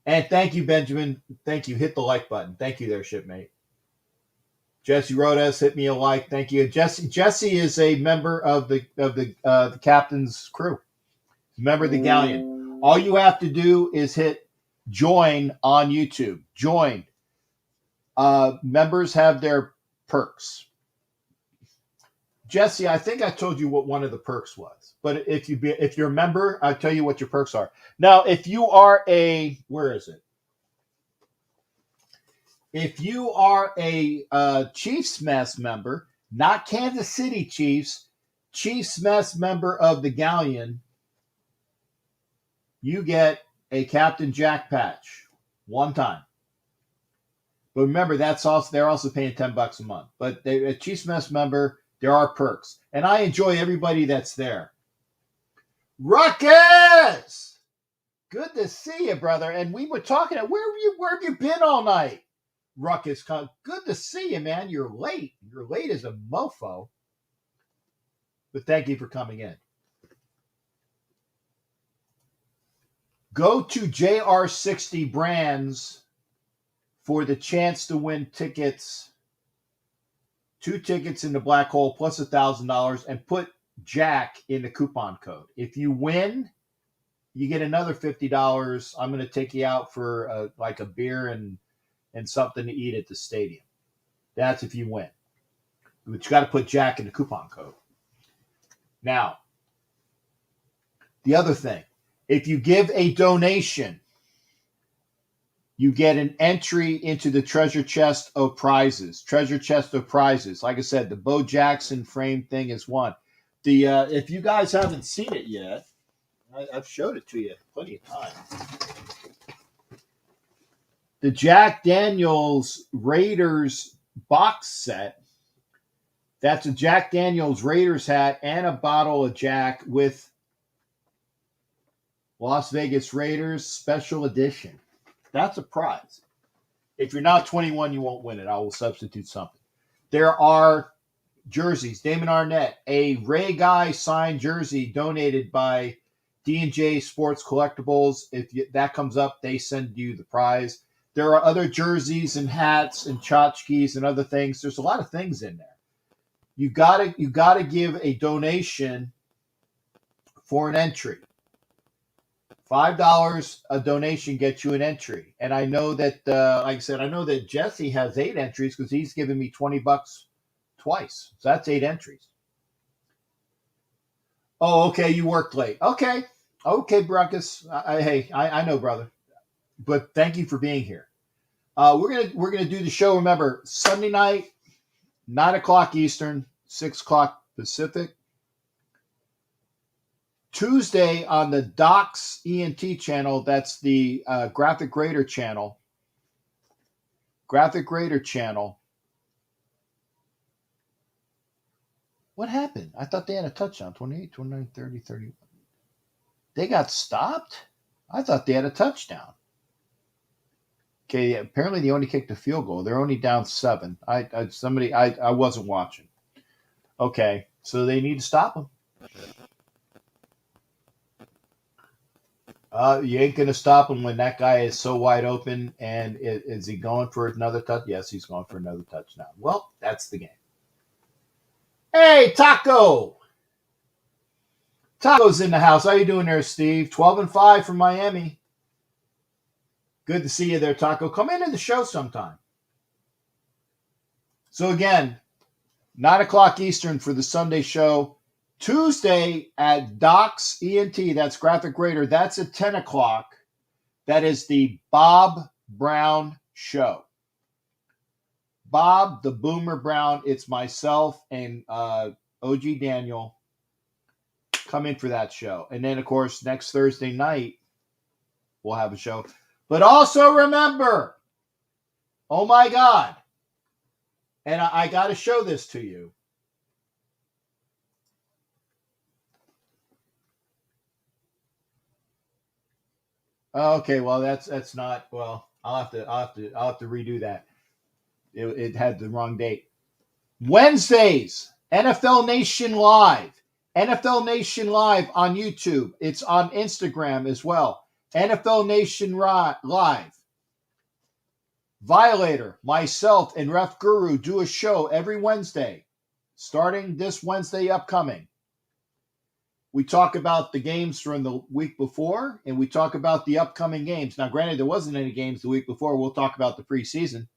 And thank you, Benjamin. Thank you. Hit the like button. Thank you there, shipmate. Jesse Rodas, hit me a like. Thank you. Jesse is a member of the captain's crew. Remember the Galleon. All you have to do is hit join on YouTube. Join. Members have their perks. Jesse, I think I told you what one of the perks was. But if you're a member, I'll tell you what your perks are. Now, if you are where is it? If you are a Chiefs Mess member, not Kansas City Chiefs, Chiefs Mess member of the Galleon, you get a Captain Jack patch one time. But remember, they're also paying $10 a month. But a Chiefs Mess member, there are perks. And I enjoy everybody that's there. Ruckus! Good to see you, brother. And we were talking, where have you been all night? Ruckus, good to see you, man. You're late. You're late as a mofo. But thank you for coming in. Go to JR60 Brands for the chance to win tickets, 2 tickets in the black hole plus $1,000, and put Jack in the coupon code. If you win, you get another $50. I'm going to take you out for like a beer and something to eat at the stadium. That's if you win. But you got to put Jack in the coupon code. Now, the other thing. If you give a donation, you get an entry into the treasure chest of prizes. Treasure chest of prizes. Like I said, the Bo Jackson frame thing is one. If you guys haven't seen it yet, I've showed it to you plenty of times. The Jack Daniels Raiders box set. That's a Jack Daniels Raiders hat and a bottle of Jack with Las Vegas Raiders special edition. That's a prize. If you're not 21, you won't win it. I will substitute something. There are jerseys. Damon Arnett, a Ray Guy signed jersey donated by D&J Sports Collectibles. If that comes up, they send you the prize. There are other jerseys and hats and tchotchkes and other things. There's a lot of things in there. You gotta give a donation for an entry. $5 a donation gets you an entry. And I know that, like I said, I know that Jesse has 8 entries because he's giving me $20 twice. So that's 8 entries. Oh, okay. You worked late. Okay, Bruckus. I know, brother. But thank you for being here. We're gonna do the show. Remember, Sunday night, 9:00 Eastern, 6:00 Pacific. Tuesday on the Docs ENT channel. That's the Graphic Grader channel. Graphic Grader channel. What happened? I thought they had a touchdown. 28, 29, 30, 31. They got stopped? I thought they had a touchdown. Okay, apparently they only kicked a field goal. They're only down 7. I wasn't watching. Okay, so they need to stop them. You ain't going to stop him when that guy is so wide open. And is he going for another touch? Yes, he's going for another touchdown. Well, that's the game. Hey, Taco. Taco's in the house. How you doing there, Steve? 12-5 from Miami. Good to see you there, Taco. Come into the show sometime. So again, 9:00 Eastern for the Sunday show. Tuesday at Docs ENT, that's Graphic Grader. That's at 10:00. That is the Bob Brown Show. Bob the Boomer Brown. It's myself and OG Daniel. Come in for that show. And then, of course, next Thursday night, we'll have a show. But also remember, oh my God, and I got to show this to you. Okay, well that's not well. I'll have to redo that. It had the wrong date. Wednesdays, NFL Nation Live. NFL Nation Live on YouTube. It's on Instagram as well. NFL Nation Live. Violator, myself, and Ref Guru do a show every Wednesday, starting this Wednesday upcoming. We talk about the games from the week before, and we talk about the upcoming games. Now, granted, there wasn't any games the week before. We'll talk about the preseason.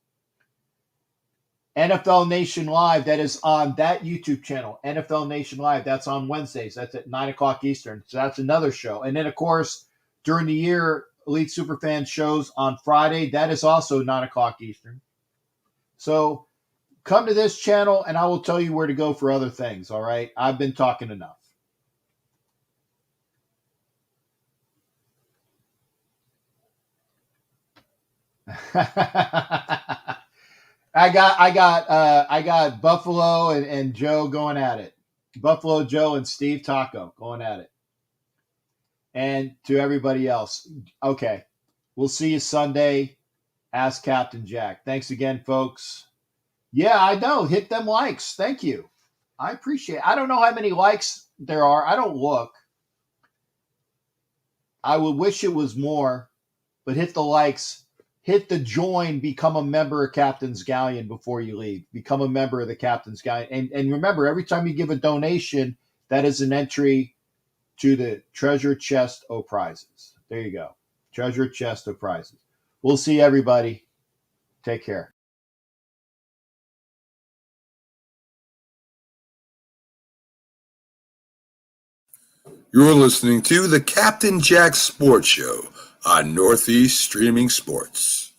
NFL Nation Live, that is on that YouTube channel. NFL Nation Live, that's on Wednesdays. That's at 9:00 Eastern. So that's another show. And then, of course, during the year, Elite Superfan shows on Friday. That is also 9:00 Eastern. So come to this channel, and I will tell you where to go for other things, all right? I've been talking enough. I got Buffalo and Joe going at it. Buffalo Joe and Steve Taco going at it. And to everybody else, okay, we'll see you Sunday. Ask Captain Jack. Thanks again, folks. Yeah, I know. Hit them likes. Thank you. I appreciate it. I don't know how many likes there are. I don't look. I would wish it was more, but hit the likes. Hit the join, become a member of Captain's Galleon before you leave. Become a member of the Captain's Galleon. And remember, every time you give a donation, that is an entry to the treasure chest of prizes. There you go. Treasure chest of prizes. We'll see everybody. Take care. You're listening to the Captain Jack Sports Show on Northeast Streaming Sports.